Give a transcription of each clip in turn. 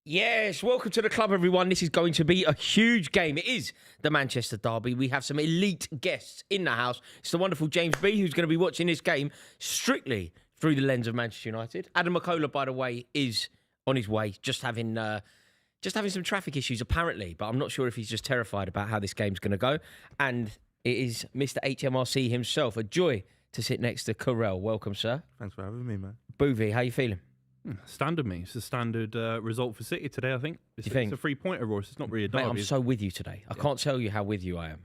Yes, welcome to the club, everyone. This is going to be a huge game. It is the Manchester Derby. We have some elite guests in the house. It's the wonderful James B, who's going to be watching this game strictly through the lens of Manchester United. Adam McKola, by the way, is on his way, just having some traffic issues, apparently, but I'm not sure if he's just terrified about how this game's going to go. And it is Mr. HMRC himself. A joy to sit next to Carell. Welcome, sir. Thanks for having me, man. Buvey, how you feeling? Standard, mate. It's a standard result for City today, I think. It's think? a 3-pointer, Ross. It's not really a derby. Mate, I'm so with you today. I can't tell you how with you I am.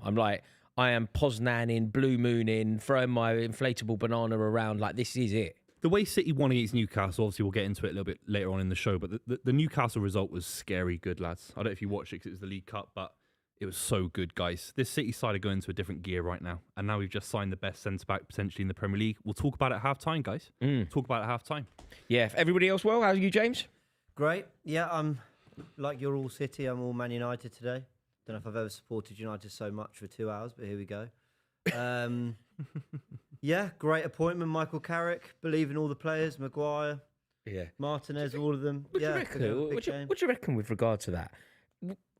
I am Poznan in, Blue Moon in, throwing my inflatable banana around like this is it. The way City won against Newcastle, obviously we'll get into it a little bit later on in the show, but the Newcastle result was scary good, lads. I don't know if you watched it because it was the League Cup, but it was so good, guys. This City side are going into a different gear right now, and now we've just signed the best centre-back potentially in the Premier League. We'll talk about it at half-time, guys. Talk about it at half-time. Yeah, if everybody else well, how are you, James? Great. Yeah, I'm like you're all City. I'm all Man United today. Don't know if I've ever supported United so much for 2 hours, but here we go. Yeah, great appointment. Michael Carrick, believe in all the players. Maguire, Martinez, all of them. What do you reckon with regard to that?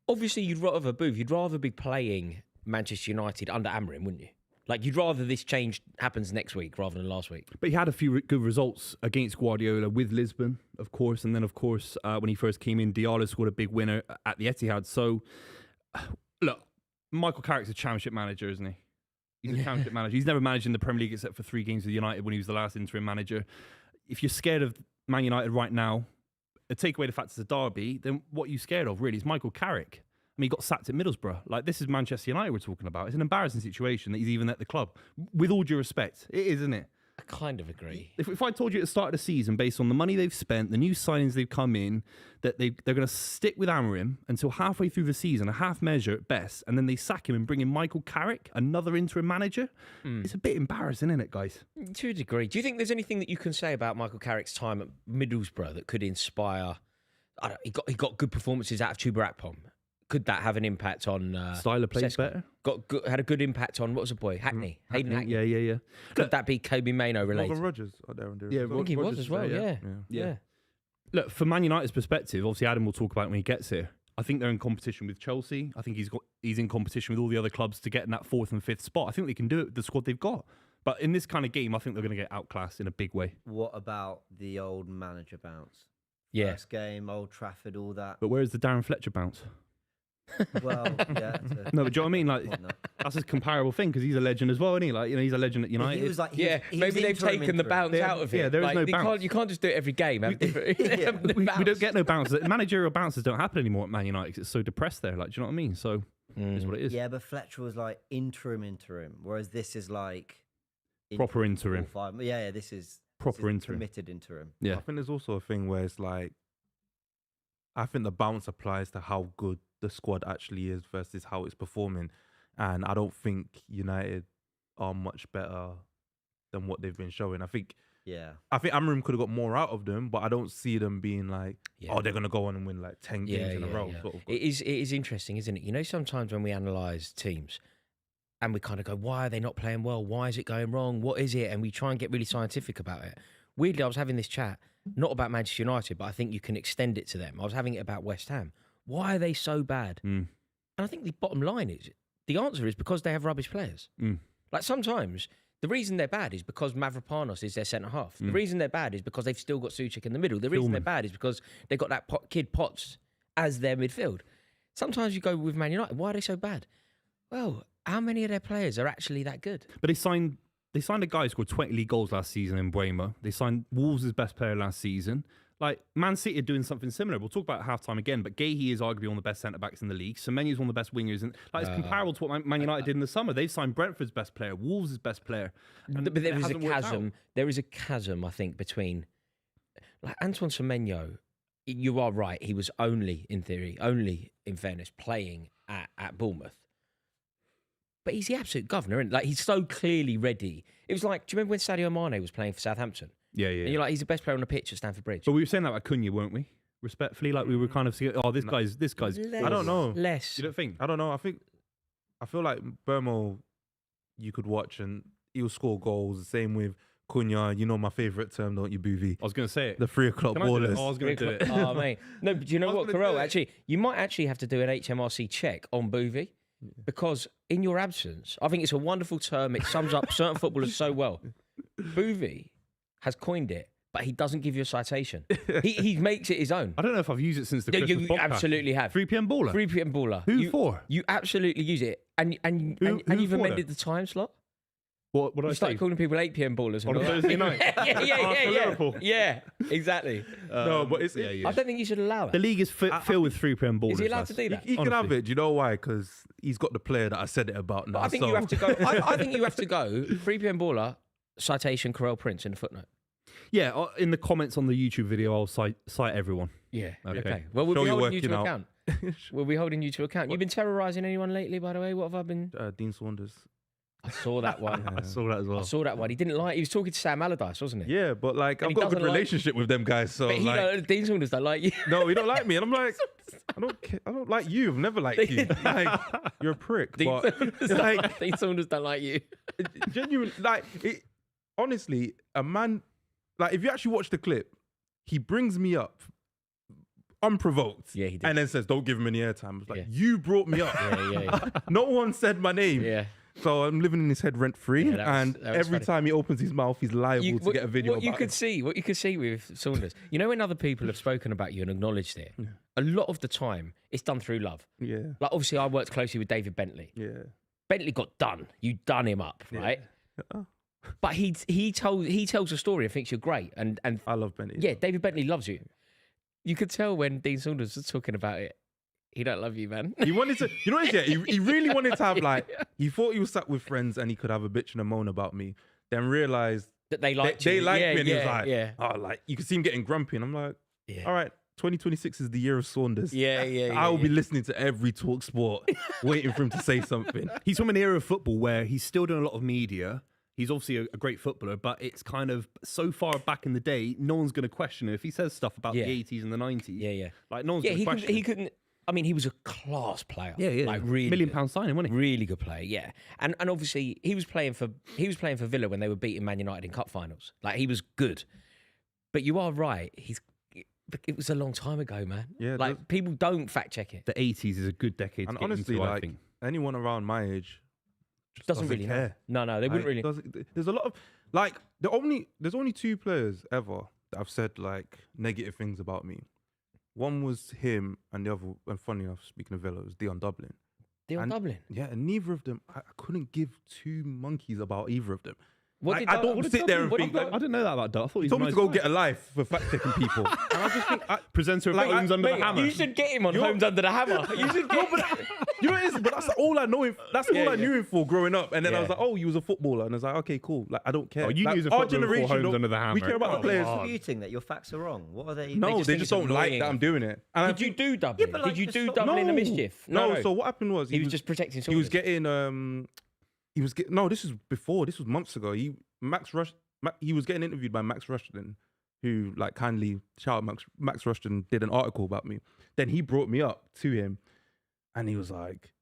Obviously, you'd rather be playing Manchester United under Amorim, wouldn't you? Like, you'd rather this change happens next week rather than last week. But he had a few good results against Guardiola with Lisbon, of course. And then, of course, when he first came in, Diallo scored a big winner at the Etihad. So, look, Michael Carrick's a championship manager, isn't he? He's a championship manager. He's never managed in the Premier League except for 3 games with United when he was the last interim manager. If you're scared of Man United right now, take away the fact it's a derby, then what are you scared of, really? Is Michael Carrick. I mean, he got sacked at Middlesbrough. Like, this is Manchester United we're talking about. It's an embarrassing situation that he's even at the club. With all due respect, it is, isn't it? I kind of agree. If I told you at the start of the season, based on the money they've spent, the new signings they've come in, that they're going to stick with Amorim until halfway through the season, a half measure at best, and then they sack him and bring in Michael Carrick, another interim manager, it's a bit embarrassing, isn't it, guys? To a degree. Do you think there's anything that you can say about Michael Carrick's time at Middlesbrough that could inspire... He got good performances out of Chuba Akpom. Could that have an impact on... Style of plays better? Had a good impact on, what was the boy? Hayden Hackney. Yeah. Could that be Kobe Maino related? Morgan Rogers are there and there. Yeah, I think he was as well, yeah. Look, from Man United's perspective, obviously Adam will talk about it when he gets here. I think they're in competition with Chelsea. I think he's in competition with all the other clubs to get in that 4th and 5th spot. I think they can do it with the squad they've got. But in this kind of game, I think they're going to get outclassed in a big way. What about the old manager bounce? Yeah. First game, Old Trafford, all that. But where's the Darren Fletcher bounce? Well, yeah. No, but do you know what I mean? Like, that's a comparable thing because he's a legend as well, isn't he? Like, he's a legend at United. He was like, maybe they've taken the bounce out of it. Yeah, there is no bounce. You can't just do it every game. We don't get no bounces. Managerial bounces don't happen anymore at Man United 'cause it's so depressed there. Like, do you know what I mean? So, it's what it is. Yeah, but Fletcher was like interim, whereas this is like... Proper interim. Yeah, this is... Proper interim. Committed interim. Yeah. I think there's also a thing where it's like, I think the bounce applies to how good the squad actually is versus how it's performing. And I don't think United are much better than what they've been showing. I think Amorim could have got more out of them, but I don't see them being like, they're going to go on and win like 10 games in a row. Yeah. Sort of. It is interesting, isn't it? You know, sometimes when we analyse teams and we kind of go, why are they not playing well? Why is it going wrong? What is it? And we try and get really scientific about it. Weirdly, I was having this chat, not about Manchester United, but I think you can extend it to them. I was having it about West Ham. Why are they so bad? And I think the bottom line is, the answer is because they have rubbish players. Like, sometimes the reason they're bad is because Mavropanos is their centre-half. The reason they're bad is because they've still got Suchik in the middle. The reason they're bad is because they've got that kid Potts as their midfield. Sometimes you go with Man United, why are they so bad? Well, how many of their players are actually that good? But they signed a guy who scored 20 league goals last season in Bremer. They signed Wolves' best player last season. Like, Man City are doing something similar. We'll talk about half-time again, but Gahey is arguably one of the best centre-backs in the league. Semenyo's one of the best wingers. And like, it's comparable to what Man United did in the summer. They've signed Brentford's best player, Wolves' best player. But there is a chasm. There is a chasm, I think, between... Like, Antoine Semenyo, you are right. He was only, in fairness, playing at Bournemouth. But he's the absolute governor, and like, he's so clearly ready. It was like, do you remember when Sadio Mane was playing for Southampton? Yeah. And you're like, he's the best player on the pitch at Stamford Bridge. But we were saying that about Cunha, weren't we? Respectfully, like we were kind of saying, this guy's. Less. I don't know. Less. You don't think? I don't know. I feel like Burmo, you could watch and he'll score goals. The same with Cunha, you know my favourite term, don't you, Buvey? I was going to say it. The 3 o'clock Can I do it? ballers. Oh, I was going to do it. Oh, mate. No, but do you know I was what, gonna Carell? do it. Actually, you might actually have to do an HMRC check on Buvey because in your absence, I think it's a wonderful term. It sums up certain footballers so well. Buvey has coined it, but he doesn't give you a citation. He makes it his own. I don't know if I've used it since the No, Christmas you podcast. absolutely have. 3 p.m. baller. 3 p.m. baller. Who you, for? You absolutely use it, and Who you've for amended the time slot. What did I You say? started calling people 8 p.m. ballers and On a all that. Thursday night? yeah, Liverpool. yeah, exactly. No, but it's I don't think you should allow The that. league is filled with 3 p.m. ballers. Is he allowed lads. to do that? He can have Honestly. it. Do you know why? Because he's got the player that I said it about now. But I think you have to go. I think you have to go. 3 p.m. baller citation Carell Prince in the footnote. Yeah, in the comments on the YouTube video, I'll cite everyone. Yeah. Okay. Well, we'll Show be you're holding you working to out. account. We'll be holding you to account. You've been terrorising anyone lately, by the way? What have I been? Dean Saunders. I saw that one. I saw that as I well. saw that one. He didn't like. He was talking to Sam Allardyce, wasn't he? Yeah, but like And I've he got a good doesn't like- relationship with them guys. So But he like, Dean Saunders don't like you. no, he don't like me, and I'm like, I don't care. I don't like you. I've never liked you. Like, you're a prick. Dean But Saunders, like, Dean Saunders don't like you. genuine, like, it, honestly, a man, like, if you actually watch the clip, he brings me up unprovoked. Yeah, he did. And then says, "Don't give him any airtime." I was like, Yeah. you brought me up. Yeah. No one said my name. Yeah. So I'm living in his head rent free, Yeah, that was- and that was every funny. time he opens his mouth, he's liable to get a video what you about could it. see, what you could see with Saunders. You know, when other people have spoken about you and acknowledged it, a lot of the time it's done through love. Yeah, Like obviously, I worked closely with David Bentley. yeah. Bentley got done. You done him up, right? Oh, But he tells a story and thinks you're great, and I love Benny. yeah, David Bentley loves you. You could tell when Dean Saunders was talking about it. He don't love you, man. He wanted to, you know what it is? Yeah, he really wanted to have like, he thought he was sat with friends and he could have a bitch and a moan about me. Then realized That they they, liked they you. liked yeah, me, and he was yeah, like, yeah, oh, like you could see him getting grumpy, and I'm like, yeah. all right, 2026 is the year of Saunders. Yeah. I will be listening to every talk sport, waiting for him to say something. He's from an era of football where he's still doing a lot of media. He's obviously a great footballer, but it's kind of so far back in the day, no one's going to question him if he says stuff about Yeah. the 80s and the 90s. Yeah. Like no one's Yeah, going to question. he couldn't. I mean, he was a class player. Yeah. Like really £1 million good. signing, wasn't he? Really good player, yeah. And obviously he was playing for Villa when they were beating Man United in cup finals. Like he was good. But you are right. It was a long time ago, man. Yeah, like people don't fact check it. The 80s is a good decade to And get honestly, into, I like think. anyone around my age just Doesn't really know. care. No, they wouldn't really. There's a lot of like there's only 2 players ever that have said like negative things about me. One was him, and the other, and funny enough, speaking of Villa, was Dion Dublin. Dion and- Dublin. Yeah, and neither of them, I couldn't give 2 monkeys about either of them. What Like, did I Dub- don't what did sit there and Dublin- think. what did I didn't know that about Duff. I thought He he told me was to a go nice get guy. a life for fact checking people, and I just think, Presenter of Like, Homes Under the Mate, Hammer. you should get him on You're- Homes Under the Hammer. You should get you know what it is? But that's all I know him. That's all I knew him for growing up. And then I Yeah. was like, oh, he was a footballer, and I was like, okay, cool. Like I don't care. Oh, you like, knew he was a our footballer before generation Homes don't- Under the We Hammer. care about Oh, the players. God. Disputing that your facts are wrong. What are they? No, just they think just it's don't like annoying. that I'm doing it. And I Did you think- do Dublin? but like, Did you just do stop- Dublin in the No. mischief? No. So what happened was he was just protecting. he was Saunders. getting he was getting no. This was before. This was months ago. He was getting interviewed by Max Rushton, who like kindly shout out Max Rushton did an article about me. Then he brought me up to him, and he was like,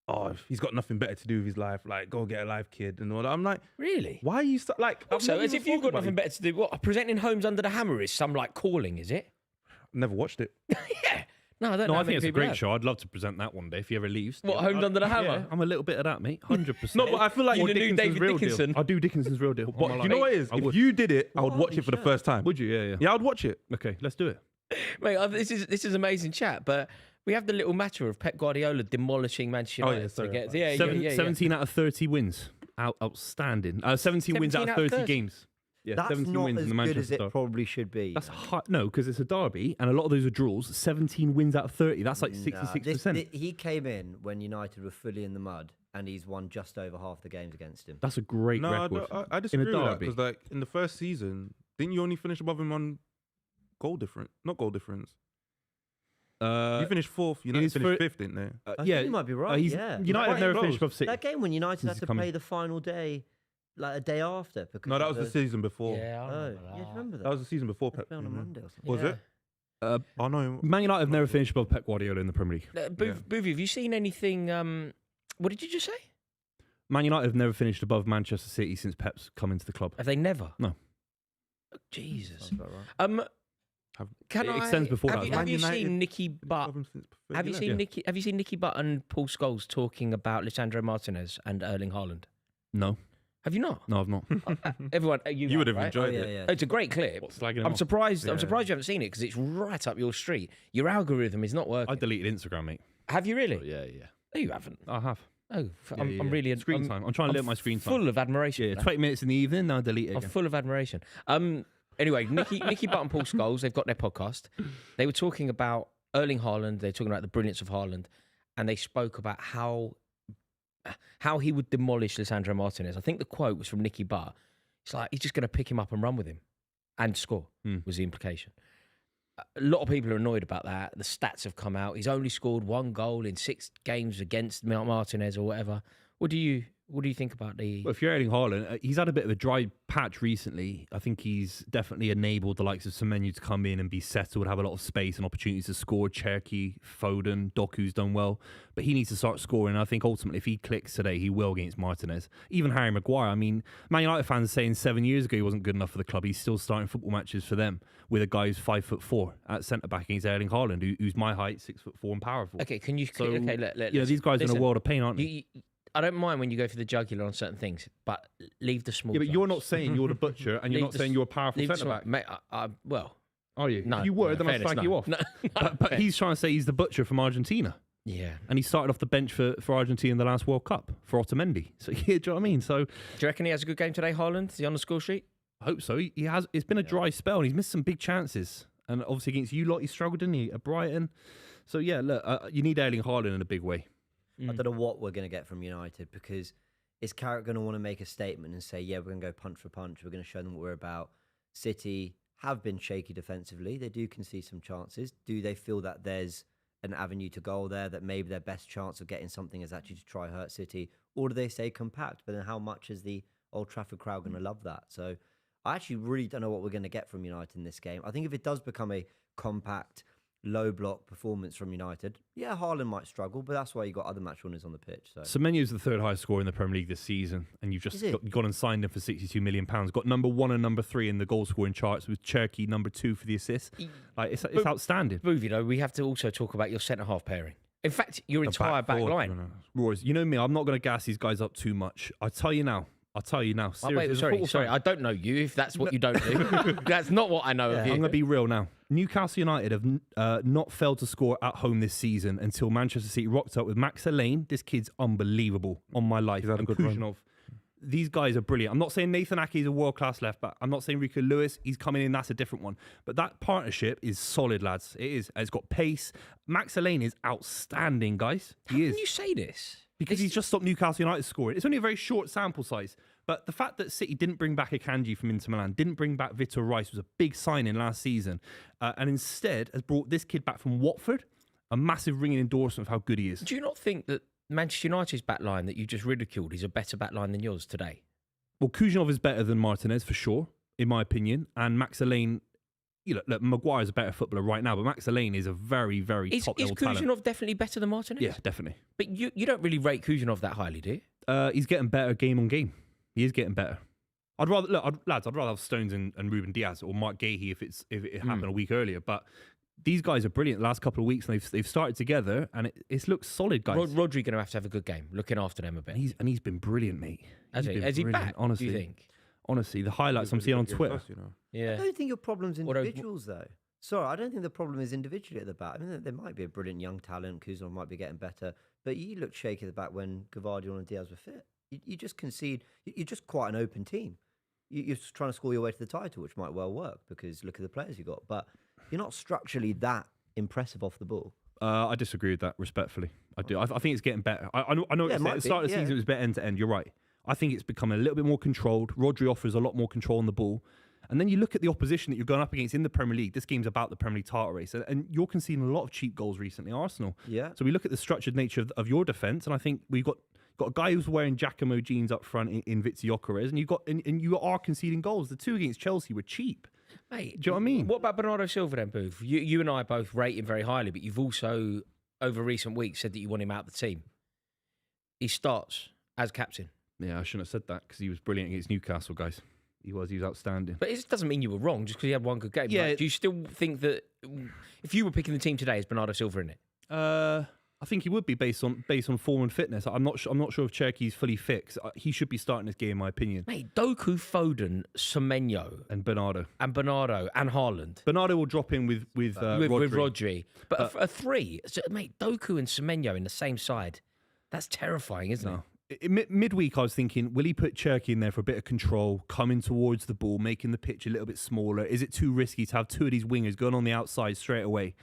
"Oh, he's got nothing better to do with his life. Like, go get a life, kid." And all that. I'm like, Really? why are you like? I've Also, never as even if you've thought got about nothing it. better to do. What presenting Homes Under the Hammer is some like calling, is it? Never watched it. Yeah. No, I don't No, know. I think it's a great show. I'd love to present that one day if he ever leaves. What, Homes Under the Hammer? Yeah, I'm a little bit of that, mate. 100%. No, but I feel like You you're the new David Real Dickinson. Deal. I'll do Dickinson's Real Deal. But you know what it is? I If would. you did it, I would What watch are it for the you first time. Would you? Yeah. Yeah, I'd watch it. Okay, let's do it. Mate, this is amazing chat, but we have the little matter of Pep Guardiola demolishing Manchester Oh, United. yeah, sorry to get- about yeah, 17 out of 30 wins. Outstanding. 17 wins out 17 of out of 30 30. games. Yeah, That's 17 not wins as in the good Manchester as it Derby. probably should be. That's no, because it's a derby, and a lot of those are draws. 17 wins out of 30. That's like 66%. He came in when United were fully in the mud, and he's won just over half the games against him. That's a great No, record. I disagree with that derby. because like in the first season, didn't you only finish above him on goal difference? Not goal difference. You finished 4th. United his finished fir- 5th, didn't they? I think yeah, you might be right. Yeah, United have quite never close. finished above 6. that game when United Since had to he's come play in. the final day, like a day after. Because No, that of was the season before. Yeah, I Oh, remember yeah, do you remember that? That was the season before They Pep. play on a Mhm. Monday or something. Was it? Oh no. Man United have never finished above Pep Guardiola in the Premier League. Boothie, have you seen anything? What did you just say? Man United have never finished above Manchester City since Pep's come into the club. Have they never? No. Oh, Jesus. Sounds about right. It extends before have that You, as well. have you Man seen United Nicky Butt? Problem since before Have you left. seen Yeah. Nicky? Have you seen Nicky Butt and Paul Scholes talking about Lisandro Martinez and Erling Haaland? No. Have you not? No, I've not. Everyone, You would have right? enjoyed yeah, it. yeah. It's a great clip. What, slagging him I'm off? surprised. I'm Yeah. surprised you haven't seen it because it's right up your street. Your algorithm is not working. I deleted Instagram, mate. Have you really? Yeah, yeah. No, you haven't. I have. Oh, Yeah, I'm, yeah, I'm yeah. really Screen I'm, time. I'm trying to limit my screen time. Full of admiration. Yeah, for that. 20 minutes in the evening, now delete it I'm again. full of admiration. Anyway, Nicky Butt and Paul Scholes, they've got their podcast. They were talking about Erling Haaland. They're talking about the brilliance of Haaland, and they spoke about how he would demolish Lisandro Martinez. I think the quote was from Nicky Butt. It's like he's just going to pick him up and run with him and score. Was the implication. A lot of people are annoyed about that. The stats have come out. He's only scored 1 goal in 6 games against Martinez or whatever. What do you think about the? Well, if you're Erling Haaland, he's had a bit of a dry patch recently. I think he's definitely enabled the likes of Semenyo to come in and be settled, have a lot of space and opportunities to score. Cherky, Foden, Doku's done well. But he needs to start scoring. I think ultimately, if he clicks today, he will against Martinez. Even Harry Maguire. I mean, Man United fans saying 7 years ago he wasn't good enough for the club. He's still starting football matches for them with a guy who's 5'4" at centre back against Erling Haaland, who's my height, 6'4" and powerful. Okay, can you? So, okay, these guys are in a listen, world of pain, aren't they? You, I don't mind when you go for the jugular on certain things, but leave the small. Yeah, but you're jobs. not saying you're the butcher, and you're Leave not the saying s- you're a powerful Leave the centre small, back. mate, well, Are you? no. If you were, no, then I'd fairness, slag no. you off. No, But he's trying to say he's the butcher from Argentina. yeah. And he started off the bench for Argentina in the last World Cup for Otamendi. So, yeah, do you know what I mean? So, Do you reckon he has a good game today, Haaland? Is he on the score sheet? I hope so. He has. It's been a dry spell, and he's missed some big chances. And obviously against you lot, he struggled, didn't he, at Brighton? So, yeah, look, you need Erling Haaland in a big way. I don't know what we're going to get from United because is Carrick going to want to make a statement and say, yeah, we're going to go punch for punch. We're going to show them what we're about. City have been shaky defensively. They do concede some chances. Do they feel that there's an avenue to goal there, that maybe their best chance of getting something is actually to try hurt City? Or do they stay compact? But then how much is the Old Trafford crowd going to love that? So I actually really don't know what we're going to get from United in this game. I think if it does become a compact, low block performance from United, yeah, Haaland might struggle, but that's why you got other match winners on the pitch. So Semenyo's the third highest scorer in the Premier League this season, and you've just Is it? gone and signed him for £62 million. Got number 1 and number 3 in the goal scoring charts, with Cherky number 2 for the assists. Like it's outstanding. Buvey, though, we have to also talk about your centre half pairing. In fact, your entire back forward, line. you know. Rory, you know me, I'm not going to gas these guys up too much. I'll tell you now. Oh, Seriously, wait, as a sorry, football fan- I don't know you. If that's what you don't do, that's not what I know of I'm you. going to be real now. Newcastle United have not failed to score at home this season until Manchester City rocked up with Max Elaine. This kid's unbelievable on my life. He's had a And good run. Kuznetsov. These guys are brilliant. I'm not saying Nathan Ake is a world-class left back. I'm not saying Rico Lewis, he's coming in, that's a different one. But that partnership is solid, lads. It is. It's got pace. Max Elaine is outstanding, guys. How He is. can you say this? Because he's just stopped Newcastle United scoring. It's only a very short sample size. But the fact that City didn't bring back Akanji from Inter Milan, didn't bring back Vitor Rice, was a big signing last season, and instead has brought this kid back from Watford, a massive ringing endorsement of how good he is. Do you not think that Manchester United's back line that you just ridiculed is a better back line than yours today? Well, Kuznetsov is better than Martinez for sure, in my opinion. And Max Elaine, look, Maguire's a better footballer right now, but Max Elaine is a very, very Is top-level talent. Kuznetsov definitely better than Martinez? Yeah, definitely. But you don't really rate Kuznetsov that highly, do you? He's getting better game on game. He is getting better. I'd rather have Stones and Ruben Diaz or Mark Gahey if it happened a week earlier. But these guys are brilliant the last couple of weeks, and they've started together, and it looks solid, guys. Rodri going to have a good game, looking after them a bit. And he's been brilliant, mate. Has he? been Is he brilliant, back? Honestly, Do you think? Honestly, the highlights I'm seeing on Twitter. You know. Yeah. I don't think your problem's Although- individuals, though. Sorry, I don't think the problem is individually at the back. I mean, there might be a brilliant young talent. Kuznetsov might be getting better. But you looked shaky at the back when Gvardiol and Diaz were fit. You just concede. You're just quite an open team. You're just trying to score your way to the title, which might well work because look at the players you got. But you're not structurally that impressive off the ball. I disagree with that, respectfully. I do. I think it's getting better. I know Yeah, what it you're saying. might At the be, start of the yeah. season, it was better end to end. You're right. I think it's becoming a little bit more controlled. Rodri offers a lot more control on the ball. And then you look at the opposition that you're going up against in the Premier League. This game's about the Premier League title race. And you're conceding a lot of cheap goals recently, Arsenal. Yeah. So we look at the structured nature of your defence, and I think we've got a guy who's wearing Giacomo jeans up front in Vitsi Gyökeres, and you are conceding goals. The two against Chelsea were cheap. Mate, Do you know what I mean? What about Bernardo Silva then, Booth? You and I both rate him very highly, but you've also, over recent weeks, said that you want him out of the team. He starts as captain. Yeah, I shouldn't have said that because he was brilliant against Newcastle, guys. He was outstanding. But it doesn't mean you were wrong just because he had one good game. Yeah. Like, do you still think that if you were picking the team today, is Bernardo Silva in it? I think he would be based on form and fitness. I'm not sure if Cherky's fully fixed. He should be starting this game, in my opinion. Mate, Doku, Foden, Semenyo, And Bernardo and Haaland. Bernardo will drop in with Rodri. But a three, so, mate, Doku and Semenyo in the same side. That's terrifying, isn't it? Midweek, I was thinking, will he put Cherky in there for a bit of control, coming towards the ball, making the pitch a little bit smaller? Is it too risky to have two of these wingers going on the outside straight away?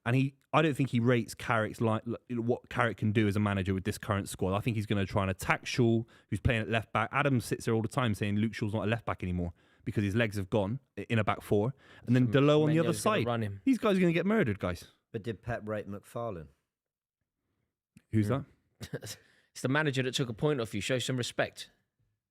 And I don't think he rates Carrick's what Carrick can do as a manager with this current squad. I think he's going to try and attack Shaw, who's playing at left back. Adam sits there all the time saying Luke Shaw's not a left back anymore because his legs have gone in a back four. And then Delo on the other Semenyo's gonna side. run him. These guys are going to get murdered, guys. But did Pep rate McFarlane? Who's that? It's the manager that took a point off you. Show some respect.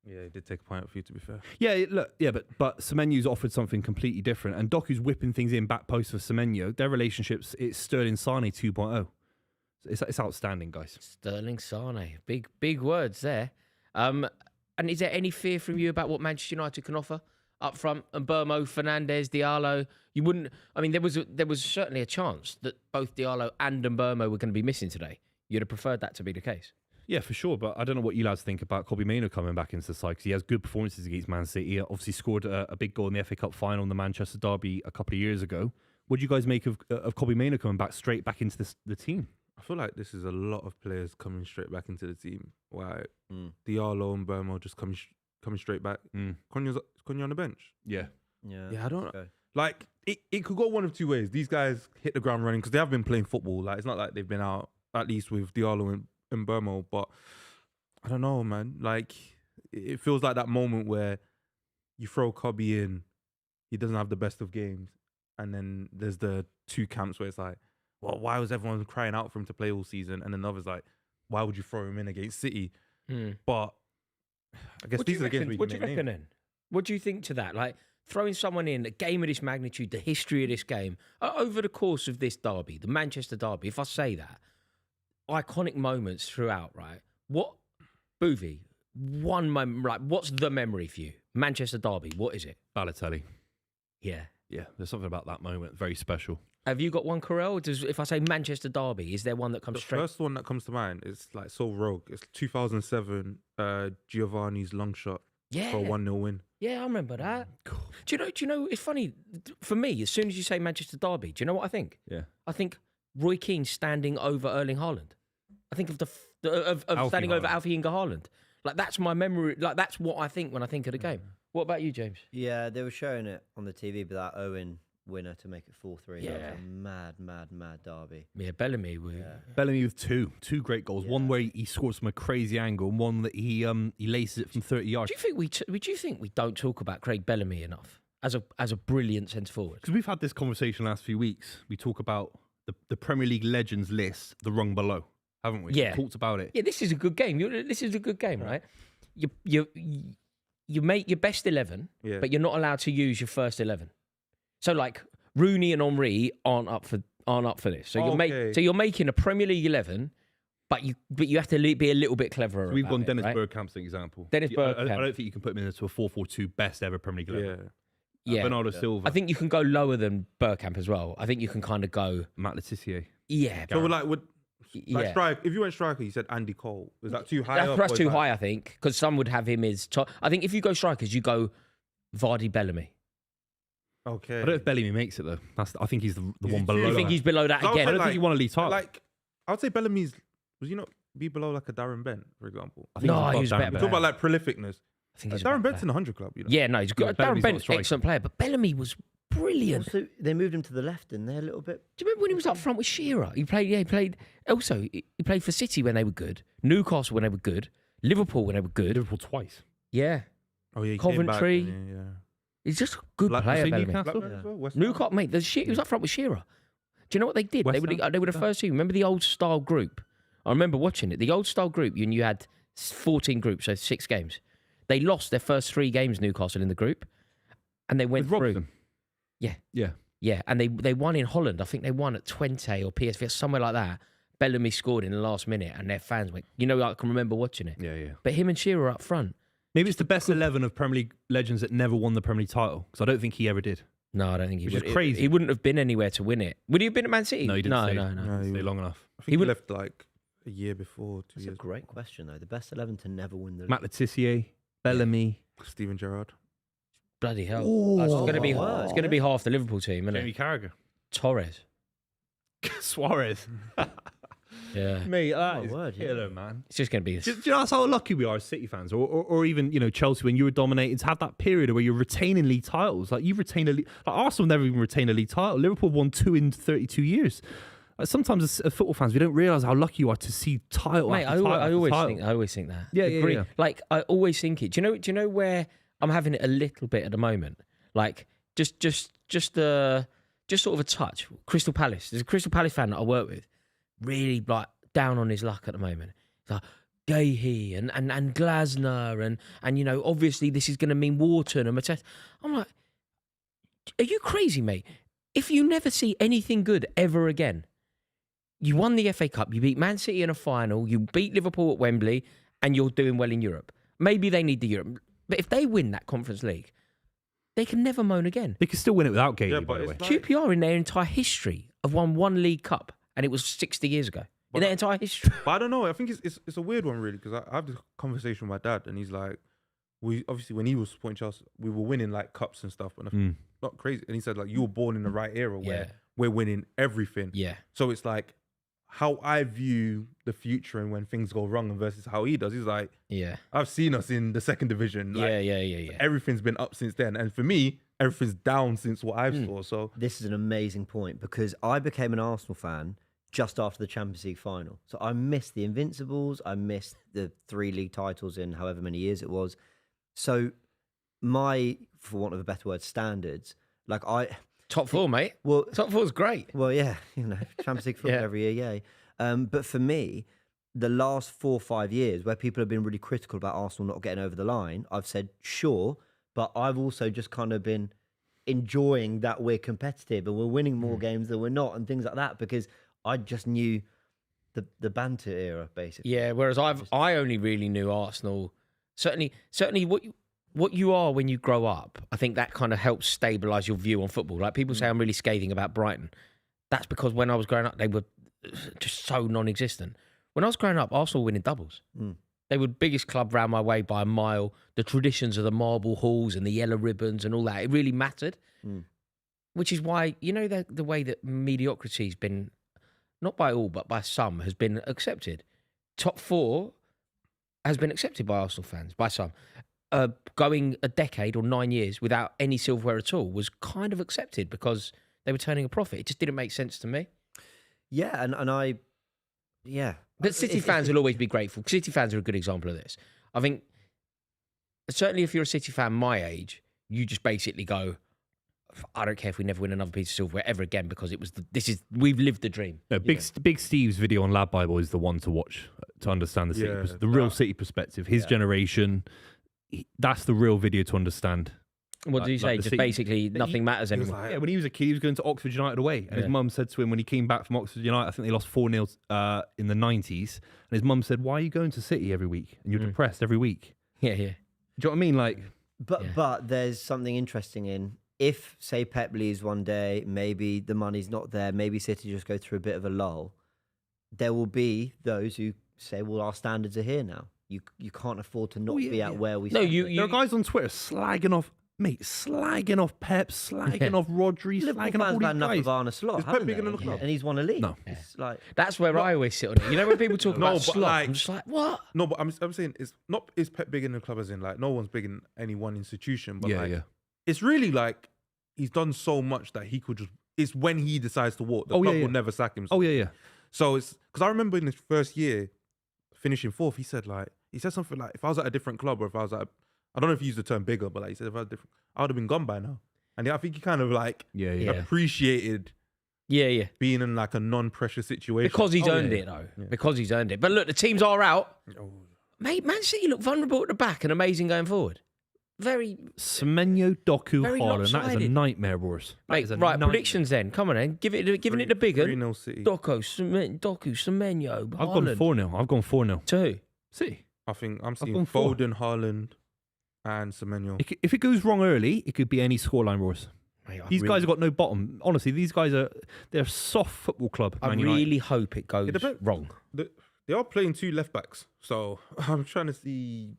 Yeah, he did take a point for you, to be fair. Yeah, but Semenyo's offered something completely different, and Doku's whipping things in back post for Semenyo. Their relationships, it's Sterling Sane 2.0. It's outstanding, guys. Sterling Sane. Big words there. And is there any fear from you about what Manchester United can offer up front? And Burmo, Fernandes, Diallo. You wouldn't. I mean, there was certainly a chance that both Diallo and Burmo were going to be missing today. You'd have preferred that to be the case. Yeah, for sure. But I don't know what you lads think about Kobbie Mainoo coming back into the side because he has good performances against Man City. He obviously scored a big goal in the FA Cup final in the Manchester derby a couple of years ago. What do you guys make of Kobbie Mainoo coming back straight back into the team? I feel like this is a lot of players coming straight back into the team. Like Diallo and Burmo just coming straight back. Konya's on the bench. Yeah. I don't know. Like, it could go one of two ways. These guys hit the ground running because they have been playing football. Like, it's not like they've been out, at least with Diallo and Burmo. But I don't know, man. Like, it feels like that moment where you throw Kobbie in, he doesn't have the best of games. And then there's the two camps where it's like, well, why was everyone crying out for him to play all season? And then others like, why would you throw him in against City? But I guess these are the games where you What do you reckon name. then? What do you think to that? Like, throwing someone in a game of this magnitude, the history of this game, over the course of this derby, the Manchester derby, if I say that, iconic moments throughout, right? What, Buvey, one moment, like, what's the memory for you? Manchester derby, what is it? Balotelli. Yeah. Yeah, there's something about that moment, very special. Have you got one, Carell? If I say Manchester derby, is there one that comes The straight? first one that comes to mind is like so rogue. It's 2007, Giovanni's long shot for a 1-0 win. Yeah, I remember that. Do you know? It's funny for me. As soon as you say Manchester derby, do you know what I think? Yeah. I think Roy Keane standing over Erling Haaland. I think of standing over Alfie Inga Haaland. Like, that's my memory. Like, that's what I think when I think of the game. What about you, James? Yeah, they were showing it on the TV, but that Owen winner to make it 4-3. Yeah. That was a mad derby. Yeah, Bellamy. Bellamy with two great goals. One where he scores from a crazy angle, and one that he laces it from 30 yards. Do you think we don't talk about Craig Bellamy enough as a brilliant centre forward? Because we've had this conversation last few weeks. We talk about the Premier League legends list, the rung below, haven't we? Yeah. We talked about it. Yeah, this is a good game. This is a good game, right? You make your best 11, but you're not allowed to use your first 11. So, like, Rooney and Henry aren't up for this. So you're making a Premier League 11, but you have to be a little bit cleverer. So we've gone Dennis right? Bergkamp's an example. Dennis I Bergkamp. don't think you can put him into a 4-4-2 best ever Premier League 11. Yeah. Bernardo Silva. I think you can go lower than Bergkamp as well. I think you can kind of go. Matt Letizia. Yeah. So strike. If you went striker, you said Andy Cole. Is that too high? That's too high, I think, because some would have him as top. I think if you go strikers, you go Vardy, Bellamy. Okay. I don't know if Bellamy makes it though. I think he's the one below. You think he's below that again? I don't think you want to leave title. Like, I would say Bellamy's. Was he not be below like a Darren Bent, for example? I think he was better. We talk about like prolificness. I think he's Darren Bent's in the 100 club. You know? Yeah, no, he's good. Darren Bellamy's not a Bent, striker. excellent player, but Bellamy was brilliant. Also, they moved him to the left, didn't they, a little bit? Do you remember when he was up front with Shearer? He played. Also, he played for City when they were good, Newcastle when they were good, Liverpool when they were good. Liverpool twice. Yeah, Oh yeah. He Coventry. Came back, yeah. he's just a good player. Bellamy. Newcastle? Blackburn as well, West Ham. Newcastle, mate. He was up front with Shearer. Do you know what they did? West They were the first team. Remember the old style group? I remember watching it. The old style group, and you had 14 groups, so 6 games. They lost their first 3 games, Newcastle, in the group, and they went With through. Robson. Yeah. Yeah. Yeah, and they won in Holland. I think they won at Twente or PSV, somewhere like that. Bellamy scored in the last minute and their fans went, I can remember watching it. Yeah, yeah. But him and Shearer up front. Maybe it's the best 11 of Premier League legends that never won the Premier League title, because I don't think he ever did. No, I don't think he Which would. is crazy. He wouldn't have been anywhere to win it. Would he have been at Man City? No, he didn't stay. No. No, he Stay would- long enough. I think he left like a year before, 2 That's years. a great question, though. The best 11 to never win the Matt Letizia, Bellamy, Steven Gerrard. Bloody hell. Oh, it's wow. going to be half the Liverpool team, isn't Jamie it? Carragher, Torres. Suarez. Yeah. Mate, that Oh, is word, yeah. killer, man. It's just going to be... Do you know that's how lucky we are as City fans, or even Chelsea, when you were dominating, to have that period where you're retaining league titles. Like, you've retained a league, like Arsenal never even retained a league title. Liverpool won 2 in 32 years. Like, sometimes as football fans, we don't realise how lucky you are to see title. Mate, after title I after always title. think that. Yeah, Agree. yeah. Like, I always think it. Do you know where I'm having it a little bit at the moment? Like, just sort of a touch. Crystal Palace. There's a Crystal Palace fan that I work with, really like down on his luck at the moment. It's like Gahey and Glasner and obviously this is going to mean Wharton and Mateta. I'm like, are you crazy, mate? If you never see anything good ever again, you won the FA Cup, you beat Man City in a final, you beat Liverpool at Wembley, and you're doing well in Europe. Maybe they need the Europe, but if they win that Conference League, they can never moan again. They could still win it without Gahey, Yeah, by but the way. it's like- QPR in their entire history have won one League Cup, and it was 60 years ago. In their entire history. But I don't know. I think it's a weird one, really, because I have this conversation with my dad, and he's like, we obviously, when he was supporting Chelsea, we were winning like cups and stuff, and not crazy. And he said, like, you were born in the right era where Yeah. we're winning everything. Yeah. So it's like how I view the future and when things go wrong, and versus how he does. He's like, Yeah. I've seen us in the second division. Like, Yeah. everything's been up since then, and for me, everything's down since what I've saw. So This is an amazing point, because I became an Arsenal fan just after the Champions League final. So I missed the Invincibles. I missed the 3 league titles in however many years it was. So my, for want of a better word, standards, like Top 4, mate. well, Top 4's great. well, yeah, Champions League football Yeah. every year, yeah. But for me, the last 4 or 5 years where people have been really critical about Arsenal not getting over the line, I've said, sure, but I've also just kind of been enjoying that we're competitive and we're winning more games than we're not and things like that, because I just knew the banter era, basically. Yeah, whereas I only really knew Arsenal. Certainly what you are when you grow up, I think that kind of helps stabilise your view on football. Like, people say I'm really scathing about Brighton. That's because when I was growing up, they were just so non-existent. When I was growing up, Arsenal were winning doubles. They were the biggest club round my way by a mile. The traditions of the marble halls and the yellow ribbons and all that, it really mattered. Which is why, the way that mediocrity's been, not by all, but by some, has been accepted. Top 4 has been accepted by Arsenal fans, by some. Going a decade or 9 years without any silverware at all was kind of accepted because they were turning a profit. It just didn't make sense to me. Yeah, and I, yeah. But City fans will always be grateful. City fans are a good example of this. I think, certainly if you're a City fan my age, you just basically go, I don't care if we never win another piece of silverware ever again, because we've lived the dream. No, Big Steve's video on Lad Bible is the one to watch to understand the City, Yeah, the real City perspective. His generation, that's the real video to understand. What did he say? like the Just City. basically nothing matters he was anymore. like, Yeah, when he was a kid, he was going to Oxford United away. And his mum said to him when he came back from Oxford United, I think they lost 4-0 in the 90s. And his mum said, why are you going to City every week? And you're depressed every week. Yeah. Do you know what I mean? Like, But there's something interesting in, if, say, Pep leaves one day, maybe the money's not there, maybe City just go through a bit of a lull, there will be those who say, well, our standards are here now. You can't afford to not be at where we No, stand. there are guys on Twitter slagging off Pep, slagging off Rodri, Liverpool slagging off fans all have these had enough guys. of Arne Slot, Is Pep haven't bigger they? than the club? And he's won a league. No. It's like, That's where I always sit on it. When people talk No, about but slot, like- I'm just like, what? no, but I'm saying it's not, is Pep big in the club, as in like no one's big in any one institution, but it's really like he's done so much that he could just, it's when he decides to walk, the club will never sack him. Oh, yeah. So it's because I remember in his first year finishing 4th, he said something like, if I was at a different club, or if I was at, I don't know if he used the term bigger, but like he said, if I was different, I would have been gone by now. And I think he kind of like Yeah. appreciated Yeah. being in like a non-pressure situation. Because he's earned it, though. Yeah. Because he's earned it. But look, the teams are out. Mate, Man City look vulnerable at the back and amazing going forward. very. Semenyo, Doku, Very Haaland. That is a lopsided. nightmare, Roars. That Mate, is a right, nightmare. predictions then. Come on then. Giving it the big one. 3-0 City. Doku, Semenyo, I've gone Haaland. 4-0. I've gone 4-0. To who? See, I think I'm seeing gone 4. Foden, Haaland, and Semenyo. if it goes wrong early, it could be any scoreline, Roars. Mate, I These really- guys have got no bottom. Honestly, these guys they're a soft football club. I Man United. really hope it goes depends. wrong. They are playing 2 left backs, so I'm trying to see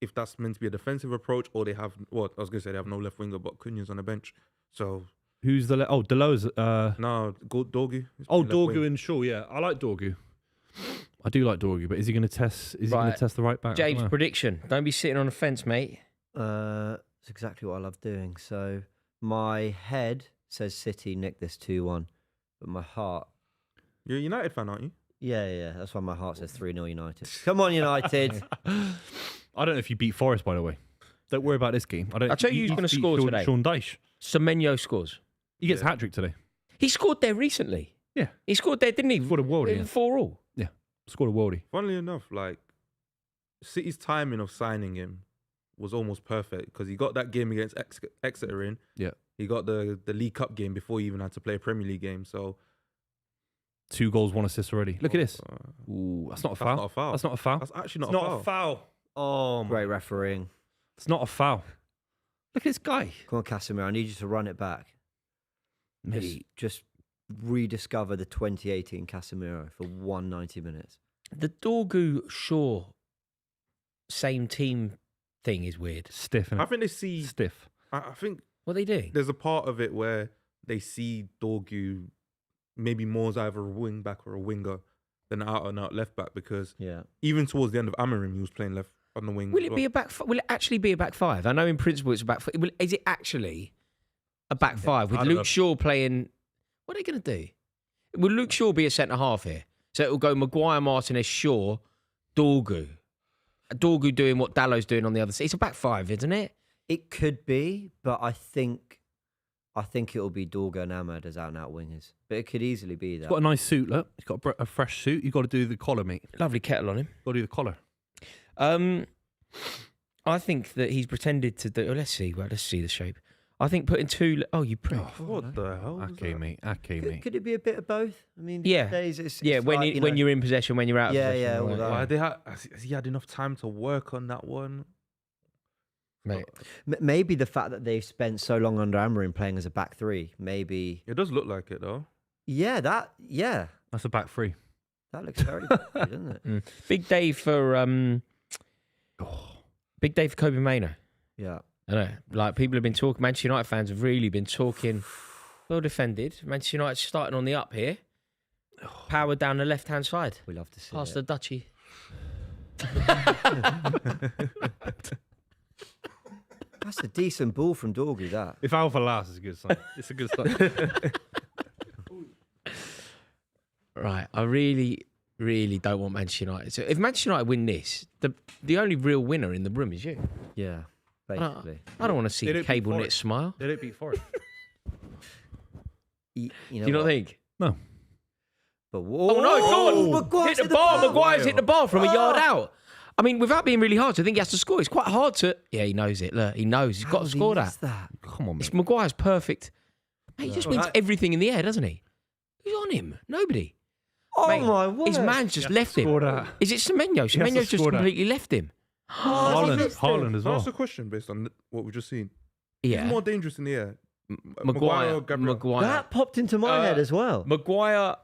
if that's meant to be a defensive approach or they have. Well, I was gonna say they have no left winger, but Cunha's on the bench. So Who's the Delo's? no, Dorgu. is Oh, playing left Dorgu wing. and Shaw. Yeah, I like Dorgu. I do like Dorgu, but is he going to test? Is he going Right. to test the right back? I don't James, know. prediction. Don't be sitting on the fence, mate. It's exactly what I love doing. So my head says City nick this 2-1, but my heart, You're a United fan, aren't you? yeah, that's why my heart says 3-0 United. Come on, United. I don't know if you beat Forest, by the way. Don't worry about this game. I'll tell you who's gonna beat score today. Sean Dyche. Semenyo scores. He gets Yeah. a hat trick today. He scored there recently. Yeah. He scored there, didn't he? Scored a worldie, yeah. 4-4. Scored a worldie. Funnily enough, like City's timing of signing him was almost perfect because he got that game against Exeter in. Yeah. He got the League Cup game before he even had to play a Premier League game. So 2 goals, 1 assist already. Look at this. uh, Ooh, that's not a that's foul. not a foul. That's not a foul. That's actually It's not, not a foul. Oh, my. Great refereeing. It's not a foul. Look at this guy. Come on, Casemiro. I need you to run it back. Just rediscover the 2018 Casemiro for 190 minutes. The Dorgu Shaw same team thing is weird. Stiff. I Innit? think they see. Stiff. I think What are they doing? there's a part of it where they see Dorgu maybe more as either a wing back or a winger than an out and out left back because Yeah. even towards the end of Amorim, he was playing left on the wing. Will as it well. be a back? Will it actually be a back five? I know in principle it's a back. Is it actually a back five with I don't know. Luke Shaw playing? What are they going to do? Will Luke Shaw be a centre half here? So it will go Maguire, Martinez, Shaw, Dorgu. Dorgu doing what Dallow's doing on the other side. It's a back five, isn't it? It could be, but I think it will be Dorgo and Ahmad as out and out wingers. But it could easily be that. He's got a nice suit, look. He's got a fresh suit. You've got to do the collar, mate. Lovely kettle on him. Got to do the collar. I think that he's pretended to do. Let's see. Well, let's see the shape. I think putting two. Oh, you prick. What the hell? was Okay, that? mate. Okay, mate. Could it be a bit of both? I mean, these Yeah. days it's Yeah, when like, you, when you're in possession, when you're out. Yeah, of possession, yeah, all right. that. Why has he had enough time to work on that one? Mate. Maybe the fact that they've spent so long under Amorim playing as a back three, maybe. It does look like it though. Yeah, that That's a back three. looks very good, doesn't it? Big day for big day for Kobe Mainoo. Yeah. I know. Like people have been talking. Manchester United fans have really been talking. Well defended. Manchester United starting on the up here. Power down the left hand side. We love to see Past it. the Dutchie. That's a decent ball from Dorgu, that. If Alpha lasts, it's a good sign. It's a good sign. Right. I really, really don't want Manchester United. So if Manchester United win this, the only real winner in the room is you. Yeah, basically. I don't want to see They the don't beat cable knit Forest. smile. They don't beat Forest. You know Do you not what? think? No. But Oh no! Come on! Maguire's Hit hit the bar. bar. Maguire's hit the bar from a yard out. I mean, without being really hard, I think he has to score. It's quite hard to. Yeah, he knows it. Look, he knows he's got How to has he score that. missed that. Come on, It's mate. Maguire's perfect. Mate, he just wins That- everything in the air, doesn't he? Who's on him? Nobody. Oh Mate, my word! His man's just left him. Score that. Is it Semenyo? has to Semenyo's just score that. completely left him. Haaland as Can I well. ask a question based on what we've just seen? Yeah. Who's more dangerous in the air? Maguire. or Gabriel? Maguire. That popped into my head as well. Maguire.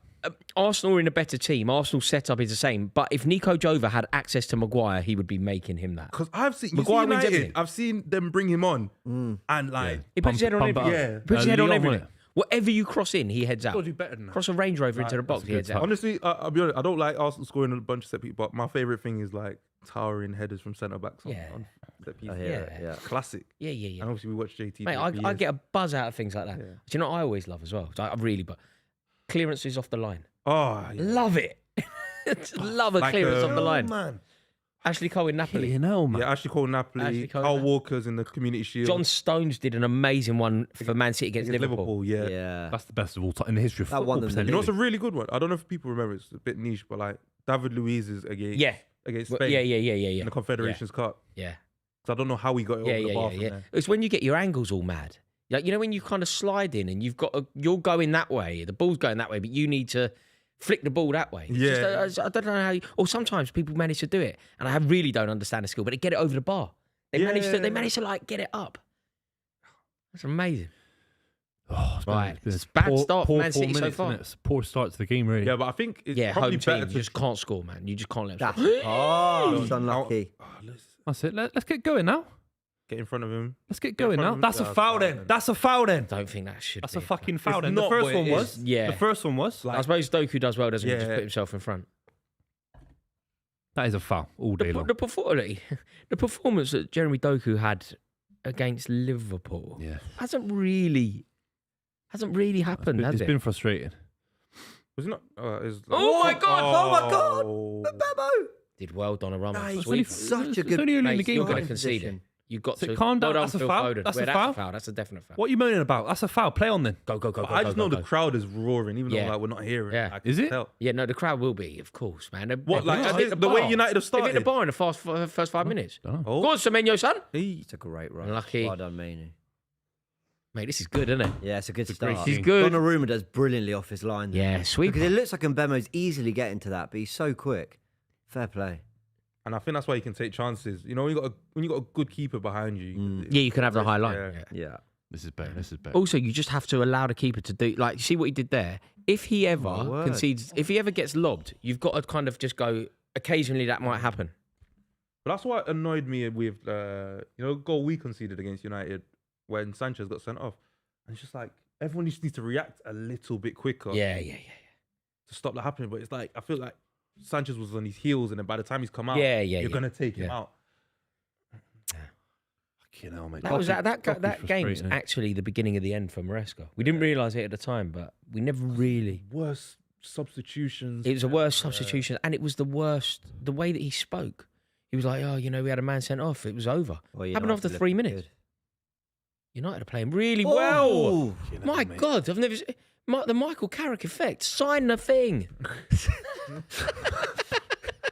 Arsenal are in a better team. Arsenal's setup is the same. But if Nico Jova had access to Maguire, he would be making him that. Because I've seen Maguire wins United, everything. I've seen them bring him on, and like He puts his head on Pump it everything. up. Yeah. Puts his head on Leon won everything. Whatever you cross in, he heads out. Got to do better than that. Cross a Range Rover into the box, that's a he good heads touch. out. honestly, I'll be honest. I don't like Arsenal scoring a bunch of set pieces, but my favorite thing is like towering headers from centre backs on, Yeah. on set I pieces. hear it, Yeah. yeah. Classic. Yeah, yeah, yeah. And obviously we watched JT. Mate, I get a buzz out of things like that. Yeah. Do you know what I always love as well? I really, but clearances off the line. Oh, yeah. Love it. Just love a Like clearance a- off the line. man. Ashley Cole in Napoli. You know, man. Yeah, Ashley Cole Napoli, Ashley Cole, Carl yeah. Walker's in the Community Shield. John Stones did an amazing one for Man City against against Liverpool. yeah. Yeah. That's the best of all time in the history of That football. won them the potentially. You know what's a really good one? I don't know if people remember. It's a bit niche, but like David Luiz's against Yeah. against Well, Spain yeah. in the Confederations Cup. Yeah. 'Cause I don't know how he got it over the bar from there. It's when you get your angles all mad. Like, you know, when you kind of slide in and you're going that way, the ball's going that way, but you need to flick the ball that way. It's just, I don't know how. Or sometimes people manage to do it, and I really don't understand the skill, but they get it over the bar. They manage to like get it up. That's amazing. Oh, It's bad start for Man City so far. It's a poor start to the game, really. Yeah, but I think it's probably home better team, to you just can't score, man. You just can't let them That's score. it's unlucky. That's it. Let's get going now. Get in front of him. Let's get going now. him. That's a Yeah, foul that's then. fine. That's a foul then. I don't think that should That's be. a fucking foul It's then. not, The first but one it was. is. Yeah. The first one was. I suppose Doku does well, doesn't he? Just Yeah. put himself in front. That is a foul all day long. The performance that Jeremy Doku had against Liverpool hasn't really happened, has It's it? been frustrating. Was it not? Oh my God! Oh my God! Oh. Bebo! Did well, Donnarumma. Nice. Sweep. Such a It's good. only early in the Mate, game. you're going to guys. concede it. position. You've got So to calm down. Well done, That's a Phil foul. Foden. That's Yeah, a that's foul. a foul. That's a definite foul. What are you moaning about? That's a foul. Play on then. Go. I just know the go. crowd is roaring, even Yeah. though like we're not hearing. Yeah. I can Is it? tell. Yeah, no, the crowd will be, of course, man. What, like, They've hit the way bar. United have They've started? hit the bar in the first 5 minutes. Dunno. Oh, Go on, Semenyo, son. Hey. It's a great run. Unlucky. Well done, Mainu. Mate, this is good, isn't it? Yeah, it's a good great start. game. He's good. Donnarumma does brilliantly off his line. there. Yeah, sweet. Because it looks like Mbemmo's easily getting to that, but he's so quick. Fair play. And I think that's why you can take chances. You know, when you got a good keeper behind you. Yeah, you can have the high line. Yeah. Yeah. Yeah. This is better. This is better. Also, you just have to allow the keeper to do, like, see what he did there. If he ever My word. concedes, if he ever gets lobbed, you've got to kind of just go, occasionally that might happen. But that's what annoyed me with goal we conceded against United when Sanchez got sent off. And it's just like everyone just needs to react a little bit quicker Yeah. to stop that happening. But it's like I feel like Sanchez was on his heels, and then by the time he's come out, you're gonna take him out. Fucking hell, mate. That game was actually the beginning of the end for Maresca. We didn't realise it at the time, but we never really. Worst substitutions. It was the worst substitution, and it was the worst. The way that he spoke, he was like, "Oh, we had a man sent off. It was over." Well, Happened after United 3 looked minutes. good. United are playing really well. Oh! My God, I've never. The Michael Carrick effect. Sign the thing.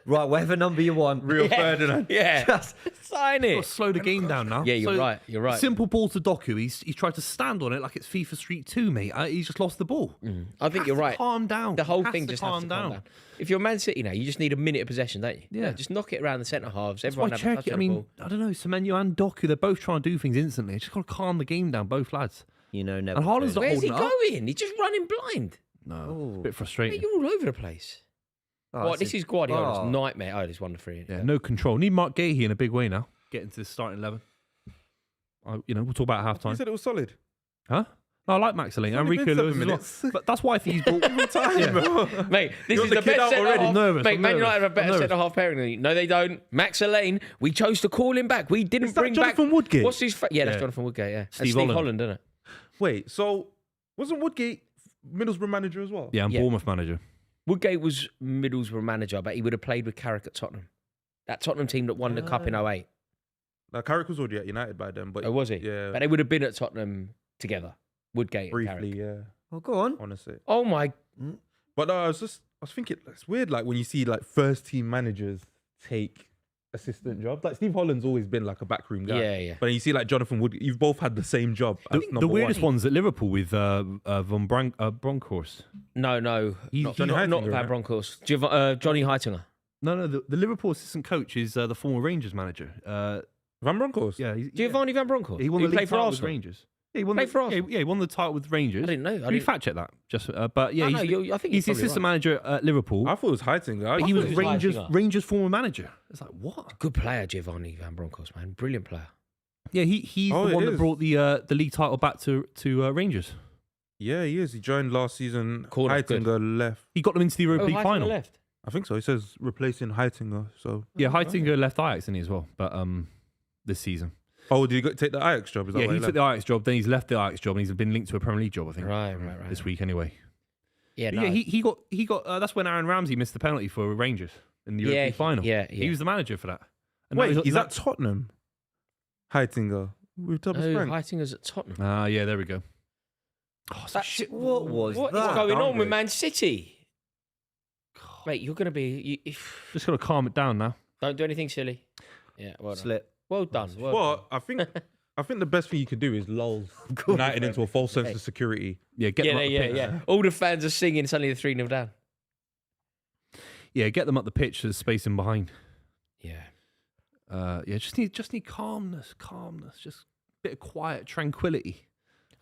Right, whatever number you want. Real Ferdinand. Yeah, Just sign Got to it. slow the game down now. Yeah, you're So, right. You're right. Simple ball to Doku. He's tried to stand on it like it's FIFA Street 2, mate. He's just lost the ball. I think you're right. Calm down. The whole Has thing to just has to calm down. If you're Man City now, you just need a minute of possession, don't you? Yeah. Just knock it around the centre halves. That's Everyone why have a touch check it. of I the mean, ball. I don't know. Semenyo and Doku, they're both trying to do things instantly. Just got to calm the game down, both lads. never. And Haaland's not Where's he holding up. going? He's just running blind. No, it's a Ooh. bit Mate, frustrating. you're all over the place. Oh, What? it's This is Guardiola's oh. nightmare. Oh, this 1-3. Yeah, no control. Need Mark Gahey in a big way now. Get into the starting 11. We'll talk about half You time. said it was solid. Huh? No, I like Max Allen. It's only Enrique been 7 Lewis as well. minutes. But that's why I think he's bought. Mate, this You're is the the kid best out centre already. half. Nervous, Mate, I'm Man nervous. United have a I'm better nervous. centre half pairing than you. No, they don't. Max Allen, we chose to call him back. We didn't Is that bring Jonathan back. Woodgate? What's his? Yeah, that's Yeah. Jonathan Woodgate. Yeah, Steve Steve Holland. Holland, isn't it? Wait, so wasn't Woodgate Middlesbrough manager as well? Yeah, I'm Yeah. Bournemouth manager. Woodgate was Middlesbrough manager, but he would have played with Carrick at Tottenham. That Tottenham team that won the cup in 08. Now, Carrick was already at United by then, but Oh, was he? Yeah, But they would have been at Tottenham together. Woodgate and briefly, Carrick. yeah. Oh, go on. Honestly, Oh my! but I was thinking it's weird, like when you see like first team managers take assistant jobs. Like Steve Holland's always been like a backroom guy. Yeah. But you see like Jonathan Wood, you've both had the same job. As The number weirdest one. one's at Liverpool with Bronkhorst. No, He's- not, Johnny not, not Heitinger, Van right? Bronckhorst. Johnny Heitinger. No, the Liverpool assistant coach is the former Rangers manager. Van Bronckhorst. Yeah, Giovanni Van Bronckhorst. He won He the league played for title with Arsenal. Rangers. Yeah, he won Played the, for yeah, Arsenal? yeah, he won the title with Rangers. I didn't know. Can you fact check that? But yeah, No, he's, I think he's the you're probably assistant right. manager at Liverpool. I thought it was Heitinger. But he thought was it was Heitinger. Rangers former manager. It's like what? Good player, Giovanni Van Bronckhorst, man. Brilliant player. Yeah, he's Oh, the it one that is. brought the league title back to Rangers. Yeah, he is. He joined last season. Corner, good. Heitinger left. He got them into the Europa League Heitinger final. left. I think so. He says replacing Heitinger. So Yeah, Heitinger left Ajax in as well, but this season. oh, did he take the Ajax job? Is that Yeah, why he he took the Ajax job, then he's left the Ajax job, and he's been linked to a Premier League job, I think. Right. This week anyway. Yeah, But no. yeah, he got. That's when Aaron Ramsey missed the penalty for Rangers in the Europa League final. Yeah. He was the manager for that. And Wait, now is that Tottenham? Heitinger with Thomas Oh, Frank. Heitinger's at Tottenham. Ah, yeah, there we go. Oh, That's shit. What was What is that? going on with Downgrade. Man City? Mate, you're going to be... Just got to calm it down now. Don't do anything silly. Yeah, well done. Slip. Well done. Well Well, I think the best thing you could do is lull United into a false sense of security. Yeah, get them up the pitch. All the fans are singing. Suddenly they're 3-0 down. Yeah, get them up the pitch. There's space in behind. Yeah. Just need calmness, just a bit of quiet, tranquility.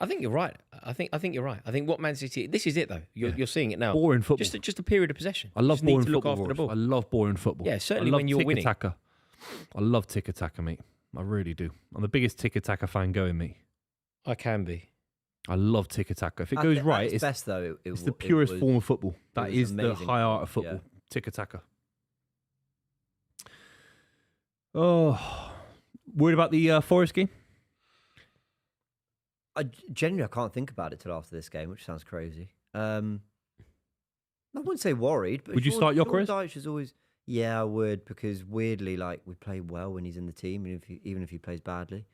I think you're right. I think you're right. I think what Man City. This is it though. You're seeing it now. Boring football. Just a period of possession. I love Just need boring to look football. after the ball. I love boring football. Yeah, certainly I love when you're winning. tiki-taka. I love tiki-taka, mate. I really do. I'm the biggest tiki-taka fan going, mate. I can be. I love tiki-taka. If it goes right, At its best though. it's the purest form of football. That was is the amazing high art of football, football. Tiki-taka. Oh, worried about the Forest game? Generally, I can't think about it till after this game, which sounds crazy. I wouldn't say worried, but Would you start Gyökeres? Dyche is always. Yeah, I would, because weirdly, like, we play well when he's in the team, even if he plays badly.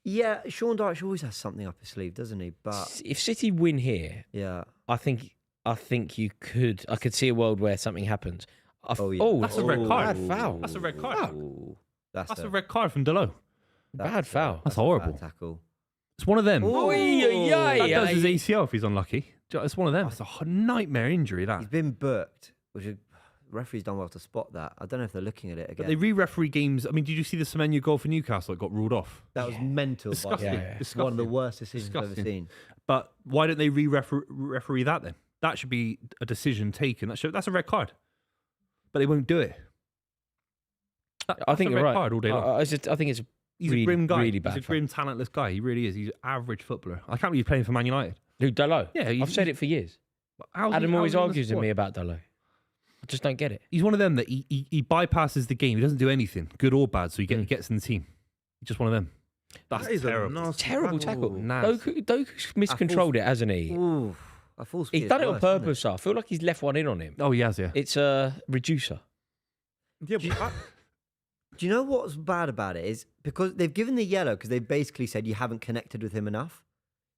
Yeah, Sean Dyche always has something up his sleeve, doesn't he? But If City win here, yeah, I think you could. I could see a world where something happens. That's a red card. Bad foul. That's a red card. Ooh, That's a red card from Delo. Bad foul. That's a bad horrible. tackle. It's one of them. Ooh. That does his ACL if he's unlucky. It's one of them. It's a nightmare injury, that. He's been booked, which the referee's done well to spot that. I don't know if they're looking at it again. But they re-referee games. I mean, did you see the Semenyo goal for Newcastle that got ruled off? That was mental. Disgusting. By Yeah. Disgusting. One of the worst decisions I've ever Disgusting. seen. But why don't they re-referee that then? That should be a decision taken. That's a red card. But they won't do it. I think a you're red right. card all day long. I think it's He's really, a grim guy. really bad He's a grim, talentless guy. He really is. He's an average footballer. I can't believe he's playing for Man United. Who, Delo? Yeah, I've said it for years. How's Adam he always in the argues with squad? me about Delo. I just don't get it. He's one of them that he bypasses the game. He doesn't do anything, good or bad, so he gets in the team. He's just one of them. That's That is a terrible. nasty Terrible tackle. tackle. Nasty. Doku's miscontrolled it, hasn't he? Ooh, a full speed He's is done it on worse, isn't purpose. I feel like he's left one in on him. Oh, he has, yeah. It's a reducer. Yeah, but Do you know what's bad about it is because they've given the yellow because they've basically said you haven't connected with him enough.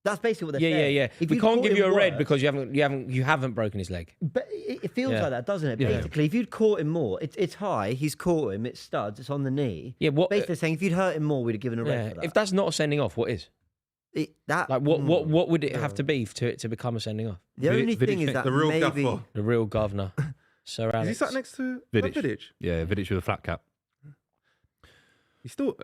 That's basically what they're saying. Yeah. If We you can't caught give him you a red worse- because you haven't broken his leg. But it feels Yeah. like that, doesn't it? Yeah. Basically, if you'd caught him more, it's high. He's caught him. It's studs. It's on the knee. Yeah. What? Basically, saying if you'd hurt him more, we'd have given a red Yeah, for that. if that's not a sending off, what is? That Like what would it have to be to become a sending off? The only Vidic thing is next- that the real maybe gaffer. The real governor, Sir is he Alex. sat next to Vidic. Vidic? Yeah, Vidic with a flat cap.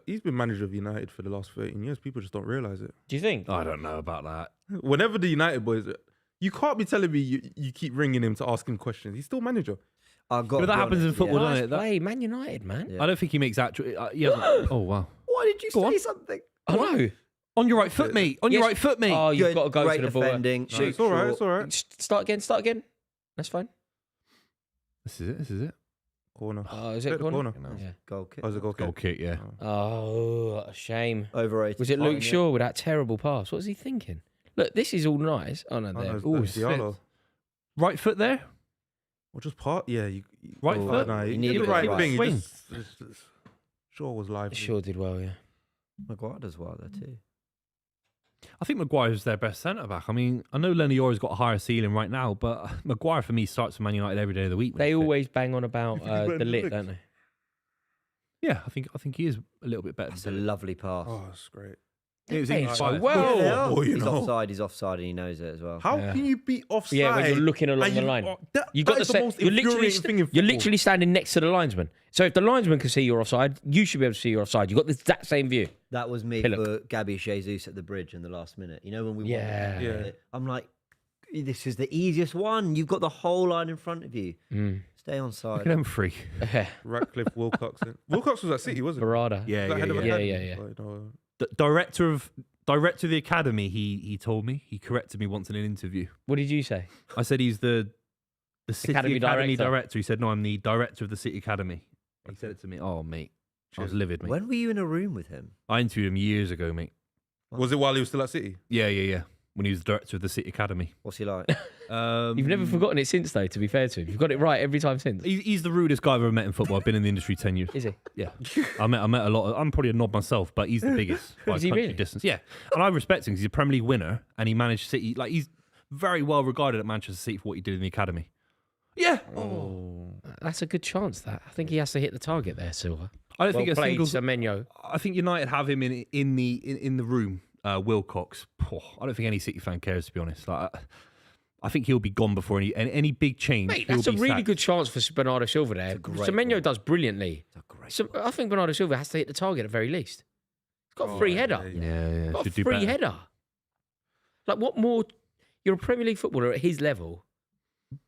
He's been manager of United for the last 13 years. People just don't realise it. Do you think? I don't know about that. Whenever the United boys, you can't be telling me you keep ringing him to ask him questions. He's still manager. I've got. But that happens in football, Nice doesn't it? That- play, Man United, man. Yeah. I don't think he makes actual. He hasn't- oh, wow. Why did you Go say on. something? I know. On your right foot, mate. On your Yes. right foot, mate. Oh, you've Good, got to go great to the ball. defending. No, it's all right. It's all right. Start again. That's fine. This is it. Corner. Oh, is Take it the corner? corner. Yeah. Goal kick. Oh, is it goal Goal kick? kick, yeah. Oh, what a shame. Overrated. Was it Fine, Luke yeah. Shaw with that terrible pass? What was he thinking? Look, this is all nice. Oh no, Oh, there. no, it's Ooh, Diallo. Right foot there. Or just part. Yeah. Right oh, foot? No, You he need did to the go right right. thing. Swing. Shaw was live. Sure did well, yeah. Maguire does well there too. I think Maguire's their best centre back. I mean, I know Lenny Yora's got a higher ceiling right now, but Maguire for me starts for Man United every day of the week. when They he's fit. always bang on about You think he's better the than lit, Alex? don't they? Yeah, I think he is a little bit better. That's a than Dele. lovely pass. Oh, that's great. It was Played even so five. well. Yeah, they are. Oh, you he's know. offside. He's offside, and he knows it as well. How Yeah. can you be offside? Yeah, when you're looking along and the you- line. oh, You got that to is the say most you're literally infuriating thing in you're football. literally standing next to the linesman. So if the linesman can see you're offside, you should be able to see you're offside. You got the exact same view. That was me Pillock. for Gabby Jesus at the bridge in the last minute. You know when we won Yeah. it? Yeah. I'm like, this is the easiest one. You've got the whole line in front of you. Stay on Look side. at them three. Ratcliffe, Wilcoxon. Wilcox was at City, wasn't he? Barada. Yeah, That head of yeah. yeah. academy. Yeah, yeah. Like, no, The director of the academy. He told me. He corrected me once in an interview. What did you say? I said he's the City Academy Academy director. director. He said no, I'm the director of the City Academy. He said it to me. Oh, mate, I was Cheers. livid, mate. When were you in a room with him? I interviewed him years ago, mate. Was it while he was still at City? Yeah. When he was the director of the City Academy. What's he like? You've never forgotten it since, though. To be fair to him, you've got it right every time since. He's the rudest guy I've ever met in football. I've been in the industry 10 years. Is he? Yeah, I met a lot. I'm probably a knob myself, but he's the biggest by Is he country really? distance. Yeah, and I respect him because he's a Premier League winner and he managed City. Like he's very well regarded at Manchester City for what he did in the academy. Yeah, That's a good chance. That I think he has to hit the target there, Silver. I don't Well think a played, single. Semenyo. I think United have him in the room. Wilcox. I don't think any City fan cares, to be honest. Like, I think he'll be gone before any big change. Mate, he'll that's a be really sacked. good chance for Bernardo Silva there. great Semenyo ball. does brilliantly. It's a great So ball. I think Bernardo Silva has to hit the target at the very least. He's got a free header. Yeah, Got a should do free better. header. Like, what more? You're a Premier League footballer at his level.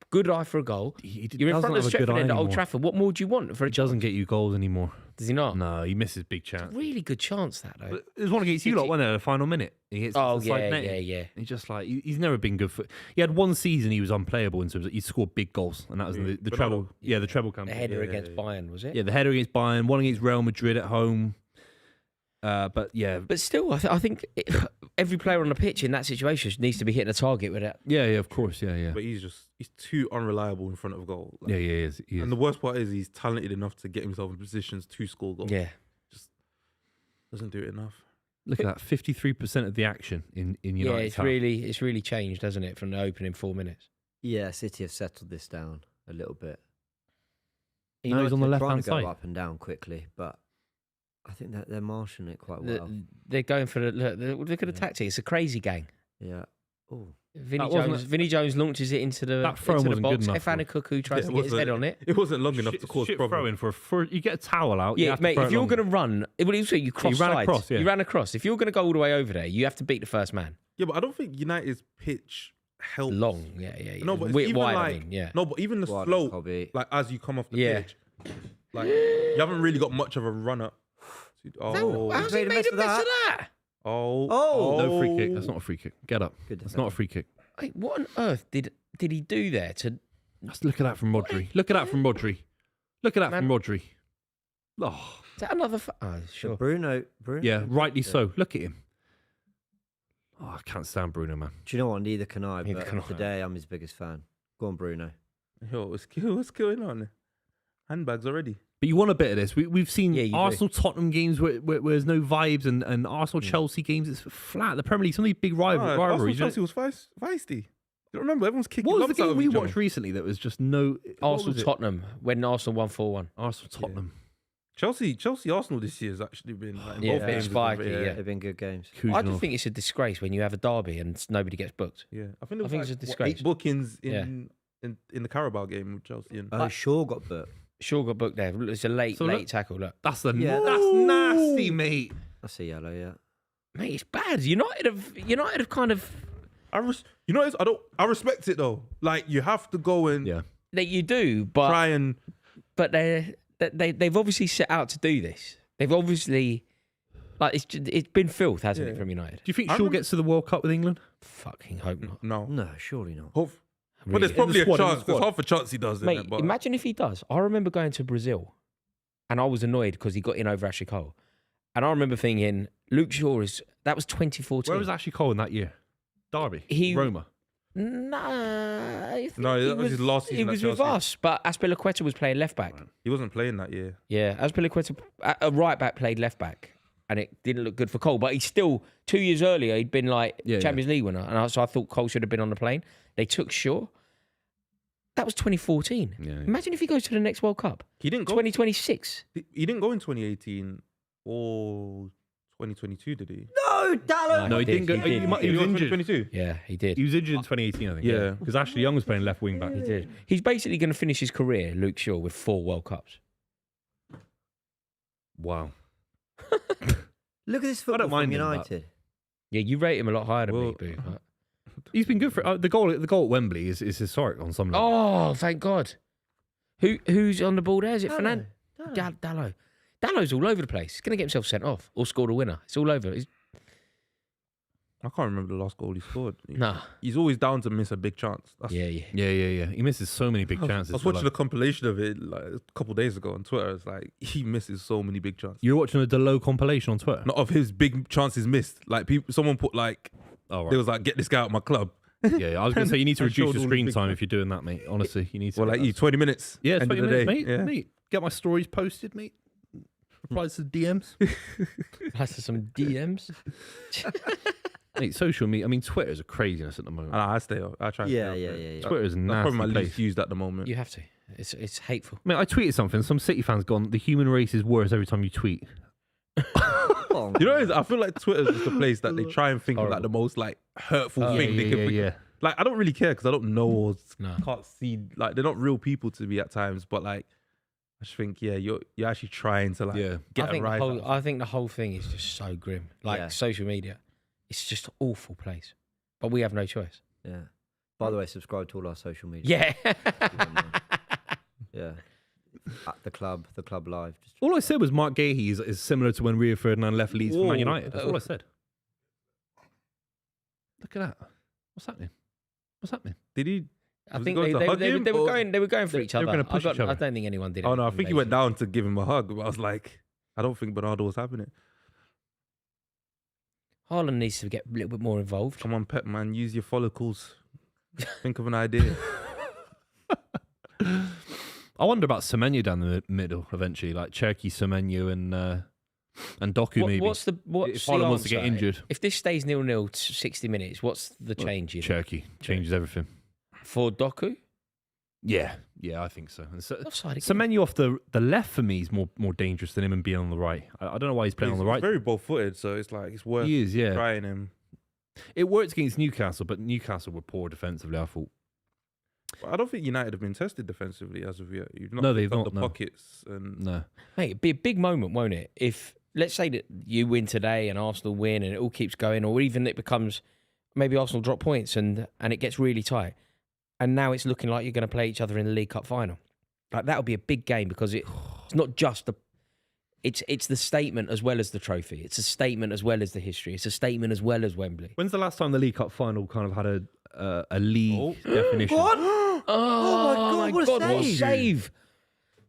Good eye for a goal. You're in front of Stretford End at Old Trafford. What more do you want for a It doesn't get you goals anymore. Does he not? No, he misses big chance. Really good chance, that, though. But There's one against you lot, wasn't there? The final minute. He hits Oh, the side yeah, netting. yeah. He's just like he's never been good for. He had one season he was unplayable in terms of he scored big goals, and that was the But treble. Yeah, the treble The campaign. header against Bayern, was it? Yeah, the header against Bayern, one against Real Madrid at home. But yeah, But still, I think every player on the pitch in that situation needs to be hitting a target with it. yeah, of course, yeah. But he's too unreliable in front of goal. Like, Yeah, he is. And the worst part is he's talented enough to get himself in positions to score goals. Yeah. Doesn't do it enough. Look at that, 53% of the action in United. Yeah, it's really changed, hasn't it, from the opening 4 minutes? Yeah, City have settled this down a little bit. Now he's on the United are trying left-hand to go side. up and down quickly, but I think that they're marshalling it quite The- well. They're going for look at the tactic. It's a crazy gang. Yeah. Oh, Vinny Jones launches it into the, That throw into the wasn't good box. enough, Efan Cuckoo tries Yeah, to get his head on it. It wasn't long enough to cause shit problems. throwing for you get a towel out. you Yeah, have to mate, throw if it you're long. going to run, you cross ran sides. across, yeah. You ran across. If you're going to go all the way over there, you have to beat the first man. Yeah, but I don't think United's pitch helps. Long, yeah. No, but it's Width even wide, like, I mean, yeah. No, but even the Wide, slope, Kobe. like as you come off the Yeah. pitch, like you haven't really got much of a run up. Oh, How's he made a mess of that? oh, No free kick. That's not a free kick. Get up. Good That's not a free kick. Wait, what on earth did he do there to? Let's look at that from Rodri. Look at that from Rodri. Look at that from Rodri. Oh, Is that another? Oh, So sure. Bruno. yeah, rightly so. Look at him. Oh, I can't stand Bruno, man. Do you know what? Neither can I. Neither But can I. today, I'm his biggest fan. Go on, Bruno. Yo, what's going on? Handbags already. But you want a bit of this. We've seen Yeah, you do. Arsenal Tottenham games where there's no vibes, and Arsenal Chelsea games it's flat. The Premier League, some of these big rivalries. Arsenal Chelsea was feisty. You don't remember? Everyone's kicking What was the lumps out game of we each other. watched recently that was just no what Arsenal was it? Tottenham when Arsenal won 4-1. Arsenal Tottenham. Chelsea Arsenal this year has actually been like, in Yeah, both games. spiky, yeah. They've been good games. I just think it's a disgrace when you have a derby and nobody gets booked. Yeah, I think, there was think it's a like, disgrace. 8 bookings in the Carabao game with Chelsea. And Shaw got booked. Shaw got booked there. It's a late So look- tackle. Look, that's Yeah. that's nasty, mate. That's a yellow, yeah. mate, it's bad. United have kind of I respect it though. Like you have to go and Yeah. that you do, but try and they've obviously set out to do this. They've obviously it's been filth, hasn't it, from United? Do you think I Shaw remember- gets to the World Cup with England? Fucking hope not. no. No, surely not. Hope, Really. well, there's probably squad, a in the chance. There's squad. half a chance he does. Mate, It, but imagine if he does. I remember going to Brazil, and I was annoyed because he got in over Ashley Cole, and I remember thinking, Luke Shaw that was 2014. Where was Ashley Cole in that year? Derby. He- Roma. Nah, I think No, that was his last season He at was with Chelsea. us, but Azpilicueta was playing left back. he wasn't playing that year. Yeah, Azpilicueta, a right back played left back, and it didn't look good for Cole. But he's still 2 years earlier. He'd been like Yeah, Champions League winner, and so I thought Cole should have been on the plane. They took Shaw. That was 2014. Yeah. Imagine if he goes to the next World Cup, He didn't go. 2026. He didn't go in 2018 or 2022, did he? No, Dallo! No, he didn't go. He did, He was He was injured. 2022. Yeah, he did. He was injured in 2018, I think. Yeah. Because Ashley Young was playing left wing back. He did. He's basically going to finish his career, Luke Shaw, with 4 World Cups. Wow. Look at this I football don't mind from him, but- United. Yeah, you rate him a lot higher than me, Well- Boo. but- He's been good for the goal. The goal at Wembley is historic on some level. Oh, thank God. Who's on the ball there? Is it Dallo. Fernando? Dallo. Dallo's all over the place. He's going to get himself sent off or scored a winner. It's all over. I can't remember the last goal he scored. Nah. He's always down to miss a big chance. That's, Yeah. Yeah. He misses so many big chances. I was for watching a like- compilation of it like a couple of days ago on Twitter. It's like he misses so many big chances. You're watching a Delo compilation on Twitter. Not of his big chances missed. Like someone put like Oh, they right. was like, get this guy out of my club. Yeah, I was going to say you need to And reduce showed your all the screen big time ones. if you're doing that, mate. Honestly, you need to. Well, like you, 20 minutes. Yeah, end 20 of the minutes, day. mate. Yeah. Mate, get my stories posted, mate. Replies to DMs. That's some DMs. Mate, social media. I mean, Twitter is a craziness at the moment. I stay off. I try. And Yeah, stay yeah, off it. yeah, yeah. Twitter is a That's probably my nasty least place. used at the moment. You have to. It's hateful. Mate, I tweeted something. Some City fans gone, the human race is worse every time you tweet. Oh, You know, what it is? I feel like Twitter's just the place that they try and think of like the most like hurtful thing they can think. yeah. Like I don't really care because I don't know or No. can't see. Like they're not real people to me at times. But like I just think, yeah, you're actually trying to like Yeah. get I think a rise. I think the whole thing is just so grim. Like Yeah. social media, it's just an awful place. But we have no choice. yeah. By the way, subscribe to all our social media. Yeah. Yeah. At the club live. Just All I said was Mark Gahey is similar to when Rio Ferdinand left Leeds for Man Whoa. United. That's all I said. Look at that. What's happening? What's happening? Did he? I Was think he going to hug him, they were or- going for each they were other. gonna push each other. I don't think anyone did. Oh no, I anything think he went basic. down to give him a hug. But I was like, I don't think Bernardo was having it. Haaland needs to get a little bit more involved. Come on, Pep, man, use your follicles. Think of an idea. I wonder about Semenyo down the middle eventually, like Cherky, Semenyo, and Doku maybe. What's the If Haaland wants to get answer? injured. If this stays 0-0 60 minutes, what's the change? You think? Cherky changes everything. For Doku? Yeah, I think so. And Offside again. Semenyo off the left for me is more dangerous than him and being on the right. I don't know why he's playing on the right. He's very ball-footed, so it's like it's worth He is, yeah. trying him. It worked against Newcastle, but Newcastle were poor defensively, I thought. I don't think United have been tested defensively as of yet. You've not No, they've got not, the no. pockets and No. Mate, it'd be a big moment, won't it? If, let's say that you win today and Arsenal win and it all keeps going, or even it becomes, maybe Arsenal drop points and it gets really tight. And now it's looking like you're going to play each other in the League Cup final. Like, that would be a big game because it's not just the... It's the statement as well as the trophy. It's a statement as well as the history. It's a statement as well as Wembley. When's the last time the League Cup final kind of had a league definition? What? Oh, my God, what a What save.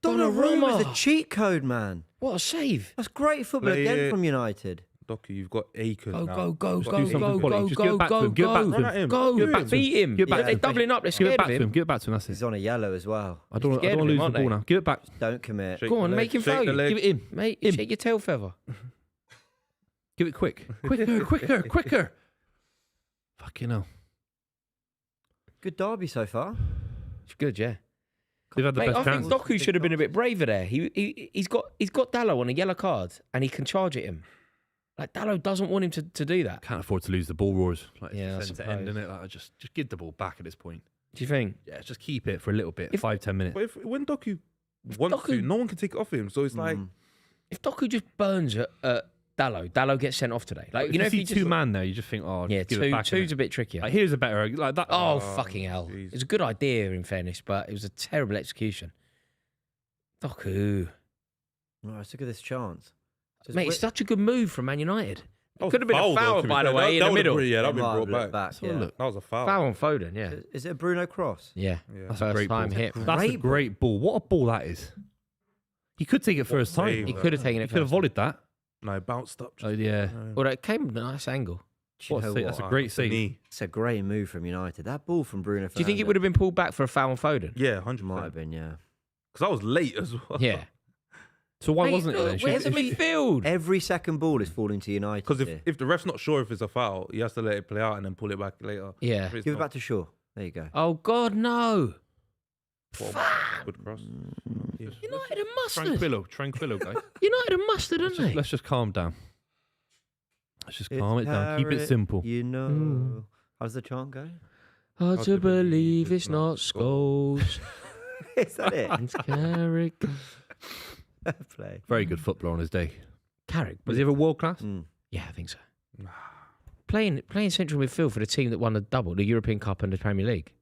Donnarumma is a cheat code, man. What a save. That's great football Play again it. from United. Doku, you've got acres now. Go, Just do something quality. Just give it back to him. Give it back to Run at him. him. Go, Give it back to beat him. Give it back They're to him. doubling up. They're Give it scared back of to him. him. Give it back to him. That's He's it. on a yellow as well. I don't want scared to of lose him, the aren't ball they? now. Give it back. Don't commit. Shake Go the on, leg, make him shake foul the you. leg. Give it in. Mate, Him. shake your tail feather. Give it quick. Quicker. Fucking hell. Good derby so far. It's good, yeah. They've had the Mate, best I think chance. Doku should have been a bit braver there. He's got Dallo on a yellow card and he can charge at him. Like, Dallo doesn't want him to do that. Can't afford to lose the ball, Roars. Like, Yeah, I it's end to end, suppose. innit? Like, just give the ball back at this point. Do you think? Yeah, just keep it for a little bit, If- 5-10 minutes. But when Doku wants to, Doku- no one can take it off him. So it's like, If Doku just burns at Dallo gets sent off today. Like, If you know, you if see you just, two man there, you just think, oh, yeah, just give it back. two's innit? a bit trickier. Like, here's a better like that. Oh, Oh, fucking hell. jeez. It's a good idea, in fairness, but it was a terrible execution. Doku. Right, let's look at this chance. Just Mate, it's such a good move from Man United. that was Could have been a though, foul, to be by the fair. way, in the would've middle. been- Yeah, that'd Might been have brought looked back. Let's have a yeah. look. That was a foul. Foul on Foden, yeah. Is it a Bruno cross? Yeah. Yeah. That's a First great time ball. hit. That's a Great ball. great ball. What a ball that is. He could take it first time. save. He could have taken He it could have first. volleyed that. No, it bounced up. Oh, yeah. Well, it came at a nice angle. Do you What a know save. what? That's a great save. Knee. It's a great move from United. That ball from Bruno Do you think it would have been pulled back for a foul on Foden? Yeah, 100%. Might have been, yeah. Because I was late as well. Yeah. So why Mate, wasn't it look, then? where's the Should- midfield? Every second ball is falling to United. Because here. if the ref's not sure if it's a foul, he has to let it play out and then pull it back later. Yeah. If it's Give it not, back to Shaw. There you go. Oh, God, no. good cross. Yeah. United are mustard. Tranquilo, guys. United are mustard, aren't they? Let's just calm down. Let's just It's calm it down. Keep it simple. You know. Mm. How's the chant go? Hard to believe it's not Scholes. Is that it? It's Carrick. Play. Very good footballer on his day. Carrick. Was he ever world class? Mm. Yeah, I think so. Playing central midfield for the team that won the double, the European Cup and the Premier League,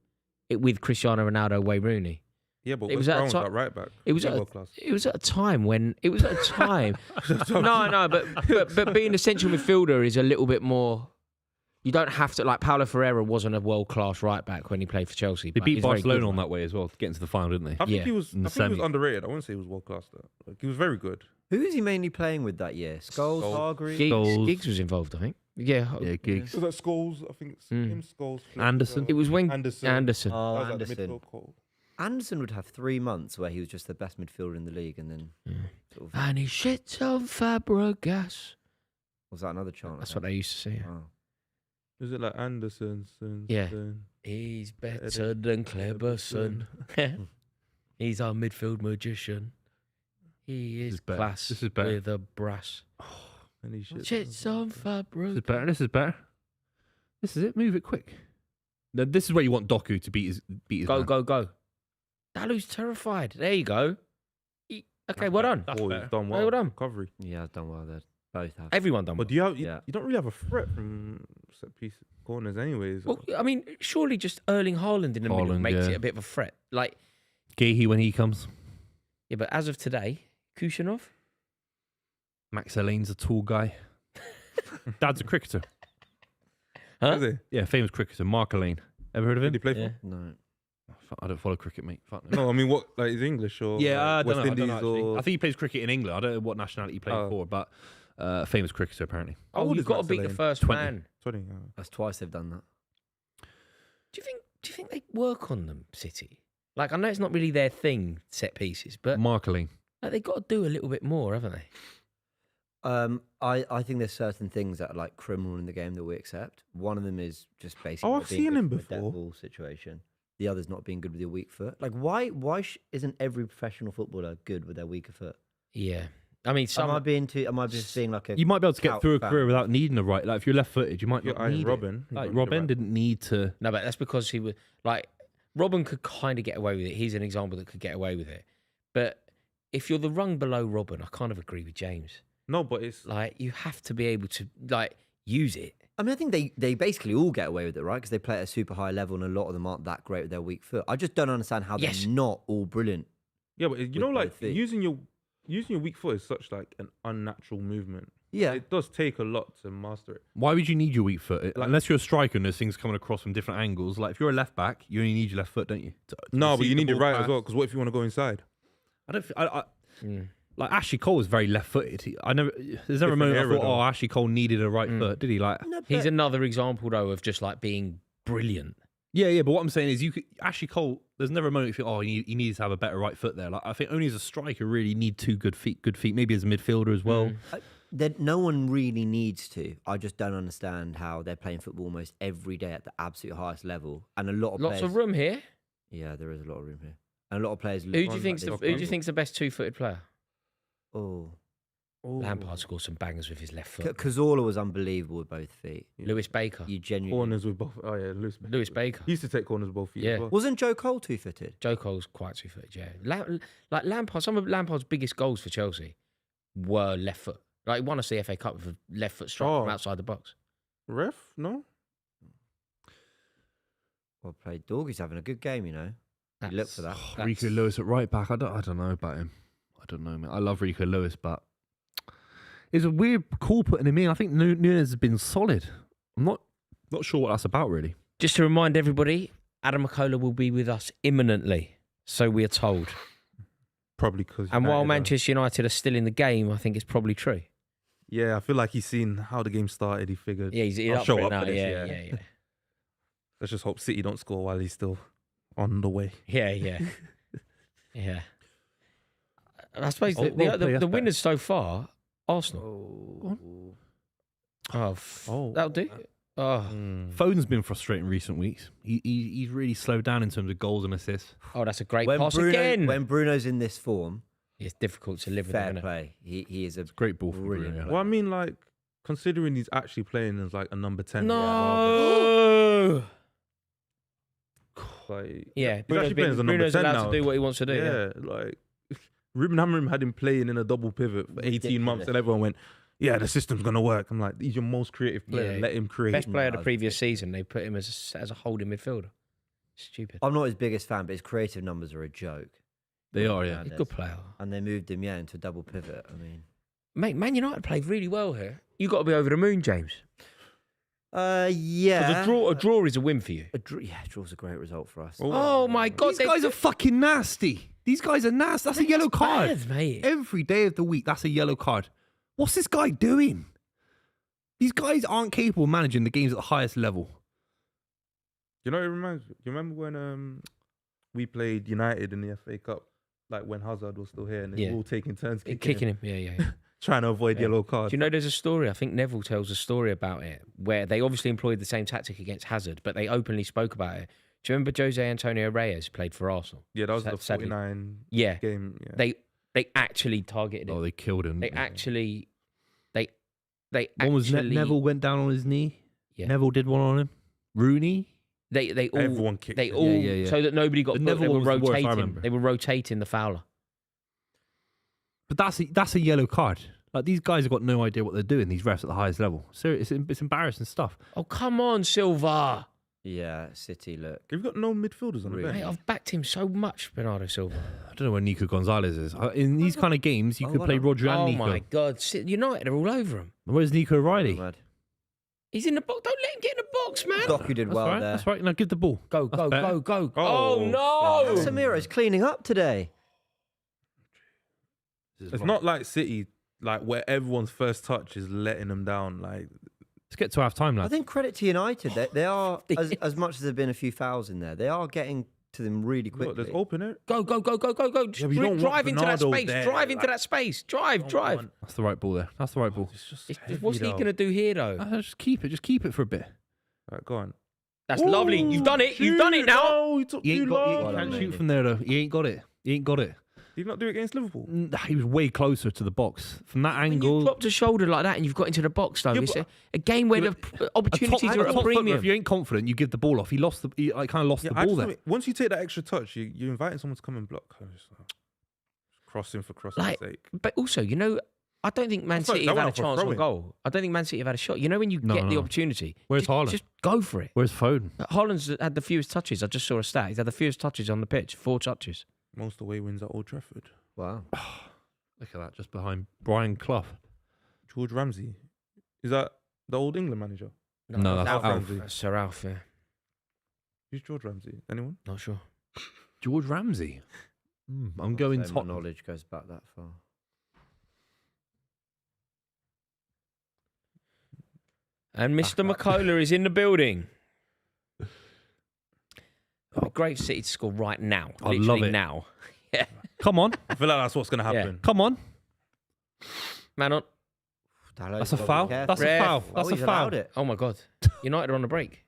with Cristiano Ronaldo, Wayne Rooney. Yeah, but It was West at a Brown was top- at right back. It was Yeah, at world class. it was at a time when it was at a time. no, but being a central midfielder is a little bit more. You don't have to, like, Paulo Ferreira wasn't a world class right back when he played for Chelsea. They but beat he's very Barcelona good. on that way as well, getting to the final, didn't they? I think Yeah. he was. In I the think he was semi. underrated. I wouldn't say he was world class though. Like, he was very good. Who is he mainly playing with that year? Scholes, Scholes. Hargreaves? Scholes. Giggs was involved, I think. Yeah, Yeah, gigs. Was that Scholes? I think it's him, Scholes. Anderson. it was when Anderson. Anderson. Oh, That was at the Anderson. midfield call. Anderson would have 3 months where he was just the best midfielder in the league, and then sort of, And he shits on Fabregas. was that another chant? I That's what think? they used to say. Oh. Is it like Anderson? Yeah. He's better than Cleberson. He's our midfield magician. He is better. class This is better. with a brass. And he shits Chits on fabric. This is better. This is better. This is it. Move it quick. Now, this is where you want Doku to beat his Go, man. go. Dalu's terrified. There you go. Okay, well done. That's Oh, better. he's done well. Well done. Recovery. Yeah, I've done well there. Both have. Everyone done well. But do you have? Yeah. You don't really have a threat from set piece corners, anyways. Well, I mean, surely just Erling Haaland in the middle Haaland, makes yeah. it a bit of a threat. Like, Gehi when he comes. yeah, but as of today, Kushanov? Max Alain's a tall guy. Dad's a cricketer. Huh? Is he? Yeah, famous cricketer. Mark Alain. Ever heard of Did him? he play Yeah. for? No. I don't follow cricket, mate. Fuck no. No, I mean, what? Like, is he English or? Yeah, I like don't West know. Indies I don't know, actually. or? I think he plays cricket in England. I don't know what nationality he played Oh. for, but famous cricketer apparently. How Oh, old you've is got to Max beat the Alain? first 20. man. 20. That's twice they've done that. Do you think they work on them, City? Like, I know it's not really their thing, set pieces, but Mark Alain. like, they've got to do a little bit more, haven't they? I think there's certain things that are like criminal in the game that we accept. One of them is just basically. Oh, not I've being seen good him from a dead before. ball situation. The other's not being good with your weak foot. Like, why isn't every professional footballer good with their weaker foot? Yeah. I mean, some. Am I just being like a? You might be able to get Out through a fan. career without needing a right. Like if you're left-footed, you might You're not eyeing need Robin. it. Like You've got Robin right. didn't need to. No, but that's because he was like Robin could kind of get away with it. He's an example that could get away with it. But if you're the rung below Robin, I kind of agree with James. No, but it's Like, you have to be able to like use it. I mean, I think they basically all get away with it, right? Because they play at a super high level, and a lot of them aren't that great with their weak foot. I just don't understand how Yes. they're not all brilliant. yeah, but you know, both like feet. using your weak foot is such like an unnatural movement. Yeah, It does take a lot to master it. Why would you need your weak foot? Like- Unless you're a striker and there's things coming across from different angles. Like if you're a left back, you only need your left foot, don't you? To No, but receive you the need it ball right as pass. well. Because what if you want to go inside? I don't. Like Ashley Cole was very left-footed. There's never a Different moment I era, thought, though. oh, Ashley Cole needed a right foot, did he? Like, no, He's but- another example though of just like being brilliant. yeah. But what I'm saying is, Ashley Cole. There's never a moment you feel, oh, he needs to have a better right foot there. Like, I think only as a striker really you need two good feet. Maybe as a midfielder as well. that no one really needs to. I just don't understand how they're playing football almost every day at the absolute highest level, and a lot of Lots players. of room here. Yeah, there is a lot of room here, and a lot of players. Who do you think's the best two-footed player? Oh, Lampard scored some bangers with his left foot. Cazorla was unbelievable with both feet. Lewis Baker. You genuinely Corners with both. Oh yeah, Lewis Baker. He used to take corners with both feet. Yeah. As well. wasn't Joe Cole two-footed? Joe Cole's quite two-footed, yeah. Like Lampard, some of Lampard's biggest goals for Chelsea were left foot. Like, he won a CFA Cup with a left foot strike from Oh. outside the box. Ref? No. Well played. Dorgie's having a good game, you know. You look for that. Rico Lewis at right back. I don't know about him. I don't know, man. I love Rico Lewis, but it's a weird call putting him in. I think Nunes has been solid. I'm not sure what that's about, really. Just to remind everybody, Adam McKola will be with us imminently, so we are told. Probably because. And while Manchester United are still in the game, I think it's probably true. Yeah, I feel like he's seen how the game started. He figured. Yeah, he's I'll up show for it up now. for this, Yeah, yeah. yeah. Let's just hope City don't score while he's still on the way. Yeah, yeah. Yeah. I suppose Oh, well played, the that's winners so far, Arsenal. That'll do. Oh, Foden's been frustrating recent weeks. He's really slowed down in terms of goals and assists. oh, that's a great pass again. When Bruno's in this form, It's difficult to live with him, fair isn't it? play. He is a Great ball from brilliant Bruno. player. Well, I mean, like considering he's actually playing as like a number 10. No. Like, Yeah, he's Bruno's, actually playing as a number Bruno's 10 allowed now. to do what he wants to do. Yeah. Yeah, like Ruben Amorim had him playing in a double pivot for 18 months, and everyone went, "Yeah, the system's gonna work." I'm like, "He's your most creative player. Yeah. Let him create." Best player of the No, previous season. They put him as a holding midfielder. Stupid. I'm not his biggest fan, but his creative numbers are a joke. They are, yeah. He's a good player. And they moved him, into a double pivot. I mean, Mate, Man United played really well here. You got to be over the moon, James. yeah. Because a draw is a win for you. A draw's a great result for us. Oh my God, These guys are fucking nasty. These guys are nasty. That's a yellow card. bad, mate. Every day of the week, that's a yellow card. What's this guy doing? These guys aren't capable of managing the games at the highest level. You know, it reminds me. You remember when we played United in the FA Cup, like when Hazard was still here, and they Yeah. were all taking turns Kicking him. Yeah, yeah. trying to avoid yellow Do cards. you know there's a story? I think Neville tells a story about it where they obviously employed the same tactic against Hazard, but they openly spoke about it. Do you remember Jose Antonio Reyes played for Arsenal? Yeah, that was the Sadly. 49 Yeah. game. Yeah. They actually targeted Oh, him. they killed him. They actually they One was actually Neville went down on his knee. Yeah. Neville did one on him. Rooney. they all Everyone kicked they him. all Yeah. so that nobody got The booked, Neville they were one was the worst, I rotating. remember. They were rotating the fouler. But that's a yellow card. Like, these guys have got no idea what they're doing, these refs at the highest level. Serious, it's embarrassing stuff. Oh come on, Silva! Yeah, City look. You've got no midfielders on the Really? bench. Mate, I've backed him so much, Bernardo Silva. I don't know where Nico Gonzalez is. In these kind of games, you Oh, could well play done. Rodri and Oh Nico. my God, United are all over him. Where's Nico O'Reilly? Mad. He's in the box. Don't let him get in the box, man. Doku did That's well right. there. That's right. Now give the ball. Go, That's go, better. go, go. Oh, Oh no! Casemiro's cleaning up today. It's not like City, like where everyone's first touch is letting them down. Like, Let's get to half time, I lads. think credit to United. They are, as much as there have been a few fouls in there, they are getting to them really look, quickly. there's open it. Go, go, go, go, go, go. Yeah, but you don't want Drive into that Bernardo space. there, Drive into like- that space. Drive, drive. That's the right ball there. That's the right ball. It's just What's he going to do here, though? Just keep it. Just keep it for a bit. Right, go on. That's lovely. You've done it. You've done it now. No, he took He ain't too got. long. You Well can't done, shoot mate. from there though. He ain't got it. He ain't got it. Did he not do it against Liverpool? He was way closer to the box from that When you angle. dropped a shoulder like that and you've got into the box, though, Yeah, it's but- a game where Yeah, the opportunities are at a top footballer, premium. if you ain't confident, you give the ball off. He lost the. He kind of lost Yeah, the I ball just there. think once you take that extra touch, you're inviting someone to come and block. I'm just like, crossing for crossing's Like, sake. but also, you know, I don't think Man Sorry, City that have had a went off for a chance on throw-in. goal. I don't think Man City have had a shot. You know, when you No, get the no. opportunity, Where's Haaland? just go for it. Where's Foden? Holland's had the fewest touches. I just saw a stat. He's had the fewest touches on the pitch. 4 touches. Most away wins at Old Trafford. Wow. Look at that, just behind Brian Clough. George Ramsey. Is that the old England manager? No, that's Alf Alf. Ramsey. That's Sir Alf, yeah. Who's George Ramsey? Anyone? Not sure. George Ramsey. I'm going So my top. knowledge goes back that far. And Mr. McKola is in the building. Oh, great City to score right now. I Literally love it. now. Come on, I feel like that's what's going to happen. come on. Man on. That's a foul. That's a Ref. foul. Oh, That's a he's foul. allowed it. Oh my God. United are on the break.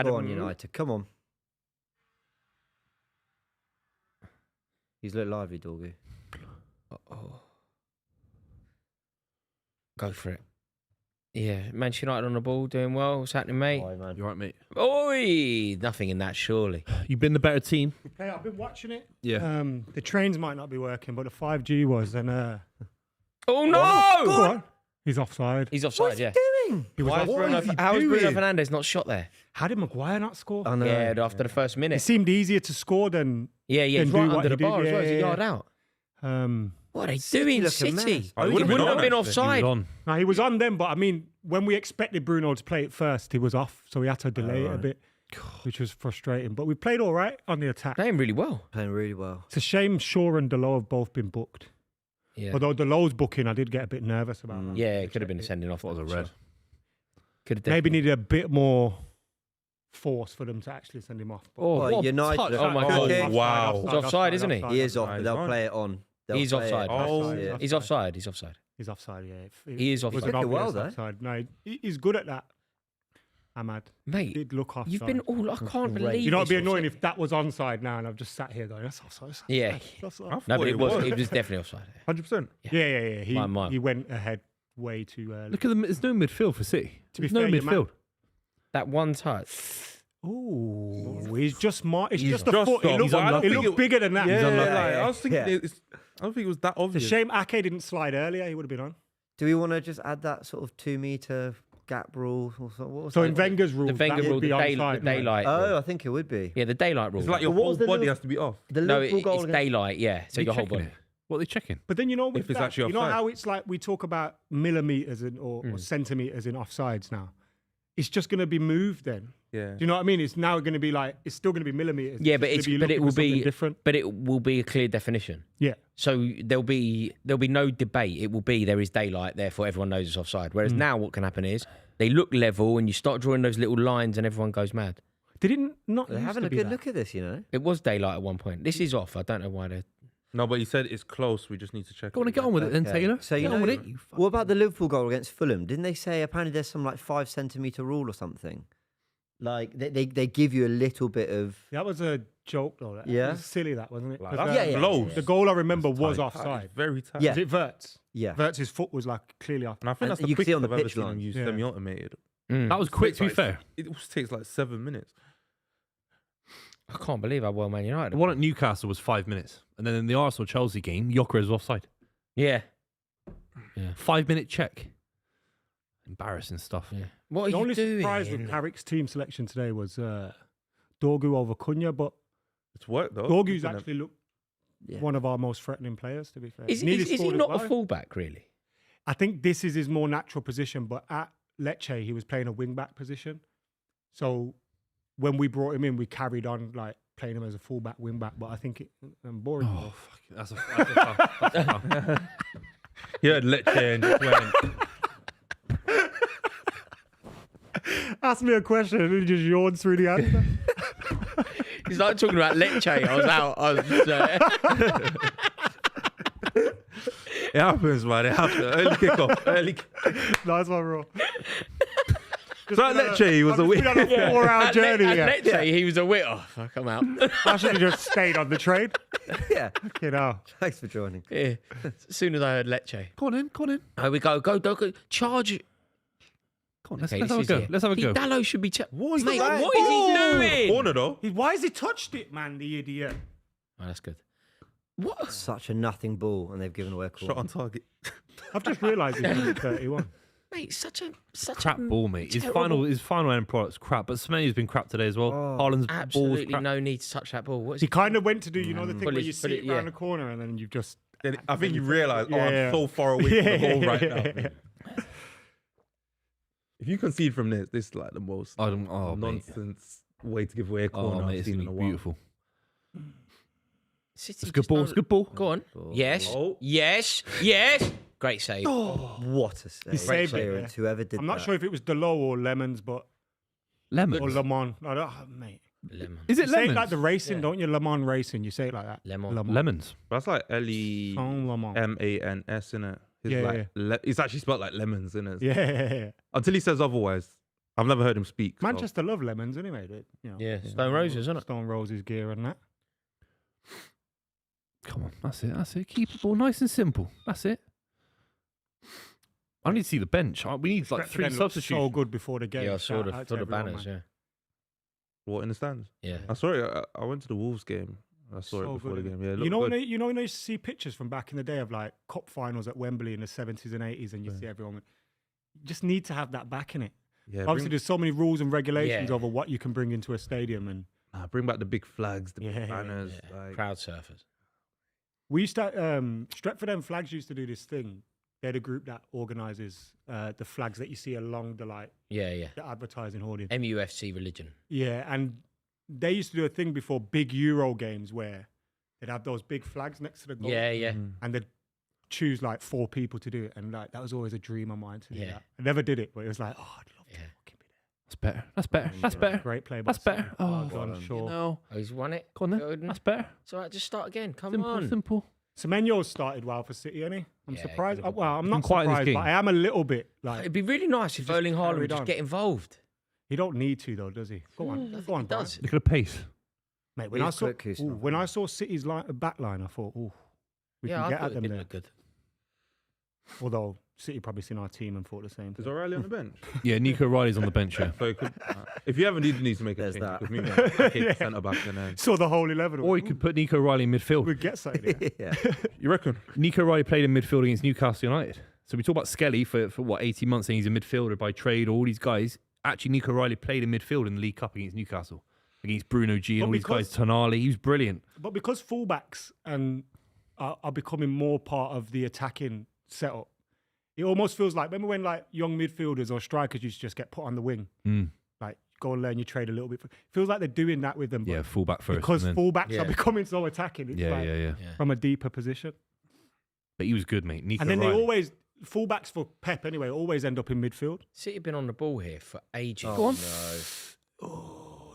Go on, United. Come on. He's looked lively, Dorgu. Oh. Go for it. Yeah, Manchester United on the ball, doing well. What's happening, mate? Oh, man. You're right, mate. Oi! Nothing in that, surely. You've been the better team. Hey, I've been watching it. Yeah. The trains might not be working, but the 5G was, and Oh no! go on. He's offside. He's offside, What's yeah. he doing? He was Why is offside. Bruno, how is Bruno doing? Fernandes not shot there? How did Maguire not score? I know. Yeah, after the first It minute. seemed easier to score than. Yeah, Then he's do right what under the he did. bar as well. Yeah, He's a yeah, yard yeah. out. What are they City doing, looking City? mad. Oh, He he would've wouldn't been have on, been actually. He was offside. on. No, he was on them, but I mean, when we expected Bruno to play it first, he was off, so we had to delay it a right. bit, which was frustrating. But we played all right on the attack. Playing really well. Playing really well. It's a shame Shaw and Delo have both been booked. Yeah, Although Delo's booking, I did get a bit nervous about that. yeah, it could have been a sending off. What was a so- red? Could have Maybe definitely- needed a bit more force for them to actually send him off. But Oh, Well, what a United touch. are Oh my cooking. God. wow. He's offside, isn't he? He is off, Nah, but he's they'll on. play it on. They'll He's play it offside. Oh. yeah. He's offside. He's offside. He's offside, yeah. He is was offside. an Took it well, obvious though. offside. No, he's good at that. Ahmad Mate, did look offside. you've been all. I can't believe. You know, it'd be this annoying offside. if that was onside now, and I've just sat here going, "That's offside." That's offside, Yeah. that's offside." I No, thought but it was definitely offside. 100%. Yeah. He Mine. went ahead way too early. Look at them. There's no midfield for City. To be There's no fair, your midfield. That one touch. Ooh, he's just smart. It's He's just a just foot. It stopped. looks, He's unlucky. it looked bigger than that. Yeah, He's unlucky. like, I was thinking, Yeah. I don't think it was that It's a obvious. shame Ake didn't slide earlier. He would have been on. Do we want to just add that sort of 2-meter gap rule? Or something? What was So that? in Wenger's rules, The Wenger that rule, would be the onside. right? daylight. Oh, rule. I think it would be. Yeah, the daylight rule. It's like your But what whole was the body little- has to be off. The no, Liverpool goal it's against- daylight. Yeah, so They your whole checking body. it? What are they checking? But then you know, with If it's that, actually you know offside. how it's like we talk about millimeters or centimeters in offsides now. It's just going to be moved then. Yeah. Do you know what I mean? It's now going to be like it's still going to be millimeters. Yeah, just but gonna it's be but it looking will for something be different. But it will be a clear definition. Yeah, So there'll be no debate. It will be there is daylight, therefore everyone knows it's offside. Whereas now what can happen is they look level and you start drawing those little lines and everyone goes mad. they didn't not. They're used having to a be good that. look at this, you know. It was daylight at one point. This is off. I don't know why they. No, but he said it's close. We just need to check. Go on and get on with it then, Okay. Taylor. So you Get on with know, it. You what about the Liverpool goal against Fulham? Didn't they say apparently there's some like 5 centimetre rule or something? Like they give you a little bit of That was a joke, though. That Yeah. was silly, that wasn't it? Like, 'Cause, that's yeah, close. The goal I remember was Tight. offside. Very tight. Yeah. Was it Verts? yeah. Verts' foot was like clearly off. And I think And that's the you can see quickest on the I've ever pitch seen line. him use Yeah. semi-automated. That was quick, to be fair. It also takes like 7 minutes. I can't believe how well Man United. The one at Newcastle was 5 minutes. And then in the Arsenal-Chelsea game, Gyökeres was offside. Yeah. 5-minute check. Embarrassing stuff. Yeah. What are The you only doing? surprise with Carrick's team selection today was Dorgu over Cunha, but It's worked though. Dorgu's isn't it? actually looked Yeah. one of our most threatening players, to be fair. Is Nearly he scored as not well. a fullback, really? I think this is his more natural position, but at Lecce, he was playing a wing-back position. So when we brought him in, we carried on like playing him as a full-back, wing-back, but I think I'm boring. Oh, though. fuck. That's a foul. That's a foul. He had Lecce and just went. Ask me a question and he just yawned through the answer. He's like talking about Lecce. I was out. I was just, It happens, man. It happens. Early kickoff. Nice one, bro. So at Lecce, he was a We've win. been on a 4-hour journey. At Yeah. Lecce, he was a witter. Fuck, I'm out. I should have just stayed on the train. yeah. Okay, now. Thanks for joining. Yeah. As soon as I heard Lecce. Go on in. Here we go. Go. Charge. Come on, let's Okay, have this a is go. it. Let's have a go. Dallo should be... What Mate, right? what is he doing? Corner though. Why has he touched it, man, the idiot? Oh, that's good. What? Such a nothing ball, and they've given away a Shot corner. on target. I've just realised he's only 31. Mate, such Crap a ball, mate. terrible- His final end product's crap, but Semenyo's been crap today as well. Oh, Haaland's ball's Absolutely crap. no need to touch that ball. What is He kind of went to do, you know, the thing Well, where he's- you see but it it- around yeah. the corner and then you've just... Then I think you realise, Yeah, I'm yeah. so far away from the goal right Yeah, now. yeah, yeah. If you concede from this is like the most I don't. Oh, mate. nonsense way to give away a corner Oh, mate, I've it's seen gonna in a be while. beautiful. City It's a good just ball. don't- It's a good ball. Go on. Yes. Oh. Yes. Great save. What a save. He saved it, Clearance, whoever did I'm not that. sure if it was Delo or Lemons, but... Lemons. Or Lemon. I don't, mate. Lemon. Is You it say it lemons? like the racing, don't you? Lemon racing. You say it like that. Lemon. Lemons. That's like Ellie Saint Lemon. Mans, innit? It's Yeah, like it's actually spelled like lemons, innit? Yeah. Until he says otherwise. I've never heard him speak. so- Manchester love lemons anyway. You know, Yeah. Stone Roses, isn't it? Stone Roses gear and that. Come on, that's it. Keep the ball nice and simple. That's it. I need to see the bench. We need like 3 Stretford looked substitutions. so good before the game. Yeah, I saw Shout the, out saw to the everyone, banners. man. What, in the stands? Yeah. I saw it. I went to the Wolves game. I saw So it before good, the innit? game. Yeah, it You know, looked when good. you know when I used to see pictures from back in the day of like cup finals at Wembley in the 70s and 80s, and you see everyone. You just need to have that back in it. Yeah, Obviously, there's so many rules and regulations Yeah. over what you can bring into a stadium, and bring back the big flags, the big Yeah, banners. Yeah. Like, Crowd surfers. we used to. Stretford End Flags used to do this thing. They're the group that organises the flags that you see along the like Yeah. the advertising hoarding. MUFC religion. Yeah, and they used to do a thing before big Euro games where they'd have those big flags next to the goal. Yeah. And they'd choose like 4 people to do it. And like that was always a dream of mine to do Yeah. that. I never did it, but it was like, oh, I'd love to Yeah. fucking be That's better. That's there. better. Great play. by That's better. City. Oh, Well done, well sure. You know. Oh, he's won it. Go on then. Good. That's better. It's all right. Just start again. Come Simple, on. simple. Semenyo's started well for City, hasn't he? I'm Yeah, surprised. good. Well, I'm Been not quiet in this surprised, game. but I am a little bit like, It'd be really nice if just Erling Haaland would carried just on. get involved. he don't need to though, does he? Go on, I think go on, he Brian. does. Look at the pace. Mate, when He's I saw quick, he's not when bad. I saw City's back line, I thought, we Yeah, can I get thought at it them did there. look good. Although City probably seen our team and thought the same is thing. O'Reilly on the bench? Yeah, Nico Riley's on the bench. Yeah. So it could, if you ever need to make a There's change, that. because me, I hate centre back and then. Saw the whole 11. Or you could put Nico Riley in midfield. We'd get something. Yeah. yeah. You reckon? Nico Riley played in midfield against Newcastle United. So we talk about Skelly for what, 18 months, saying he's a midfielder by trade, all these guys. Actually, Nico Riley played in midfield in the League Cup against Newcastle, against Bruno G and But all these guys, because- Tonali. He was brilliant. But because fullbacks are becoming more part of the attacking setup, it almost feels like, remember when like young midfielders or strikers used to just get put on the wing, like go and learn your trade a little bit. Feels like they're doing that with them. but Yeah, fullback first. because and then- fullbacks Yeah. are becoming so attacking. It's yeah, like yeah, yeah. Yeah. from a deeper position. But he was good, mate. Nico And then Riley. they always, fullbacks for Pep anyway, always end up in midfield. City have been on the ball here for ages. Oh, Go on. no.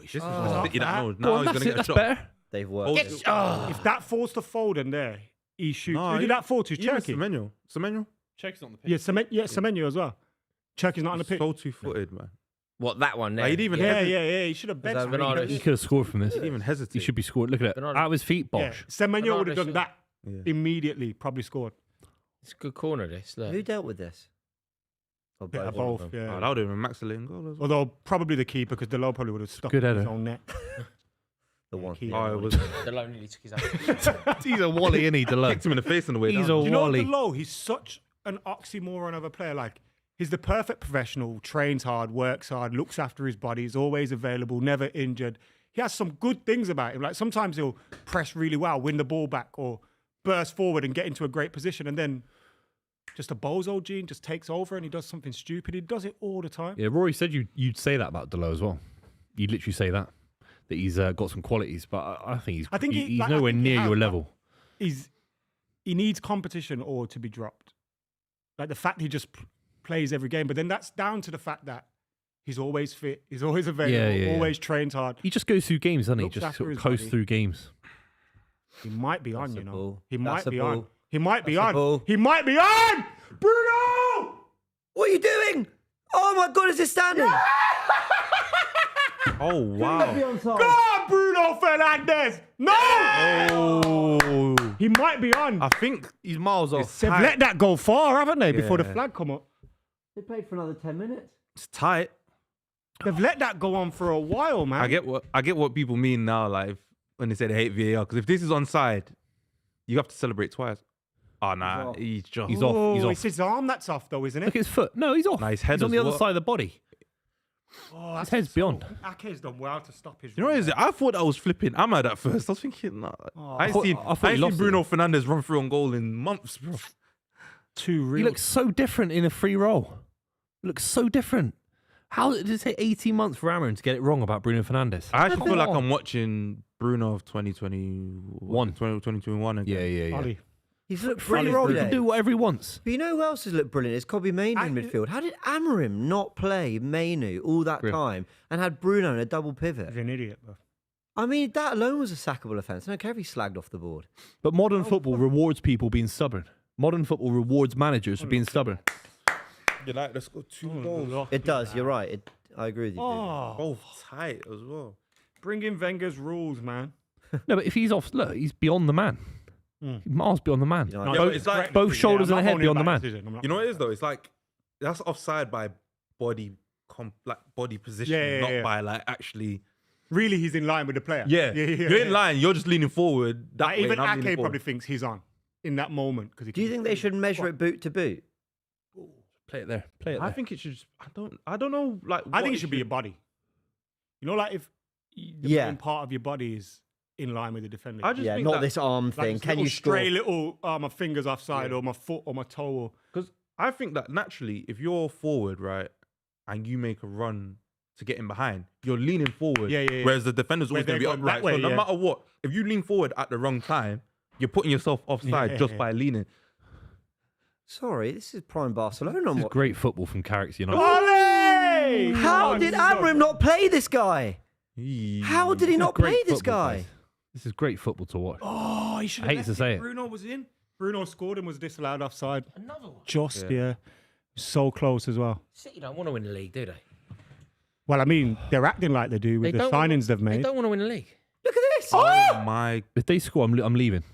This is Oh, the City that that- knows. Go Now on, he's that's going to it. get a That's shot. better. they've worked. If that falls to Foden there, he shoots. No, Who did that fall to? Even Cherky. Semenyo. Check's on the pitch. Yeah, Semenyo as well. Cherky's not on the pitch. So two-footed, man. What, that one there? Like, he didn't even Yeah. He should have that benched Bernardo? him. He could have scored from this. He didn't even hesitate. He should be scored. Look at it. Bernardo. Out of his feet, Yeah. Bosch. Semenyo would have done should- that Yeah. immediately, probably scored. It's a good corner, this. Look. Who dealt with this? Or Yeah, both? both. Oh, Yeah. that would have been Max in goal as well. Although probably the keeper because Delo probably would have stuck Good in his header. own net. The one. keeper. Oh, it was Delone nearly took his own. He's a wally, isn't he, Delone? kicked him in the face on the way He's down. a Do you know wally. Delo? He's such an oxymoron of a player. Like he's the perfect professional. Trains hard, works hard, looks after his body. He's always available, never injured. He has some good things about him. Like sometimes he'll press really well, win the ball back, or burst forward and get into a great position, and then just a bozo gene just takes over and he does something stupid. He does it all the time. Yeah, Rory said you'd say that about Delo as well. You'd literally say that he's got some qualities, but I think he's he's like, nowhere I think he near has, your but level. He needs competition or to be dropped. Like the fact he just plays every game, but then that's down to the fact that he's always fit, he's always available, Yeah. always trains hard. He just goes through games, doesn't he? Looks Just after sort of his coasts body. through games. He might be on, That's you a know. ball. He might That's a be on. ball. He might be That's a on. ball. He might be on. Bruno! What are you doing? Oh my God, is it standing? Oh, wow. Go on, Bruno Fernandes! No! Oh. He might be on. I think He's miles off. They've let that go far, haven't they? Before the Yeah. flag come up. They played for another 10 minutes. it's tight. They've let that go on for a while, man. I get what people mean now, like when they say they hate VAR. Because if this is onside, you have to celebrate twice. Oh nah, off. he's just He's off. He's Oh, off. it's his arm that's off, though, isn't Look it? at his foot. No, he's off. Nah, his head he's on as the other well. side of the body. Oh, His head's beyond. Ake's done well to stop his. You know what is it? I thought I was flipping Ahmad at first. I was thinking, nah, I ain't thought- seen, I thought I he ain't lost seen it. Bruno Fernandes run through on goal in months, bro. Too real. He looks so different in a free roll. Looks so different. How did it take 18 months for Amron to get it wrong about Bruno Fernandes? I actually feel like Come on. I'm watching Bruno of 2021 again. Yeah. Ollie. He's looked Free brilliant roll, he today. can do whatever he wants. But you know who else has looked brilliant? It's Kobe Mainoo in midfield. How did Amorim not play Mainoo all that Real. time and had Bruno in a double He's pivot? an idiot, bro. I mean, that alone was a sackable offence. I don't care if he slagged off the board. But modern football rewards people being stubborn. Modern football rewards managers for being stubborn. United, let's go 2 goals. It does, you're right. I agree with you. dude. Oh, Both tight as well. bring in Wenger's rules, man. No, but if he's off, look, he's beyond the man. Miles beyond the man. You know, No, Yeah, both but it's like- both shoulders I'm and not head holding beyond the back man. decision. I'm not- You know what it is though? It's like that's offside by body position, Yeah, not yeah. by like actually. Really, he's in line with the player. Yeah, you're in line. You're just leaning forward. That Like, way, even and I'm leaning Ake forward. probably thinks he's on in that moment. do you think they should measure it boot to boot? Play it there. Play it I there. think it should. I don't know. Like, I think what it should be your body. You know, like if the Yeah. main part of your body is in line with the defender. I just Yeah, think not that, this arm like thing. this Can little you score? stray little, my fingers offside or my foot or my toe. Or, because I think that naturally, if you're forward, right, and you make a run to get in behind, you're leaning forward. Yeah. Whereas the defender's always Where going to be they're going that upright. So way, no yeah. matter what, if you lean forward at the wrong time, you're putting yourself offside just by leaning. Sorry, this is prime Barcelona. This is What- great football from Carrick's United. Ole! How did Amorim not play this guy? He- How did he not Great play this football, guy? guys. This is great football to watch. Oh, he should I hate to say it. Bruno was in. Bruno scored and was disallowed offside. Another one. Just, yeah. So close as well. City don't want to win the league, do they? Well, I mean, they're acting like they do with the don't signings they've They made. don't want to win the league. Look at this. Oh my! If they score, I'm leaving.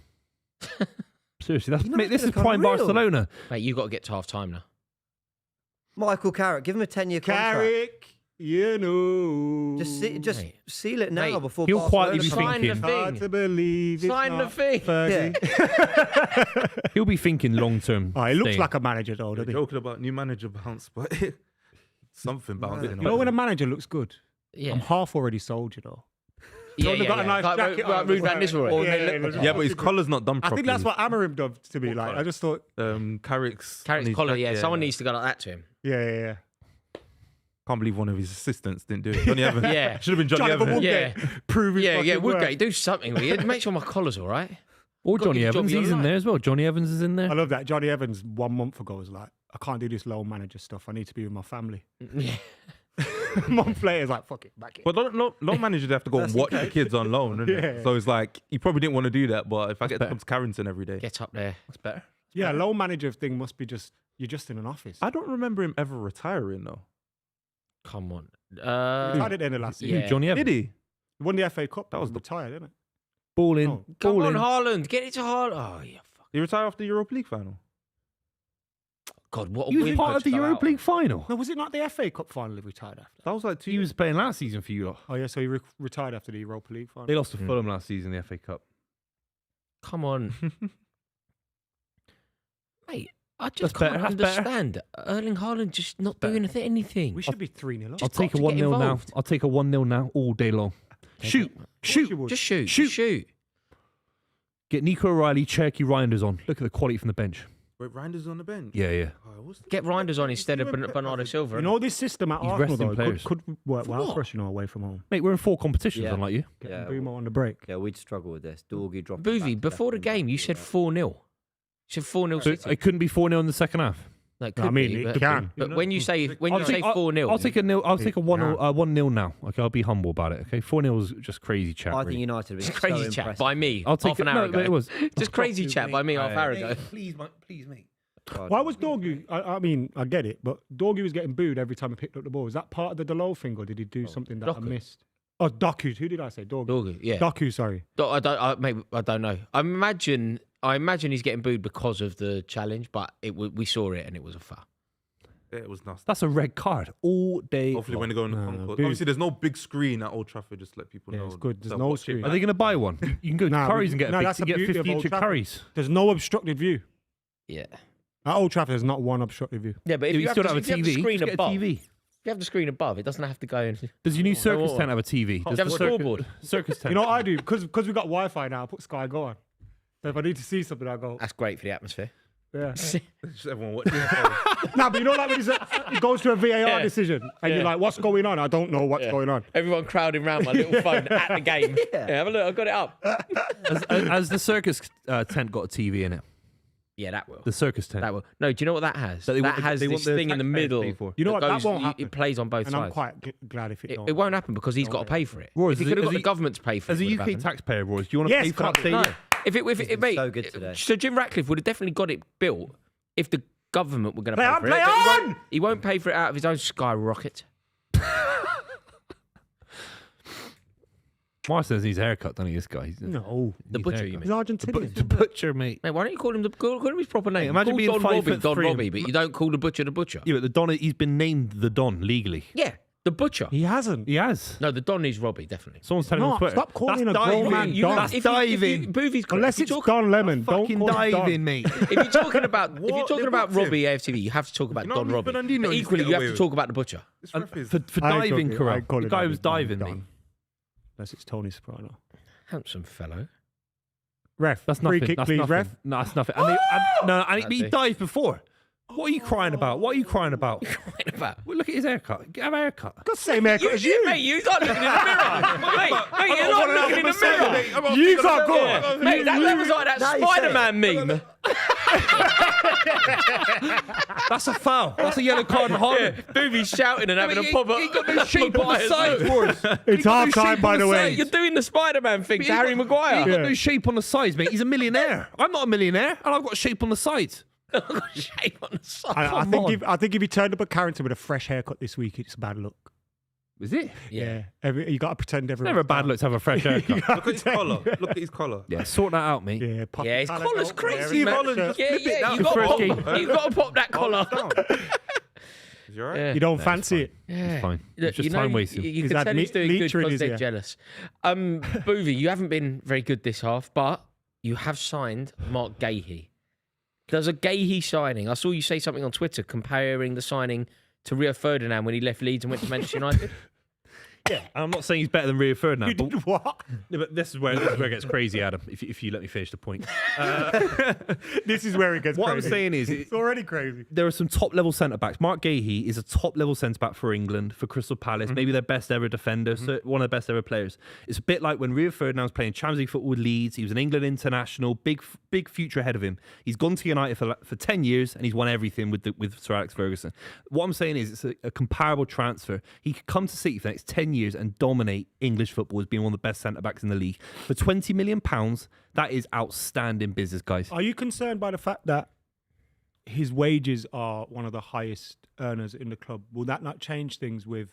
Seriously, that's, You're mate, not this is gonna prime come real. Barcelona. Mate, you got to get to half time now. Michael Carrick, give him a 10-year contract. Carrick, you know. Just Mate. seal it now Mate, before he'll Barcelona quietly be come. Sign the thinking. Hard thing. to believe it's Sign the not thing. Fergie. He'll be thinking long term. Oh, he looks like a manager, though, You're doesn't he? joking about new manager bounce, but something bouncing. You know when a manager looks good? Yeah. I'm half already sold, you know. Yeah, They've got a nice Like, jacket like on. Ruud van Nistelrooy. Yeah, but his collar's not done I properly. think that's what Amorim does to me. Like, I just thought, Carrick's Carrick's his collar, jacket, yeah. Someone needs to go like that to him. yeah. Can't believe one of his assistants didn't do it. Johnny Evans. Yeah. Should have been Johnny Jonathan Evans. Woodgate. Yeah. Prove his Yeah, fucking worth. Woodgate, do something with it. Make sure my collar's all right. Or Got to Johnny get the job Evans, you he's in like. there as well. Johnny Evans is in there. I love that. Johnny Evans 1 month ago was like, I can't do this low manager stuff. I need to be with my family. Yeah. A month later, it's like, fuck it, back it. But lot managers have to go and watch the kids on loan, isn't it? Yeah. So it's like, you probably didn't want to do that, but if I get to come to Carrington every day. Get up there. That's better. Yeah, loan manager thing must be you're just in an office. I don't remember him ever retiring, though. Come on. He retired at the end of last season. yeah. Johnny Evans. Did he? He won the FA Cup. That was the- retired, didn't it? Balling. Oh. Come on, balling. Haaland. Get it to Haaland. Oh, yeah. Fuck. He retired after the Europa League final. God, what a He was weird part note of to the go Europa out League final. No, was it not the FA Cup final he retired after? That was like 2 He was playing last season for you lot. Oh, yeah, so he retired after the Europa League final. They lost to Fulham last season in the FA Cup. on. Come on. Mate, I That's just better, can't that's better. understand Erling Haaland just not better. doing anything. We should be 3-0 up. I'll Just take a got to get 1-0 now. involved. I'll take a 1-0 now all day long. Shoot. you Shoot. would. Just shoot. Shoot. Just shoot. Get Nico O'Reilly, Cherky Reinders on. Look at the quality from the bench. Wait, Reinders on the bench? Yeah, yeah. Oh, what's the- Get Reinders on instead of Steven Pep Bernardo hasn't- Silva. You know, this system at He's Arsenal, resting though, players. could work well what? for us, away from home. Mate, we're in 4 competitions, Yeah. unlike you. Getting Yeah, Boomer on the break. Yeah, we'd struggle with this. Dorgy dropped. Buvey, before the game, you said 4-0. You said 4-0 So City. it couldn't be 4-0 in the second half. No, it No, could I mean, be, it but, can. But when you say I'll take- 4-0, I'll take a nil. I'll take a 1-0 Yeah. 1-0 now. Okay, I'll be humble about it. Okay, 4-0 is just crazy chat. I really. think United have been it's crazy so chat impressive. by me I'll take half an it. hour No, ago. but it was. Just crazy chat by me half an hour ago. Please, mate. God, Why was Dorgy? I mean, I get it, but Dorgy was getting booed every time he picked up the ball. Is that part of the Delo thing, or did he do something that I Doku. missed? Oh, Doku. Who did I say? Dorgy. Dorgy, yeah. Doku, sorry. I don't know. I imagine he's getting booed because of the challenge, but we saw it and it was a foul. Yeah, it was nasty. That's a red card all day. Hopefully, long. when they go in the No, concourse. dude. Obviously, there's no big screen at Old Trafford. Just let people Yeah, know. it's good. There's to no watch it screen. back. Are they going to buy one? You can go to Nah, Curry's and get no, a that's the big, get beauty of 50 Old inch Trafford. Curry's. There's no obstructed view. Yeah. At Old Trafford, there's not one obstructed view. Yeah, but if You you have still the have a if you have TV. the screen Just get a above, TV. if you have the screen above, it doesn't have to go in. Does your new circus what? tent have a TV? you Does have a the scoreboard? Circus tent. You know what I do? Because we got Wi-Fi now, I put Sky Go on. So if I need to see something, I go, That's great for the atmosphere. yeah. Just everyone watching. Nah, but you know, like when it goes to a VAR decision and you're like, what's going on? I don't know what's going on. Everyone crowding round my little phone at the game. Yeah, have a look. I've got it up. Has the circus tent got a TV in it? Yeah, that will. The circus tent. That will. No, do you know what that has? That they That want- has they this want the thing in the taxpayers to middle. pay for. You know what? That goes- won't happen. It plays on both And I'm sides. quite glad if it don't. It won't happen because he's got to pay for it. Roy, if he as could have a- got the government to pay for As it, a it would have UK happened. taxpayer, Roy, do you want to Yes, pay for that but- stadium? No, if it, been mate, so good today. So Jim Ratcliffe would have definitely got it built if the government were going to Play pay on, for play it. But on! He won't pay for it out of his own skyrocket. Marston needs a haircut, doesn't he? This guy. No. The Needs a butcher, you haircut. mean? He's Argentinian. The butcher, mate. Mate, why don't you call him his proper name? imagine Call being Don 5'3" Robbie, but you don't call the butcher the butcher. Yeah, but the Don, he's been named the Don legally. Yeah, the butcher. He hasn't. He has. No, the Don is Robbie, definitely. Someone's telling him on No, Twitter. stop calling That's a grown diving. man You- Don. That's if diving. Buvey's correct. Unless If it's you talk- Don Lemon, don't Fucking call it Don. diving, mate. If you're talking about if you're What? talking They about booked him. Robbie AFTV, you have to talk about You know Don what Robbie. Fernandinho But used to equally, get you have away to with? talk about the butcher. This And ref is- for I ain't diving, joking, I correct. call The it guy diving. was diving, Don. mate. Unless it's Tony Soprano. Handsome fellow. Ref, That's free nothing. kick, That's please, nothing. ref. No, that's nothing. And he That's it. dived before. What are you crying about? What are you crying about? Right about. Well, look at his haircut. Have a haircut. Got the same haircut as you. Mate, you're not looking in the mirror. mate, you're not looking in the mirror. You can't go. Mate, that level's like that Now you say Spider-Man meme. That's a foul. That's a yellow card in Holland. Buvey's shouting and having a pop up. He got no shape on the sides, Boris. It's half time, by the way. You're doing the Spider-Man thing to Harry He Maguire. got no shape on the sides, mate. He's a millionaire. I'm not a millionaire, and I've got shape on the sides. Shape on the side. I think if he turned up at Carrington with a fresh haircut this week, it's a bad look. Is it? Yeah. You got to pretend everyone. Never a bad look to have a fresh haircut. Look at his collar. Look at his collar. Yeah, sort that out, mate. Yeah, pop Yeah, his the collar's out, crazy, wear it. man. Holland, just Yeah, flip it yeah, down. you got First to game. pop that collar. Is you alright? Yeah. You don't fancy it. Yeah. fine. Look, It's just you know, time wasting. You He's can had tell he's doing good leech in because his they're ear. jealous. Buvey, you haven't been very good this half, but you have signed Mark Gahey. There's a Gahey signing. I saw you say something on Twitter comparing the signing to Rio Ferdinand when he left Leeds and went to Manchester United. Yeah, I'm not saying he's better than Rio Ferdinand. You did what? No, but this is where it gets crazy, Adam. If you let me finish the point. This is where it gets What crazy. I'm saying is, It's already crazy. there are some top level centre backs. Mark Gahey is a top level centre back for England, for Crystal Palace, maybe their best ever defender, so one of the best ever players. It's a bit like when Rio Ferdinand was playing Champions League football with Leeds. He was an England international, big future ahead of him. He's gone to United for 10 years and he's won everything with Sir Alex Ferguson. What I'm saying is it's a comparable transfer. He could come to City for the next 10 years and dominate English football as being one of the best centre backs in the league. For £20 million, that is outstanding business, guys. Are you concerned by the fact that his wages are one of the highest earners in the club? Will that not change things with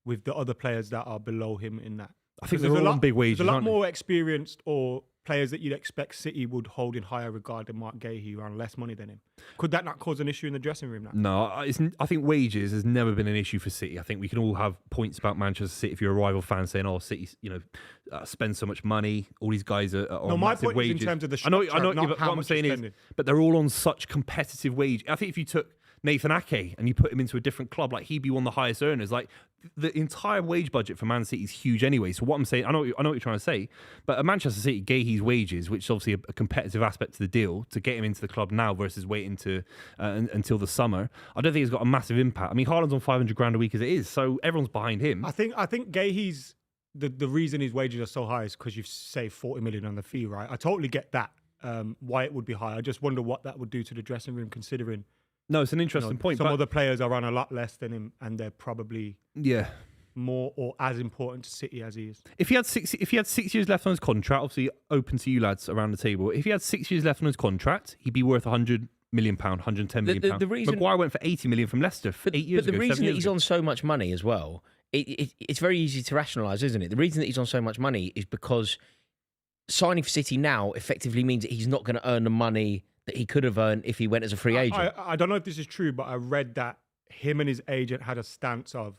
the other players that are below him in that? I think Because they're all on big wages, There's a lot aren't they? more experienced or players that you'd expect City would hold in higher regard than Mark Gahey, who earn less money than him. Could that not cause an issue in the dressing room now? No, I think wages has never been an issue for City. I think we can all have points about Manchester City if you're a rival fan saying, "Oh, City, spend so much money. All these guys are on No, my massive point is wages." in terms of the I know, structure, not but how what I'm much saying you're is, spending. but they're all on such competitive wage. I think if you took Nathan Ake and you put him into a different club, like he'd be one of the highest earners. Like the entire wage budget for Man City is huge anyway. So what I'm saying, I know what you're trying to say, but at Manchester City, Gahey's wages, which is obviously a competitive aspect to the deal, to get him into the club now versus waiting until the summer, I don't think it's got a massive impact. I mean, Haaland's on 500 grand a week as it is, so everyone's behind him. I think Gahey's the reason his wages are so high is because you've saved 40 million on the fee, right? I totally get that. Why it would be high. I just wonder what that would do to the dressing room, considering No, it's an interesting point. some But other players are on a lot less than him, and they're probably yeah, more or as important to City as he is. if he had 6 years left on his contract, obviously open to you lads around the table. If he had 6 years left on his contract, he'd be worth £100 million, £110 million. The reason- Maguire went for 80 million from Leicester 8 years But ago. the reason 7 that years he's ago. on so much money as well, it's very easy to rationalise, isn't it? The reason that he's on so much money is because signing for City now effectively means that he's not going to earn the money that he could have earned if he went as a free agent. I don't know if this is true, but I read that him and his agent had a stance of,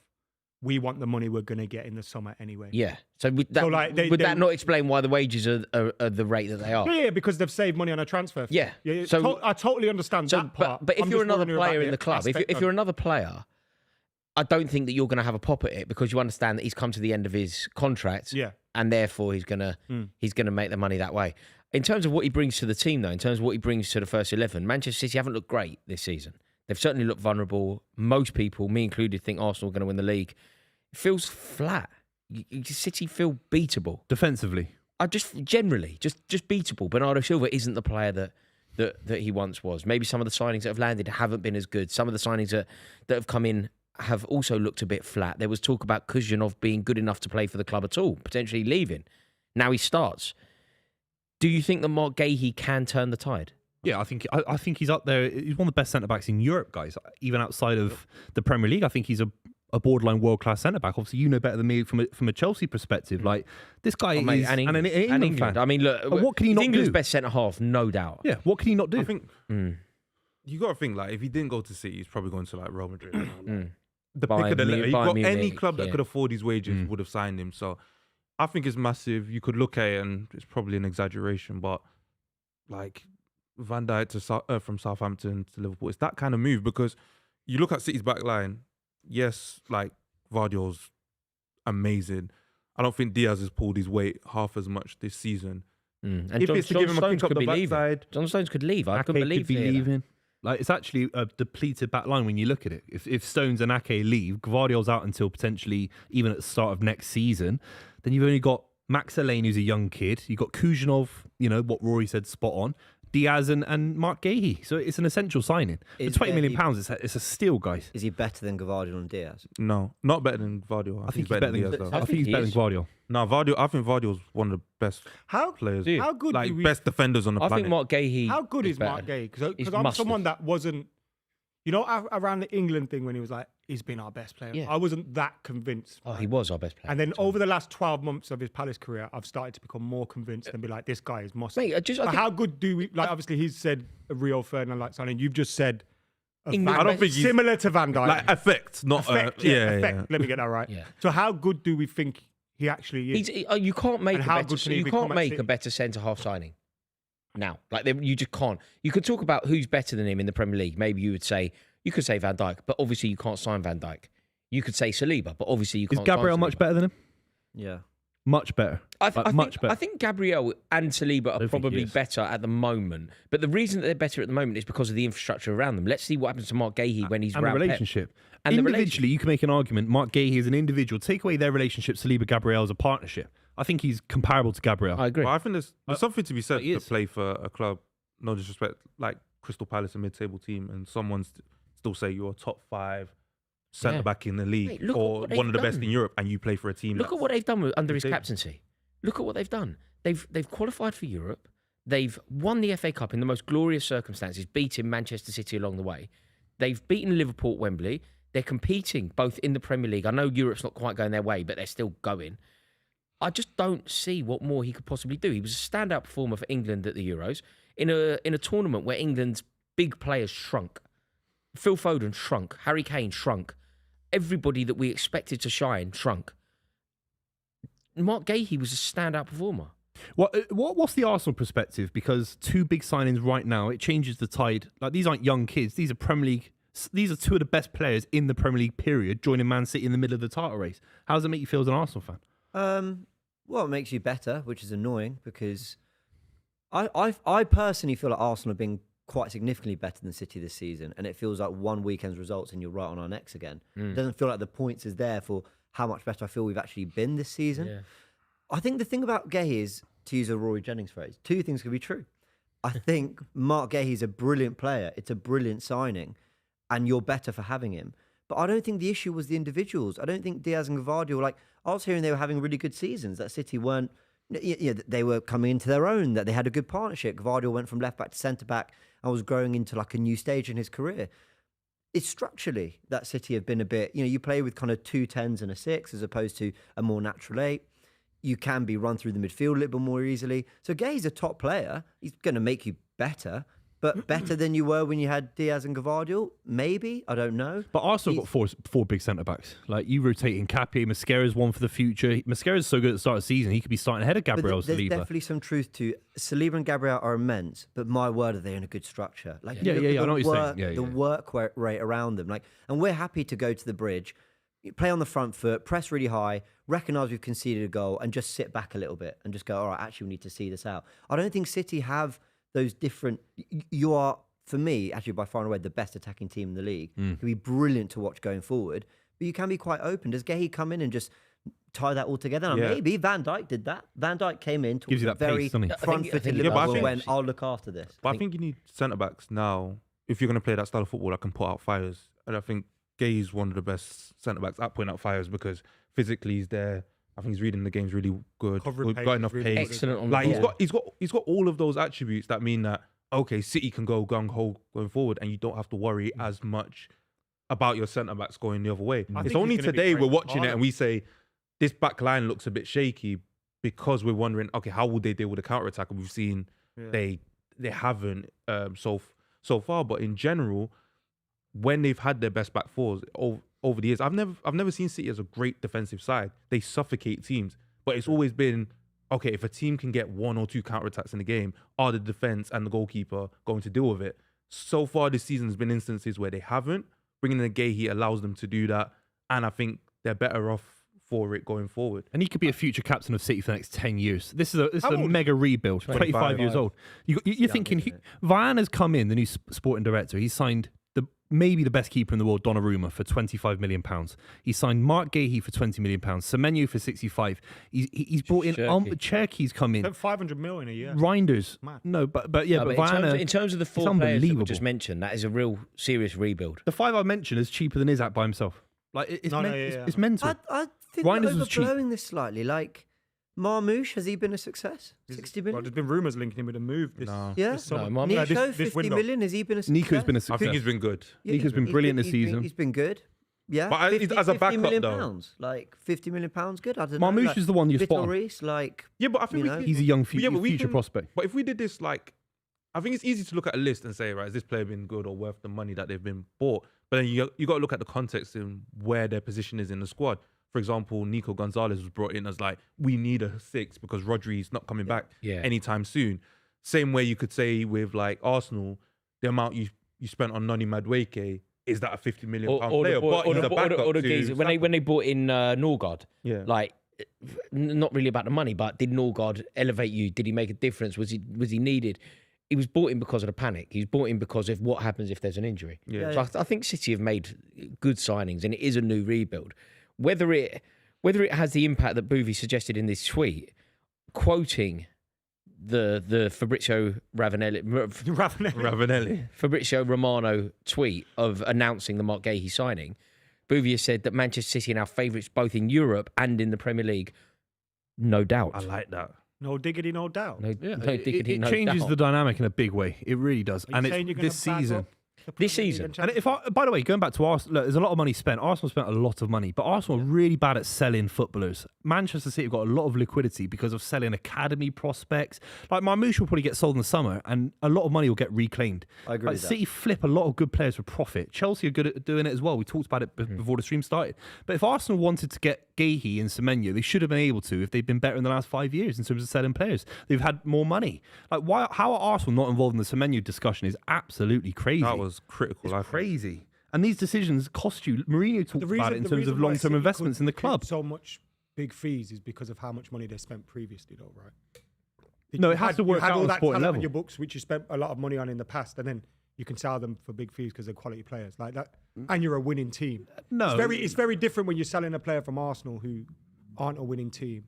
we want the money we're going to get in the summer anyway. Yeah. So would that, So, like, would that not explain why the wages are the rate that they are? Yeah, because they've saved money on a transfer fee. Yeah. So So- I totally understand So, that part. but if I'm you're just another wondering about player in the club, aspect if of- you're another player, I don't think that you're going to have a pop at it because you understand that he's come to the end of his contract, Yeah. and therefore he's gonna make the money that way. In terms of what he brings to the team, though, in terms of what he brings to the first 11, Manchester City haven't looked great this season. They've certainly looked vulnerable. Most people, me included, think Arsenal are going to win the league. It feels flat. City feel beatable. defensively. I just generally just beatable. Bernardo Silva isn't the player that he once was. Maybe some of the signings that have landed haven't been as good. Some of the signings that have come in have also looked a bit flat. There was talk about Kuzyanov being good enough to play for the club at all, potentially leaving. Now he starts. Do you think that Mark Gahey can turn the tide? Yeah, I think he's up there. He's one of the best centre backs in Europe, guys. Even outside of the Premier League, I think he's a borderline world class centre back. Obviously, you know better than me from a Chelsea perspective. Like this guy Oh, mate, is and England, an England fan. I mean, look, But what can he he's not England's do? best centre half, no doubt. Yeah, what can he not do? I think you got to think, like, if he didn't go to City, he's probably going to like Real Madrid. The pick Bayern of the litter. Munich, You got Bayern any Munich, club that yeah. could afford his wages would have signed him. So I think it's massive. You could look at it, and it's probably an exaggeration, but like Van Dijk from Southampton to Liverpool, it's that kind of move because you look at City's back line. Yes, like Vardyol's amazing. I don't think Diaz has pulled his weight half as much this season. And If it's to give him a Stones kick up could the be leaving. backside, John Stones could leave. I Ake couldn't believe could be to hear that. leaving. Like it's actually a depleted back line when you look at it. If Stones and Ake leave, Gvardiol's out until potentially even at the start of next season. Then you've only got Max Alane, who's a young kid. You've got Kuzyanov, what Rory said, spot on. Diaz and Mark Gahey. So it's an essential signing. Is For £20 million, Gahey- it's a steal, guys. Is he better than Gvardiol and Diaz? no, not better than Vardyol. I think he's better than Diaz, though. I think he's he better is. than Gvardiol. No, Vardyol. I think Vardyol's one of the best How players. Do you? how good Like do we, best defenders on the I planet. think Mark Gahey. how good is Mark better. Gahey? Because He's I'm mustard. someone that wasn't, around the England thing when he was like, he's been our best player. Yeah. I wasn't that convinced. Oh, he was our best player. And then over the last 12 months of his Palace career, I've started to become more convinced and be like, this guy is mustard. Mate, I But think- how good do we, like, obviously he's said a Rio Ferdinand like signing. You've just said England- I don't think he's similar to Van Dijk. like effect, not Effect, yeah. effect. Let me get that right. Yeah. So how good do we think he actually is? You can't make And how good can he you become can't at make City? a better centre half signing now. Like you just can't. You could talk about who's better than him in the Premier League. Maybe you could say Van Dijk, but obviously you can't sign Van Dijk. You could say Saliba, but obviously you Is can't. Gabriel sign much Saliba. better than him? Yeah. Much better. I think Gabriel and Saliba are think he probably is. better at the moment. But the reason that they're better at the moment is because of the infrastructure around them. Let's see what happens to Mark Gahey when he's And the around Pep. relationship. And the Individually, you can make an argument. Mark Gahey is an individual. Take away their relationship, Saliba Gabriel is a partnership. I think he's comparable to Gabriel. I agree. But I think there's something to be said he to is. play for a club, no disrespect, like Crystal Palace, a mid-table team, and someone's still say you're a top 5 centre back in the league Mate, look at or what one of the they've best done. in Europe, and you play for a team. Look at what they've done under his mid-table. captaincy. Look at what they've done. They've qualified for Europe. They've won the FA Cup in the most glorious circumstances, beating Manchester City along the way. They've beaten Liverpool at Wembley. They're competing both in the Premier League. I know Europe's not quite going their way, but they're still going. I just don't see what more he could possibly do. He was a standout performer for England at the Euros in a tournament where England's big players shrunk. Phil Foden shrunk. Harry Kane shrunk. Everybody that we expected to shine shrunk. Mark Gahey was a standout performer. What's the Arsenal perspective? Because 2 big signings right now, it changes the tide. Like, these aren't young kids. These are Premier League. These are 2 of the best players in the Premier League period, joining Man City in the middle of the title race. How does it make you feel as an Arsenal fan? Well, it makes you better, which is annoying because I personally feel like Arsenal have been quite significantly better than City this season, and it feels like one weekend's results and you're right on our necks again. It doesn't feel like the points is there for how much better I feel we've actually been this season. Yeah. I think the thing about Gahey is, to use a Rory Jennings phrase, 2 things could be true. I think Mark Gahey is a brilliant player. It's a brilliant signing, and you're better for having him. But I don't think the issue was the individuals. I don't think Diaz and Gvardiol, I was hearing they were having really good seasons, that City weren't, they were coming into their own, that they had a good partnership. Gvardiol went from left back to centre back and was growing into a new stage in his career. It's structurally that City have been a bit, you play with kind of 2 10s and a 6 as opposed to a more natural 8. You can be run through the midfield a little bit more easily. So Gahey's a top player. He's going to make you better, but better than you were when you had Diaz and Gvardiol? Maybe. I don't know. But Arsenal got four big centre-backs. Like, you rotating Capi, Mascara's one for the future. Mascara's so good at the start of the season, he could be starting ahead of Gabriel There's Saliba. definitely some truth to Saliba and Gabriel are immense, but my word, are they in a good structure? Yeah, I know what you're saying. Yeah, the work rate around them. And we're happy to go to the bridge, play on the front foot, press really high, recognise we've conceded a goal, and just sit back a little bit and just go, all right, actually, we need to see this out. I don't think City have those different. You are, for me, actually by far and away the best attacking team in the league. It can be brilliant to watch going forward, but you can be quite open. Does Gahey come in and just tie that all together? And maybe Van Dijk did that. Van Dijk came in, Gives you that very pace, doesn't he? front-footed Yeah, Liverpool but I and think- went, I'll look after this. But I think you need centre-backs now. If you're going to play that style of football, that can put out fires. And I think Gay's one of the best centre-backs at putting out fires because physically he's there. I think he's reading the games really good. Covering We've pace got is enough really pace. good. Excellent on Like the he's ball. got all of those attributes that mean that okay, City can go gung ho going forward, and you don't have to worry as much about your centre backs going the other way. I It's think only he's gonna be today great we're for watching it Haaland. and we say this back line looks a bit shaky because we're wondering, okay, how would they deal with the counter attack? And we've seen they haven't so far. But in general, when they've had their best back fours over the years, I've never seen City as a great defensive side. They suffocate teams, but it's always been okay. If a team can get 1 or 2 counter attacks in the game, are the defense and the goalkeeper going to deal with it? So far this season has been instances where they haven't. Bringing in Gahey allows them to do that, and I think they're better off for it going forward. And he could be a future captain of City for the next 10 years. This is a How old? mega rebuild. 25 years old. You're thinking, Varane has come in, the new sporting director. He's signed maybe the best keeper in the world, Donnarumma, for £25 million. He signed Mark Gahey for £20 million. Semenyo for 65. He's brought in Cherky's come in. Spent 500 million a year. Reinders. Mad. No, but No, but Varane. in terms of the it's 4 players that we unbelievable. just mentioned, that is a real serious rebuild. The 5 I mentioned is cheaper than Isak by himself. Like it's it's mental. I think Reinders we're was cheap. overblowing this slightly. Like, Marmoush, has he been a success? 60 Well, million? there's been rumours linking him with a move. No. Yeah. This summer. No, No, Nico, this 50 window. million, has he been a success? Nico's been a I success. think he's been good. Nico's been brilliant this season. He's been good. Yeah. But as a backup, £50 million, though. like £50 million, good. I don't know. Marmoush like, is the one you're Vitor spot on. Reis, like, Yeah, but I think You we know? can, He's a young Yeah, but we future can- prospect. But if we did this, like, I think it's easy to look at a list and say, right, has this player been good or worth the money that they've been bought? But then you got to look at the context in where their position is in the squad. For example, Nico Gonzalez was brought in as like, we need a 6 because Rodri's not coming back anytime soon. Same way you could say with like Arsenal, the amount you spent on Noni Madueke is that a 50 million Or, pound or, player? the, boy- But or, he's the, a or, the, backup or the to geezer. When Saka. they brought in Norgard, Yeah. like, not really about the money, but did Norgard elevate you? Did he make a difference? Was he needed? He was brought in because of the panic. He was brought in because of what happens if there's an injury. Yeah. So I think City have made good signings, and it is a new rebuild. Whether it has the impact that Buvey suggested in this tweet, quoting the Fabrizio Ravanelli. Fabrizio Romano tweet of announcing the Mark Gahey signing, Buvey has said that Manchester City are now favourites both in Europe and in the Premier League. No doubt. I like that. No diggity, no doubt. No, Yeah, no diggity, it no changes doubt. the dynamic in a big way. It really does. Are you And saying it's you're gonna this back season. up the This Premier League season. and And Champions by the way, going back to Arsenal, look, there's a lot of money spent. Arsenal spent a lot of money, but Arsenal are really bad at selling footballers. Manchester City have got a lot of liquidity because of selling academy prospects. Like Marmoush will probably get sold in the summer, and a lot of money will get reclaimed. I agree Like with that. City flip a lot of good players for profit. Chelsea are good at doing it as well. We talked about it before the stream started. But if Arsenal wanted to get Gahey and Semenyo, they should have been able to if they've been better in the last 5 years in terms of selling players. They've had more money. Like how are Arsenal not involved in the Semenyo discussion is absolutely crazy. That was critical. I It's think. crazy. And these decisions cost you. Mourinho talked about it in the terms reason of why long-term City investments could in the pay club. So much big fees is because of how much money they spent previously, though, right? No, You it has had- to work you had out all on that sporting talent level. on your books, which you spent a lot of money on in the past, and then you can sell them for big fees because they're quality players like that, and you're a winning team. No. It's very different when you're selling a player from Arsenal who aren't a winning team.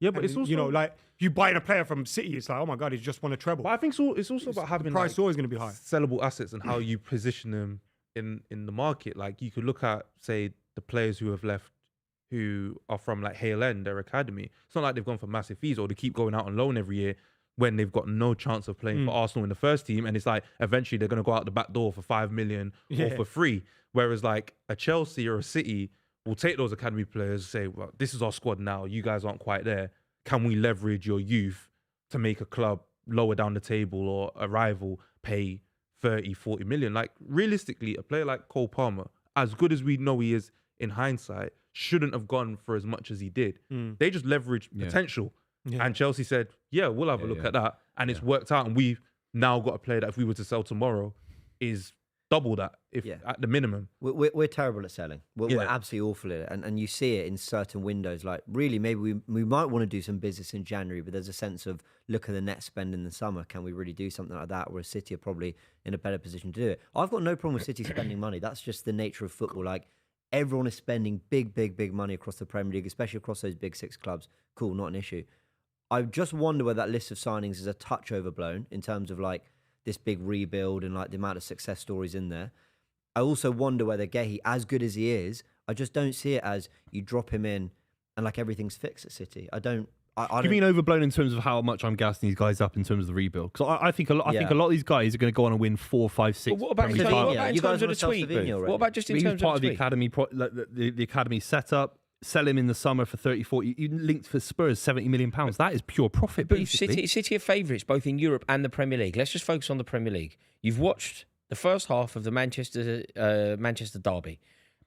Yeah, but And, it's also you know, like you buying a player from City, it's like, oh my god, he's just won a treble. But I think it's also about having price is like, always going to be high. sellable assets and how you position them in the market. Like you could look at, say, the players who have left who are from like Hale End, their academy. It's not like they've gone for massive fees or they keep going out on loan every year when they've got no chance of playing for Arsenal in the first team. And it's like eventually they're going to go out the back door for 5 million or Yeah. for free. Whereas like a Chelsea or a City will take those academy players and say, well, this is our squad now. You guys aren't quite there. Can we leverage your youth to make a club lower down the table or a rival pay 30, 40 million? Like realistically, a player like Cole Palmer, as good as we know he is in hindsight, shouldn't have gone for as much as he did. They just leveraged potential. Yeah. And Chelsea said, yeah, we'll have a look at that. And it's worked out. And we've now got a player that if we were to sell tomorrow is double that if at the minimum. We're terrible at selling. We're Yeah. absolutely awful at it. And you see it in certain windows. Like, really, maybe we might want to do some business in January, but there's a sense of, look at the net spend in the summer. Can we really do something like that? Whereas City are probably in a better position to do it. I've got no problem with City spending money. That's just the nature of football. Like, everyone is spending big money across the Premier League, especially across those big six clubs. Cool, not an issue. I just wonder whether that list of signings is a touch overblown in terms of like this big rebuild and like the amount of success stories in there. I also wonder whether Gahey, as good as he is, I just don't see it as you drop him in and like everything's fixed at City. I don't. Do you mean overblown in terms of how much I'm gassing these guys up in terms of the rebuild? Because I think a lot of these guys are going to go on and win 4, 5, 6. But what about Premier in League terms, titles. what about in You guys terms of wanna the sell tweet? Savinho Booth? already? What about just in He was terms part of of the the tweet? academy, the academy setup. Sell him in the summer for 30, 40. You linked for Spurs £70 million. That is pure profit, Booth, basically. City are favourites both in Europe and the Premier League. Let's just focus on the Premier League. You've watched the first half of the Manchester derby.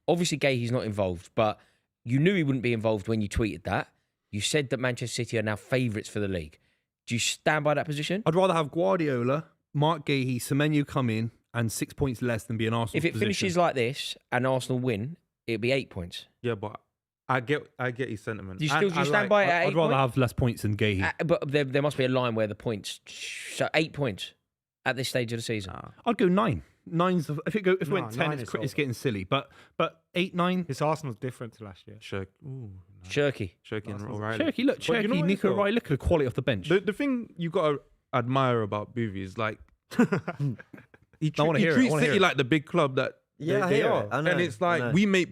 Obviously, Gahey's not involved, but you knew he wouldn't be involved when you tweeted that. You said that Manchester City are now favourites for the league. Do you stand by that position? I'd rather have Guardiola, Mark Gahey, Semenyo come in and 6 points less than be an Arsenal. If it finishes like this and Arsenal win, it'd be 8 points. Yeah, but I get his sentiment. Do you And still I stand by it at 8 I'd rather points? have less points than Gahey. But there must be a line where the points. So 8 points at this stage of the season. I'd go 9. If it No, went 10, 9 it's is over. getting silly. But 8, 9. This Arsenal's different to last year. Shirky. Shirky and Arsenal's O'Reilly. Cherokee, look, But you know Cherokee, what Nico though? O'Reilly, look at the quality off the bench. The thing you got to admire about Buvey is like he I wanna hear it, I treats wanna hear City it. like the big club that Yeah, I they hear are. it. I know, And it's I like know. we make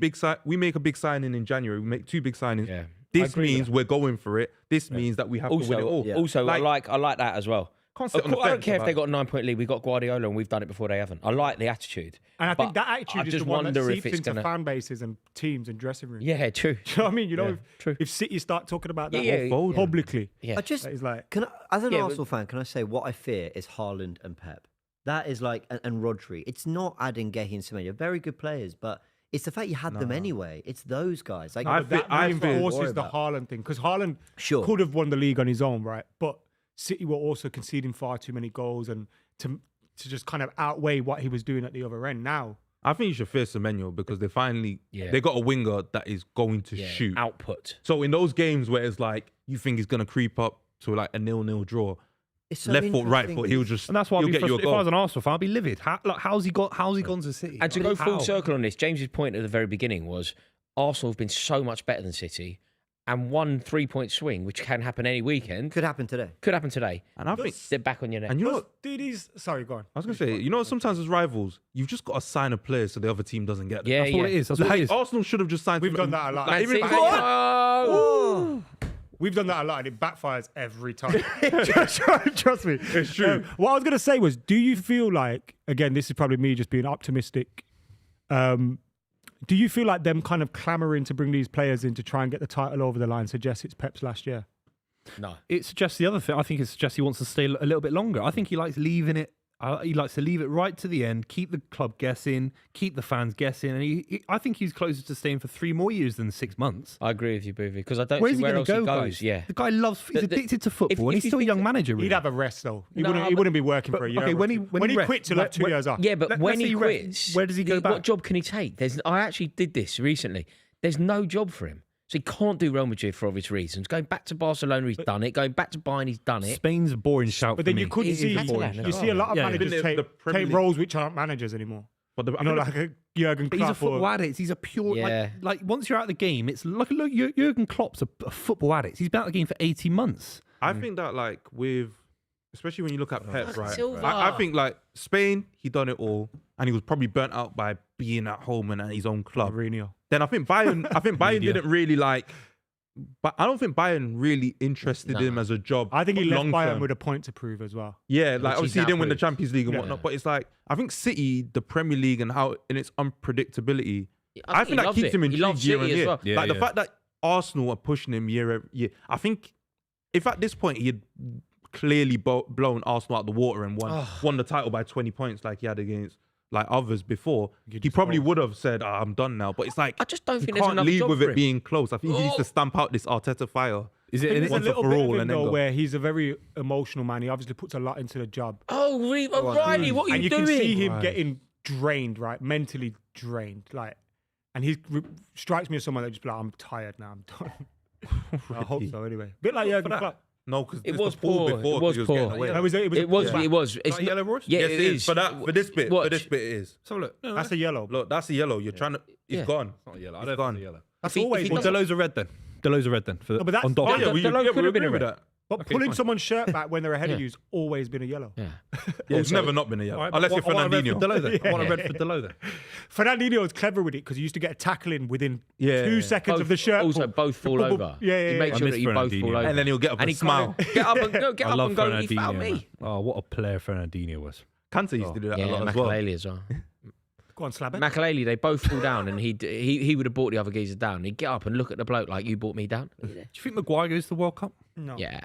a big signing in January. We make 2 big signings. Yeah. I This agree with means we're going for it. This means that we have to win it all. Yeah. Also, Like- I like that as well. Can't sit Of on the course, I don't fence care if about they it. got a 9-point lead. We got Guardiola and we've done it before they haven't. I like the attitude. And I think But that I attitude is just the one that wonder if seeps it's into gonna- fan bases and teams and dressing rooms. Yeah, true. Do you know what I mean? You know, Yeah, true. if City start talking about that Yeah, yeah. publicly, Yeah. I just, that is like, can I, as an Yeah, but- Arsenal fan, can I say what I fear is Haaland and Pep. That is like, and Rodri. It's not adding Gahey and Semenyo. Very good players, but it's the fact you had them anyway. It's those guys. Like, I but that I feel- reinforces worry the about. Haaland thing because Haaland Sure. could have won the league on his own, right? But City were also conceding far too many goals and to just kind of outweigh what he was doing at the other end. Now I think you should fear Semenyo because they finally Yeah. they got a winger that is going to Yeah, shoot. output. So in those games where it's like you think he's gonna creep up to like a 0-0 draw, It's so left foot, right interesting. foot, he'll just And that's why I'd he'll be get you a frustrated. If I was goal. an Arsenal fan, I'd be livid. How's he gone to City? And to go Like, full how? circle on this, James's point at the very beginning was Arsenal have been so much better than City, and 1 3-point swing, which can happen any weekend, Could happen today. could happen today. And I think, They're back on your neck. and you know, what? Do these? Sorry, go on. I was gonna say, you know, sometimes as rivals, you've just got to sign a player so the other team doesn't get them. Yeah, That's all it is. That's what Like, it is. Arsenal should have just signed. We've done that a lot. Like, Man even City- if- Oh! We've done that a lot, and it backfires every time. Trust me, It's true. What I was going to say was, do you feel like, again, this is probably me just being optimistic. Do you feel like them kind of clamoring to bring these players in to try and get the title over the line suggests it's Pep's last year? No. It suggests the other thing. I think it suggests he wants to stay a little bit longer. I think he likes leaving it. He likes to leave it right to the end, keep the club guessing, keep the fans guessing, and I think he's closer to staying for 3 more years than 6 months. I agree with you, Buvey, because I don't Where's see he where going else to go, he goes. guys? Yeah. The guy loves. He's addicted to football, and if he's you still a speak young to- manager. Really. He'd have a rest though. He No, wouldn't be working but- for a year. okay, when he rests, quits, he'll have 2 years off. Yeah, but Let's when say he he rests, quits, where does he go back? What job can he take? I actually did this recently. There's no job for him. So he can't do Real Madrid for obvious reasons. Going back to Barcelona, he's done it. Going back to Bayern, he's done it. Spain's a boring shout. But then for me. you could It is see Catalan as you well. see a lot of Yeah, managers the take Premier League- roles which aren't managers anymore. But the, You know, like a Jurgen But he's a Klopp or football addict. He's a pure Yeah. like once you're out of the game, it's look Jurgen Klopp's a football addict. He's been out of the game for 18 months. I think that like with, especially when you look at Pep, right? Silva. I think like Spain, he done it all, and he was probably burnt out by being at home and at his own club. Mourinho. Then I think Bayern Media. didn't really like. But I don't think Bayern really interested Nah. him as a job. I think he left long Bayern term. with a point to prove as well. Yeah, like he's obviously he now didn't win the proved. Champions League and Yeah. whatnot. But it's like I think City, the Premier League, and how in its unpredictability, I think he that loves keeps it. him He intrigued loves year City on as year. well. Yeah, like the yeah. fact that Arsenal are pushing him year. I think if at this point he had clearly blown Arsenal out the water and won the title by 20 points like he had against like others before, he probably would have said, I'm done now. But it's like I just don't he think there's can't enough leave job with for it him. being close. I think he needs to stamp out this Arteta fire. Is I think it? there's a once little for bit all of him and then though go. where he's a very emotional man. He obviously puts a lot into the job. Oh, Riley, what are And you you doing? can see him Right. getting drained, right? Mentally drained. Like, and he strikes me as someone that just be like, I'm tired now, I'm done. I hope so anyway. Bit like Jurgen Klopp. No, because It was poor. It was he poor. getting away. It was It was. yeah. It was. It's Like yellow horse? Yeah, Yes, it it is. is. For this bit, Watch. for this bit it is. So look, no, That's a yellow. Look, that's a yellow. You're trying to. It's Yeah. gone. not yellow. I It's don't gone. think it's yellow. That's if he- always. if he Well, doesn't- Delo's a red then. Delo's a red then. For, No, but that's- on oh, Docker. yeah, we Delow could have agree been a with red. that. But Okay, pulling fine. someone's shirt back when they're ahead of Yeah. you's always been a yellow. Yeah. It's never not been a yellow. All right, Unless you're I want a red for Fernandinho. Delo then. I want a Yeah. red for Delo then. Fernandinho was clever with it because he used to get a tackle in within Yeah. 2 seconds of the shirt. Also, pull. both fall Boop, boop, over. yeah, He yeah, makes yeah. sure I that miss you both Fernandinho. fall over. And then he'll get up and and he smile. Get up and go. Get I up love and go. He Fernandinho. found man. me. Oh, what a player Fernandinho was. Kante used to do that Yeah, a lot as well. Makaleli as well. Go on, slab it. Makaleli, they both fall down, and he would have brought the other geezer down. He'd get up and look at the bloke like you brought me down. Do you think Maguire goes to the World Cup? No. Yeah,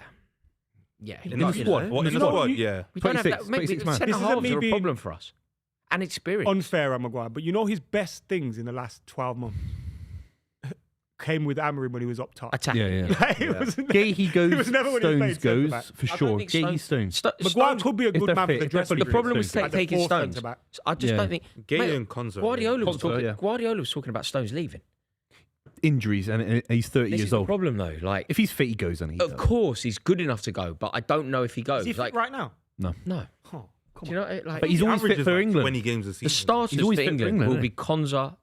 yeah. In In the the squad? What, in the No, squad, you- yeah. We don't have 26 that. Maybe 26 man. centre This isn't halves me are a being- problem for us, and experience. Unfair on Maguire, but you know his best things in the last 12 months came with Amorim when he was up top. Attack. Yeah, yeah. Like, it was never- Gahey goes, It was never when he Stones played centre goes, back. for I sure. don't think Gahey, Stones. Maguire could be a if good they're man for fit, the if they're dressing fully The problem room. was Stones. Like the taking fourth Stones. centre-back. I just Yeah. don't think. Gay Mate, and Konza. Guardiola was Konza, talking. yeah. Guardiola was talking about Stones leaving. Injuries, and he's 30 This is years the old. problem, though. Like, If he's fit, he goes, and he of does. course, he's good enough to go, but I don't know if he goes. Is he fit like, right now? no. Oh, Do you know? Like, But he's always fit averages for like England. 20 games a the season. starters He's for always fit for England England, will isn't be Konza,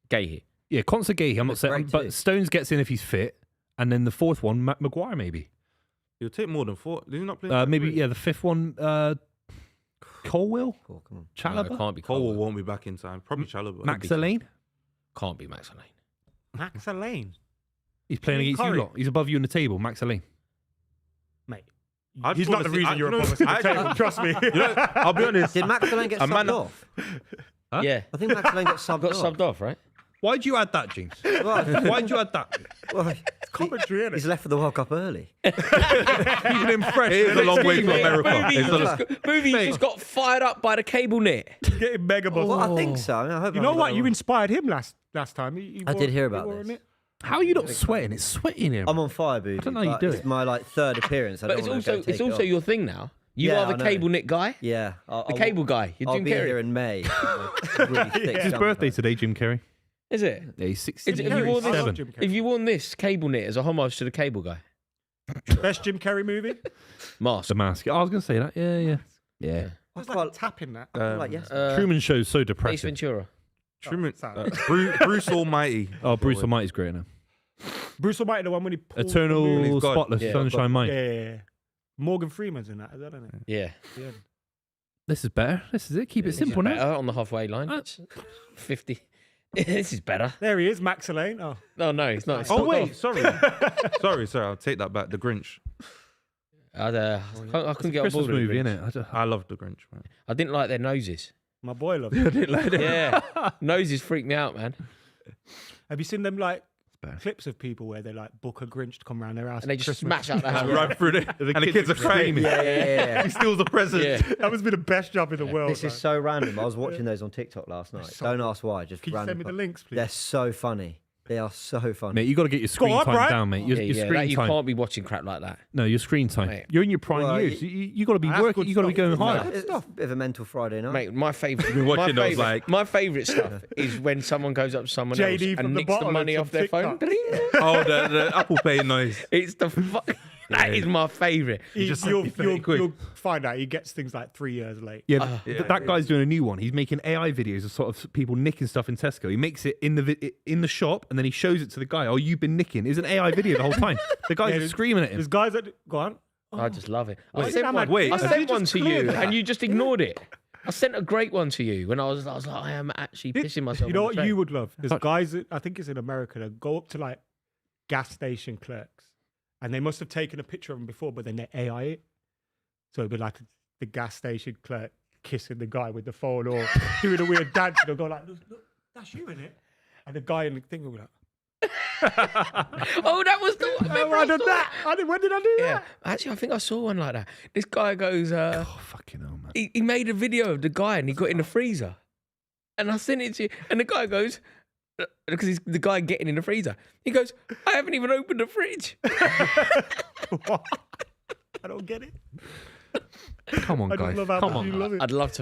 Gahey. Yeah, Konza Gahey, I'm not That's saying, great but too. Stones gets in if he's fit, and then the fourth one, Maguire maybe. He'll take more than 4. Did he not play? Maybe yeah, the fifth one, Colwill, Cool, come on. No, Chalobah, it can't be Colwell Cole. won't be back in time. Probably Chalobah. Max Elaine. Can't be Max Elaine. Max Elaine, He's playing Jimmy against you Curry. lot. He's above you in the table, Max Elaine. mate. I He's just not the wanna see- reason I- you're you know, above us in the I- table. Trust me. You know, I'll be honest. Did Max Elaine get A man- subbed off? Huh? Yeah, I think Max Elaine got subbed got off. subbed off, right? Why'd you add that, James? Well, Why'd you add that? well, Commentary, he's innit? left for the World Cup early. Keeping him fresh. It is a long way from Mate, America. Buvey's It's a- just got fired up by the cable net. Getting mega buff. Well, I think so. I mean, I hope You I know haven't what? got You it inspired him last time. He I wore- did hear he about wore this. it. How are you not sweating? It's sweating here. wrong. I'm on fire, Booby. don't know how you but do it's it. my like third appearance. I But don't it's wanna go also take it off. your thing now. You Yeah, are I the know. cable knit guy. Yeah. The cable guy. You're I'll Jim be Carrey. here in May. Really thick It's his jumper. birthday today, Jim Carrey. Is it? Yeah, he's 60. Is it- have you worn I this? love Jim Carrey. If you worn this cable knit as a homage to the cable guy, Best Jim Carrey movie? Mask. The Mask. I was going to say that. Yeah. Yeah. I was quite- like tapping that. Like yes. Truman Show's so Ace depressing. Ventura. Truman, sorry. Bruce Almighty. Oh, Bruce Almighty's great now. Bruce Almighty, the one when he pulls the moon. Eternal He's got- Spotless yeah, Sunshine Mine. Yeah. Morgan Freeman's in that, isn't it? Yeah. Yeah. This is better. This is it. Keep it This is simple now. better on the halfway line. That's- 50. This is better. There he is, Max Elaine. Oh, No, no, it's not. It's Oh not wait, off. sorry. Sorry. I'll take that back. The Grinch. I couldn't get on Christmas board with movie, it. innit? I love the Grinch, man. I didn't like their noses. my boy loves it. Yeah, noses freak me out, man. Have you seen them like bad. clips of people where they like book a Grinch to come around their house And they at just Christmas? smash out the house. Right through it, and the kids are crying. Yeah. He steals the present. Yeah. That must be the best job in the world. This is man. so random. I was watching those on TikTok last night. so Don't ask why. Just Can you random. send me the links, please? They're so funny. They are so funny. Mate, you got to get your screen on, time Brian. down, mate. Your, Yeah, your yeah, screen that, you time. can't be watching crap like that. No, your screen time. Mate. You're in your prime Well, years. You got to be That's working. good You got to be stuff. going Good higher. stuff. It's a bit of a mental Friday night. Mate, my favourite, been watching those, like- my favourite stuff is when someone goes up to someone else JD from and the nicks the bottle money and off some their phone. TikTok. Oh, the Apple Pay noise. It's the fuck. That is my favourite. You'll find out he gets things like 3 years late. Yeah, Yeah. that guy's doing a new one. He's making AI videos of sort of people nicking stuff in Tesco. He makes it in the shop, and then he shows it to the guy. Oh, you've been nicking. It's an AI video the whole time. The guy's Yeah, just screaming at him. There's guys that go on. I just love it. I Wait, sent I'm one, like, I have sent you one just to you, cleared that? and you just ignored it. I sent a great one to you when I was like, I am actually pissing myself. You know on what the train. you would love? There's guys that I think it's in America that go up to like gas station clerks, and they must have taken a picture of them before, but then they AI it. So it'd be like the gas station clerk kissing the guy with the phone or doing a weird dance, and they'll go like, "Look, that's you in it," and the guy in the thing will be like, Oh, that was the one. Remember "Oh, I I did saw that. When did I do Yeah, that?" actually, I think I saw one like that. This guy goes, Oh, fucking hell, man. he made a video of the guy and he got in the freezer, and I sent it to you, and the guy goes, because he's the guy getting in the freezer. He goes, I haven't even opened the fridge. I don't get it. Come on, I guys. just love how Come much on. you love it. I'd love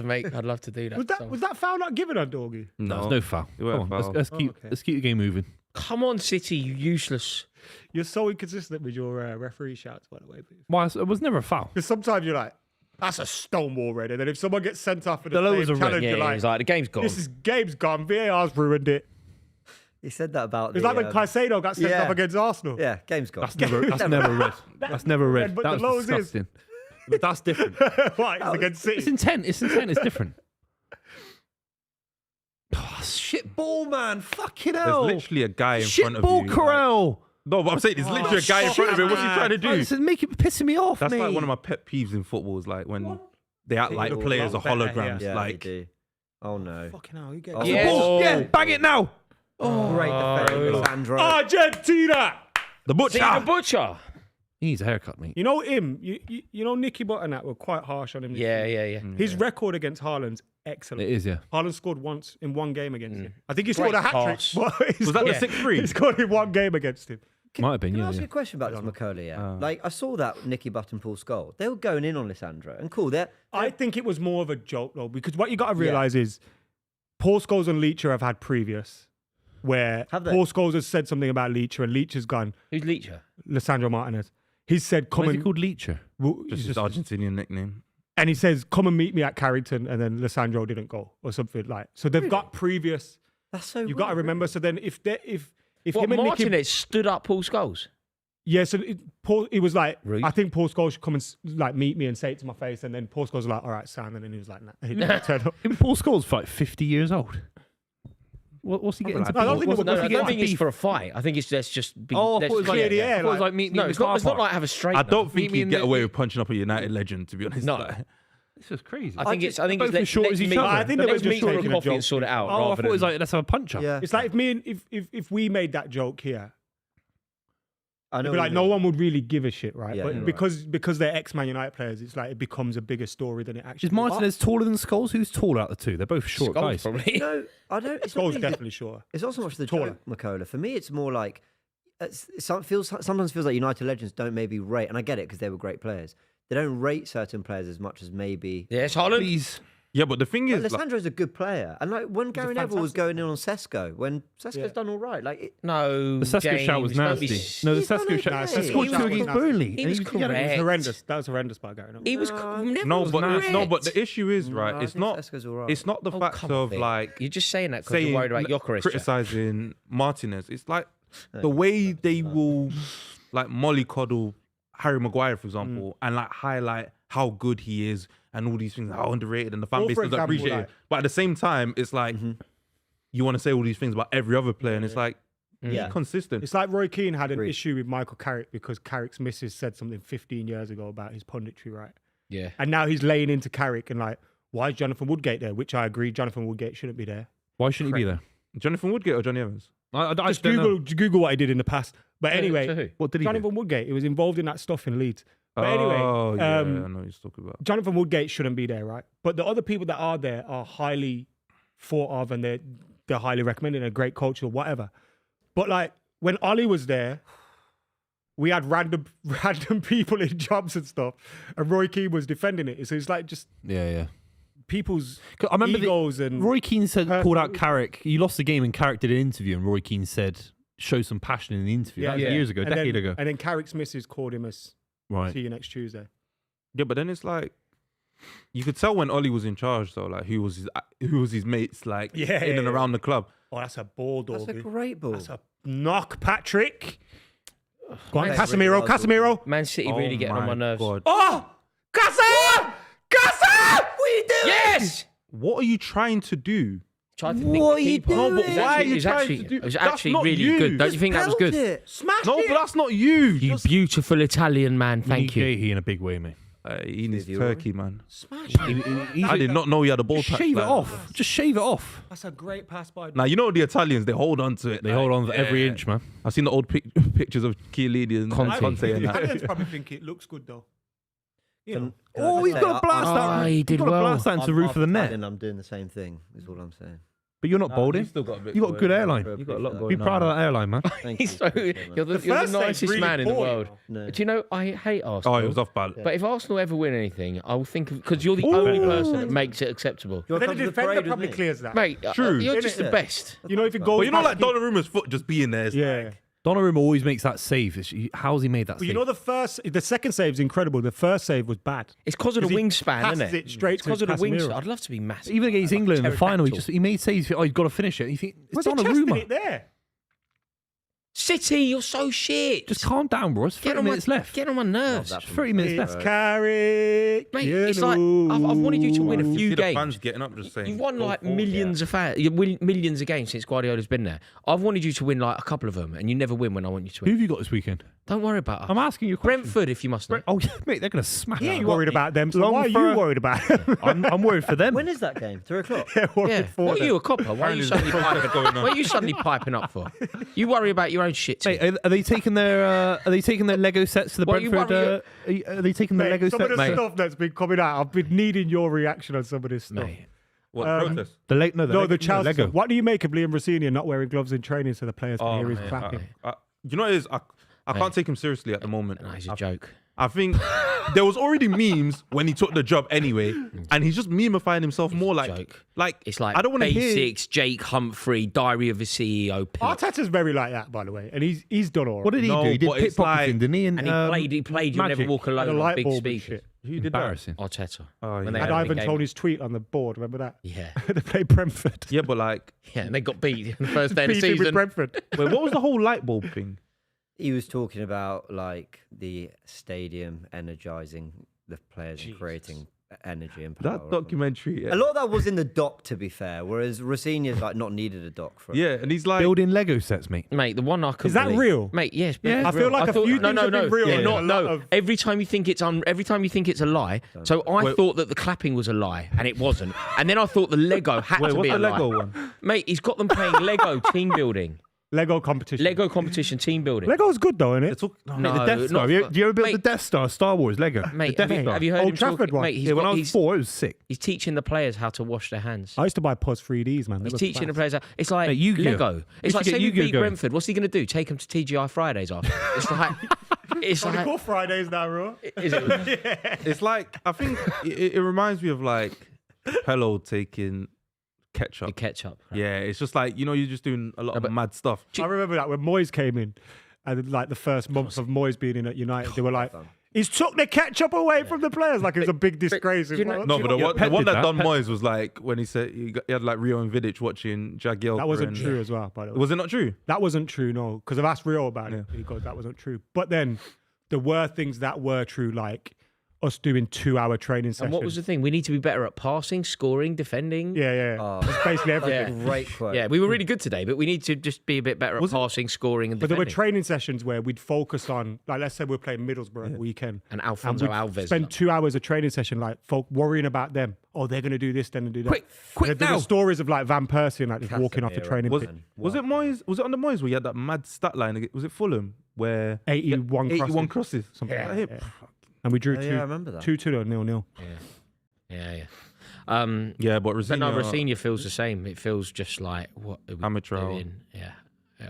to do that. Was that foul not given on Doggy? There's no foul. It weren't Come on, foul. let's keep okay. let's keep the game moving. Come on, City, you useless. You're so inconsistent with your referee shouts, by the way. Why? It was never a foul. Because sometimes you're like, that's a stonewall red. And then if someone gets sent off for the The low same was a red. challenge, Yeah, you're he's like, the game's gone. this is game's gone. VAR's ruined it. He said that about It's the, like when Caicedo got sent yeah. off against Arsenal. Yeah, game's gone. That's never red. That's never red. But That the was lows is- disgusting. But that's different. Right, it's against It's City. intent. It's intent. It's different. Oh, shit ball, man. Fucking There's hell. literally a guy in Shit front of ball, you. Corral. No, but I'm saying there's literally a guy in front of him. What's he trying to do? This is pissing me off, That's mate. like one of my pet peeves in football is like when they act like People players are lot better, holograms. yeah, Like, they do. Oh no. Fucking hell, you get Oh, Yeah. Balls, yeah, bang it now. Great defending, Sandro. Argentina! the butcher. See, the butcher. He needs a haircut, mate. You know him, you know Nicky Butt and that were quite harsh on him. Yeah. His record against Haaland's excellent. It is, yeah. Haaland scored once in one game against him. I think he scored a Great hat trick. pass. Was that the 6-3? He scored in one game against him. Might have been, Can I yeah. ask you yeah. a question about this McKola? Yeah, like I saw that Nicky Butt and Paul Scholes. They were going in on Lissandro, and cool. I think it was more of a joke though, because what you got to realise is Paul Scholes and Leacher have had previous where Have they? Paul Scholes has said something about Leacher and Leach has gone, Who's Leacher? Lissandro Martinez. He's said, come Why is he and, called Leacher? well, Just he's his just- Argentinian nickname. and he says, come and meet me at Carrington, and then Lissandro didn't go or something like. So they've got previous. that's so. You've got to weird. remember. So then if What, him and Nicky, Martinez stood up Paul Scholes? yeah, so Paul, he was like, Rude. I think Paul Scholes should come and like meet me and say it to my face, and then Paul Scholes was like, all right, Sam, and then he was like, nah, he didn't turn up. Even Paul Scholes like 50 years old. What's he getting to I don't think what's, it was- No, what's I he don't getting think to it's beef? for a fight. I think it's just be. Oh, I let's thought it was like, clear the air, I thought it was like- like meet no, me it's not like have a straight. I don't think me he'd in get the- away with punching up a United legend, to be honest. No. Like, This is crazy. I think it's. I think both it's. as short as each other. I think they were let's just meet for a taking a coffee and joke. sort it out. Oh, I rather thought it was than- like, let's have a punch up. Yeah, It's like if me and if we made that joke here, I know. it'd be what like you no mean. one would really give a shit, right? Yeah, but you're because they're ex-Man United players, it's like it becomes a bigger story than it actually. Is Martinez taller than Scholes? Who's taller out of the two? They're both short Scholes, guys. probably. No, I don't. It's Scholes not really, definitely sure. It's not so much the Taller. joke, McKola. For me, it's more like sometimes feels like United legends don't maybe rate, and I get it because they were great players. they don't rate certain players as much as maybe. Yes, Holland. Please. Yeah, but the thing is, Alessandro's a good player, and like when Gary Neville was going in on Sesko, when Sesko's done all right, like No, The Sesko shout was James, don't be nasty. No, the He's done Sesko shout. okay. He scored He 2 was against nasty. Burnley. He and was he- correct. It was horrendous. That was horrendous by Gary Neville. He was Neville no, was but correct. the issue is right. I It's think not. Sesko's all right. It's not the Oh, fact come of off it. like You're just saying that because you're worried about Gyökeres. criticizing Martinez. It's like the way they will like mollycoddle Harry Maguire, for example, and like highlight how good he is and all these things, how underrated, and the fan Or base for doesn't example, appreciate like- it. But at the same time, it's like you want to say all these things about every other player, and it's like Yeah. be consistent. It's like Roy Keane had an Agreed. issue with Michael Carrick because Carrick's missus said something 15 years ago about his punditry, right? Yeah. And now he's laying into Carrick and like, why is Jonathan Woodgate there? Which I agree, Jonathan Woodgate shouldn't be there. Why shouldn't he be there? Jonathan Woodgate or Johnny Evans? I Just don't know. Google what he did in the past. But anyway, To who? What did he do? Jonathan Woodgate, he was involved in that stuff in Leeds. But anyway, Oh yeah, I know what you're talking about. Jonathan Woodgate shouldn't be there, right? But the other people that are there are highly thought of and they're highly recommended, a great coach or whatever. But like when Ollie was there, we had random people in jobs and stuff, and Roy Keane was defending it. So it's like just Yeah. people's 'Cause I remember egos and Roy Keane said, Personal- called out Carrick. You lost the game and Carrick did an interview, and Roy Keane said, show some passion in the interview. That was years ago, a And decade then, ago. And then Carrick's missus called him as Right. see you next Tuesday. Yeah, but then it's like you could tell when Ollie was in charge, though, like who was his mates, like in and around the club. Oh, that's a ball, That's dog. a great ball. That's a knock, Patrick. Go on, Man Casemiro, City- Casemiro. Man City really getting on my nerves. God. Oh, Casa! Casa! What are you doing? Yes! What are you trying to do? Tried to What think are the you keeper. doing? It was Why are actually- you it was trying actually- to do- It was That's actually not really you. good. Don't you think that was good? It. Smashed No, it. but that's not you. You Just- beautiful Italian man. Thank you. He in a big way, mate. he needs Stevie turkey, man. Smashed it. I did not know he had a ball touch. Shave it like off. Just shave it off. That's a great pass by. Now you know the Italians, they hold on to it. They hold on to every inch, man. I've seen the old pictures of Chiellini and Conte. Conte and that. Italians probably think it looks good though. You know. Oh, he's got to blast Oh, that. he He's did got to well. blast that into the roof of the net. And I'm doing the same thing. Is all I'm saying. But you're not boulding. Still got a bit You got a good airline. You got a lot Be going proud of that airline, man. Thank He's you. so, Appreciate you're that. the, you're the first save's nicest really man in the poor, world. No. Do you know, I hate Arsenal. Oh, it was off bad. But if Arsenal ever win anything, I'll think of because you're the only person that makes it acceptable. You But wanna then the come to defender parade with probably me? clears that. Mate, True. you're Isn't just it? the best. You know if it goes. But you know, past like Donnarumma's foot just being there. It's Yeah. like- Donnarumma always makes that save. How's he made that But save? you know the second save's incredible. The first save was bad. It's because of the 'Cause he wingspan, passes isn't it? it straight It's because to of the wingspan. Casemiro. I'd love to be massive. Even against Like a England in the final, pterodactyl. he made saves. Oh, you've got to finish it. You think it's Was he chesting Donnarumma? it there? City, you're so shit. Just calm down, bro. It's 30 minutes left. Get on my nerves. that Just 30 minutes It's left. Carrick. Mate, you it's like I've wanted you to win a You few see the fans games. getting up, just saying. You've won go like forward. millions of millions of games since Guardiola's been there. I've wanted you to win like a couple of them, and you never win when I want you to Who win. have you got this weekend? Don't worry about I'm us. asking you a question. Brentford, if you must know. Oh, yeah, mate, they're going to smash He it. ain't worried about them. So Long why are for you a- worried about them? I'm worried for them. When is that game? 3 o'clock. Yeah, worried Yeah. for What are them. you, a copper? Why are you suddenly piping going on. What are you suddenly piping up for? You worry about your own shit. Mate, Team. are they taking their Lego sets to the What, you Brentford? Are they taking the Mate, Lego some of sets? the Mate. stuff that's been coming out, I've been needing your reaction on some of this stuff. Mate. What protest? The Chelsea. Lego. Stuff. What do you make of Liam Rossini not wearing gloves in training so the players can hear his man, clapping? You know what it is? I can't take him seriously at the moment. No, he's a joke. I think there was already memes when he took the job anyway, and he's just memifying himself more like joke. it's Like I don't want to hear. basics, Jake Humphrey, Diary of a CEO. Pillar. Arteta's very like that, by the way, and he's done all right. What did he No, do? He did but it's pickpocketing, like- didn't he? And he played. You never Magic. walk And alone. a On light big bulb and speakers. shit. Who did that? Embarrassing. Arteta. Oh, When yeah. they Had had a Ivan big game. Toney's tweet on the board. Remember that? Yeah, they played Brentford. Yeah, but like, yeah, and they got beat in the first day of the Beat him with season. Brentford. wait, what was the whole light bulb thing? He was talking about like the stadium energizing the players and creating energy and power. That documentary. A lot of that was in the doc, to be fair. Whereas Rossini's like not needed a doc for it. Yeah, and he's like, Building Lego sets, mate. Mate, the one I could Is that real? Mate, yes. Yeah, I feel like a few no, things no, have no, been real. yeah, and not a lot no. of- Every time you think it's a lie. So I Wait. thought that the clapping was a lie, and it wasn't. And then I thought the Lego had wait, to what's be the a lie. Lego one? Mate, he's got them playing Lego team building, Lego competition. Lego competition team building. Lego's good though, isn't it? It's all, no, No, The Death Star. not- Do you ever build the mate, Death Star? Star Wars Lego. Mate, the Death Star. have you heard Old him Trafford talking? one. Mate, Yeah, when I was 4, it was sick. he's teaching the players how to wash their hands. I used to buy POS 3Ds, man. They He's were teaching the class. players how. It's like Mate, Yu-Gi-Oh. Lego. We It's like should say get we Yu-Gi-Oh beat going. Brentford. What's he going to do? Take them to TGI Fridays after? It's like It's Only like, call Fridays now, bro. is it? It's like I think it reminds me of like Hello taking ketchup. The ketchup. Right? Yeah, it's just like you're just doing a lot of mad stuff. I remember that when Moyes came in, and like the first month of Moyes being in at United, they were like, he's took the ketchup away from the players. Like it was a big disgrace. you know- No, but the one Pep that did that. done Moyes was like when he said he had like Rio and Vidic watching Jagielka. That wasn't and- true as well, by the way. Was it not true? That wasn't true, no, because I've asked Rio about it. He goes, that wasn't true. But then there were things that were true, like us doing 2-hour training sessions. And what was the thing? We need to be better at passing, scoring, defending. Yeah. Oh, It's basically everything. Yeah. great quote. Yeah, we were really good today, but we need to just be a bit better at passing, scoring, and But there defending. were training sessions where we'd focus on, like, let's say we're playing Middlesbrough at the weekend. And And Alfonso we'd Alves. spend 2 hours of training session, like, worrying about them. Oh, they're going to do this, then and do that. Quick And there now. were stories of, like, Van Persie and, like, just walking off the Casemiro. training Was pitch. was it Moyes? Was it on the Moyes where you had that mad stat line? Was it Fulham where 81 81 crosses. crosses? Something Yeah, like that. yeah. And we drew Oh, yeah, I remember that. 2-2 or 0-0. Yeah. Yeah, but But no, Rosinha, Rosinha feels the same. It feels just like, what are we Amateur. doing? Yeah.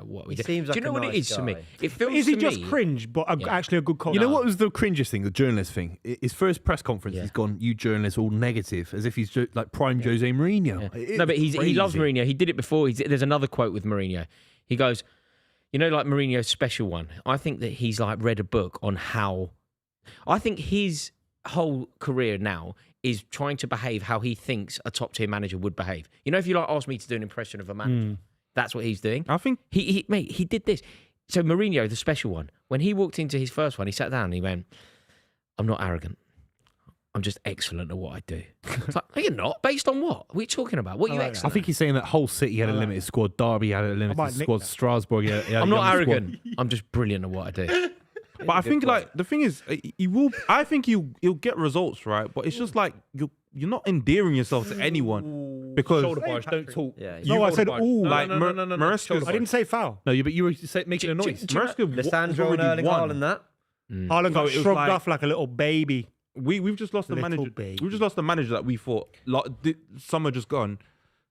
What are we He doing? seems Do you like know a what it nice is to me? guy. It feels Is he to just me, cringe, but Yeah. actually a good coach? You know what was the cringest thing, the journalist thing? His first press conference, Yeah. he's gone, you journalists, all negative, as if he's like prime Jose Mourinho. Yeah. No, but he loves Mourinho. He did it before. There's another quote with Mourinho. He goes, you know, like Mourinho's special one. I think that he's like read a book on how. I think his whole career now is trying to behave how he thinks a top tier manager would behave. You know, if you like ask me to do an impression of a manager, that's what he's doing. I think He did this. So Mourinho, the special one, when he walked into his first one, he sat down and he went, I'm not arrogant. I'm just excellent at what I do. It's like, no, you're not. Based on what? What are you talking about? What are you like that. excellent I think he's saying that whole City had a like limited squad, Derby had a limited might nick squad, that. Strasbourg had a I'm not young squad. arrogant. I'm just brilliant at what I do. But I think like the thing is, he will. I think you'll get results, right? But it's just like you're not endearing yourself to anyone because Shoulder barge, don't talk. Yeah, No, I said, Shoulder barge. ooh. No, like no, no, no, no, no. Maresca- Shoulder I barge. didn't say foul. No, but you were making a noise. Maresca Lissandro and already Erling won. Haaland, that. Haaland got it was shrugged like- off like a little baby. We've just lost the Little manager. baby. We've just lost the manager that we thought summer just gone.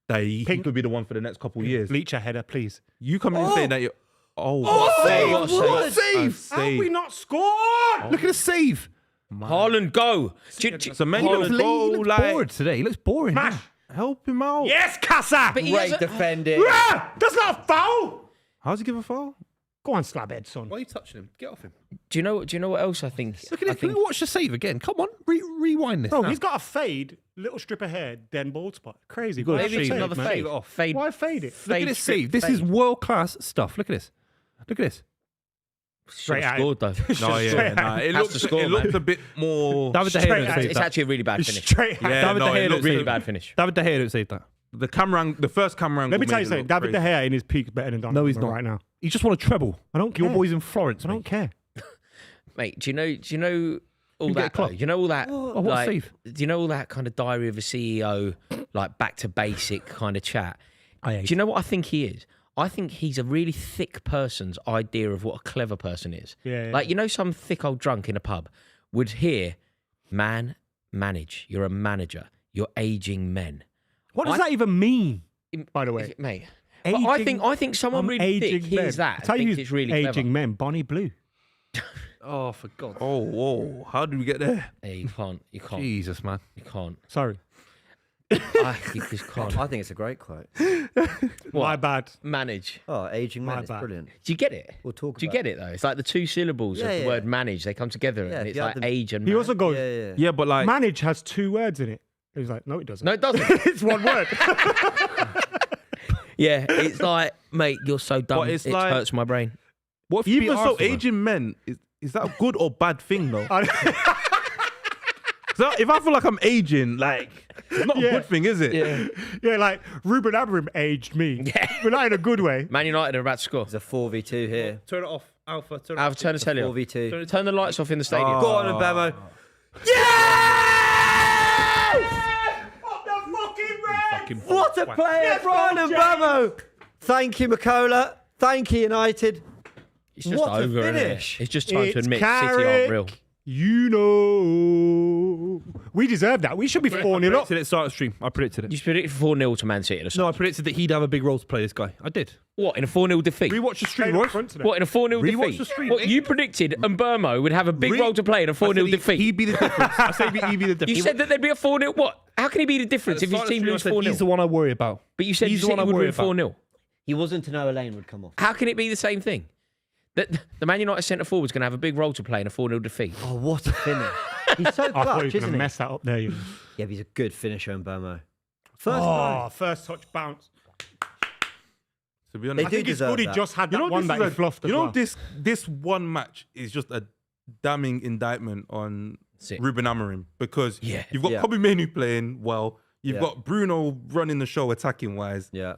That he Pink. could be the one for the next couple of years. Bleacher header, please. You come in and saying that you're save, what a what save! How have we not scored? Look at the save. Haaland, go. So man, He you looks, don't he go looks like bored today. He looks boring. Smash. help him out. Yes, Casa. But he Great hasn't- defending. Ah, that's not a foul. How's he give a foul? Go on, slabhead, son. Why are you touching him? Get off him. Do you know what else I think? Look at I it. Can think we watch the save again? Come on, rewind this. Bro, now. he's got a fade, little strip of hair, then bald spot. Crazy. Good. maybe it's Shave, another man. fade. Shave it off. Fade. Why fade it? Look Fade at this strip, save. This fade. is world class stuff. Look at this. Look at this. Straight at scored though. No, yeah, nah, it Has looks to score, it man. looked a bit more. David De Gea Straight don't at save It's that. actually a really bad finish. Straight. Yeah, David no, De Gea it looks looks Really a- bad finish. David De Gea don't save that. The camera, the first camera angle. Let me tell made you it something. look David De crazy. Gea in his peak better than Donnarumma No, he's not. right now. You just want a treble. I don't care. Your boy's in Florence. I mate. don't care. Mate, do you know all You get a that? club. Though? You know all that. Oh, what a like, save. do you know all that kind of diary of a CEO, like back to basic kind of chat? I Do you know what I think he is? I think he's a really thick person's idea of what a clever person is. Yeah, yeah. Like, you know, some thick old drunk in a pub would hear, man, manage. You're a manager. You're aging men. What does that even mean? By the way, Mate. But I Aging- think someone I'm really thick aging hears men. that. I tell and you thinks who's it's really aging clever. men. Bonnie Blue. Oh, for God. Oh, whoa! How did we get there? Yeah, you can't. You can't. Jesus, man. You can't. Sorry, You just can't. I think it's a great quote. my bad. Manage. Oh, aging My man, it's bad. brilliant. Do you get it? We'll talk Do you about get it though? It's like the two syllables Yeah, of the yeah. word manage. They come together Yeah, and if it's you like had the- age and He man. also goes, Yeah. Yeah, but like, manage has 2 words in it. He was like, no, it doesn't. No, it doesn't. It's one word. Yeah, it's like, mate, you're so dumb. But it's it like- hurts my brain. What if you beat even so, Arsenal, man? aging men is that a good or bad thing though? So if I feel like I'm aging, like it's not a Yeah. good thing, is it? Yeah. Yeah, like Ruben Amorim aged me. Yeah. But not in a good way. Man United are about to score. It's a 4v2 here. Turn it off. Alpha, turn it I've off. turned the telly off. 4v2. Turn the lights off in the stadium. Oh. Go on, Mbemo. What a player, Brian Mbemo. Thank you, McKola. Thank you, United. It's just what a over, isn't it? finish. It's just time to It's admit City Carrick. aren't real. You know. We deserve that. We should be 4-0 up. predicted it at the start of the stream. I predicted it. You predicted 4-0 to Man City. No, I predicted that he'd have a big role to play, this guy. I did. What, in a 4-0 defeat? Rewatch the stream, Straight up Roy. front today. What, in a 4-0 Rewatch defeat? the stream, What, mate. you predicted Mbermo would have a big role to play in a 4-0 defeat. He'd be the difference. I say he'd be the difference. You said that there'd be a 4-0. What? How can he be the difference if his team loses 4-0? He's the one I worry about. But you said he's the City one I would worry win about. 4-0. He wasn't to know a lane would come off. How can it be the same thing? That the Man United centre forward's going to have a big role to play in a 4-0 defeat. Oh, what a finish. He's so I thought he clutch, was going isn't to he? mess that up there. You know. Yeah, but he's a good finisher in Burmo. First Oh, time. first touch bounce. To be They honest, I think do it's deserve good he that. just had you that know, one this that he is fluffed as you know, well. this one match is just a damning indictment on That's it. Ruben Amorim because Yeah. you've got Yeah. Kobe Mainoo playing well. You've Yeah. got Bruno running the show attacking wise. Yeah,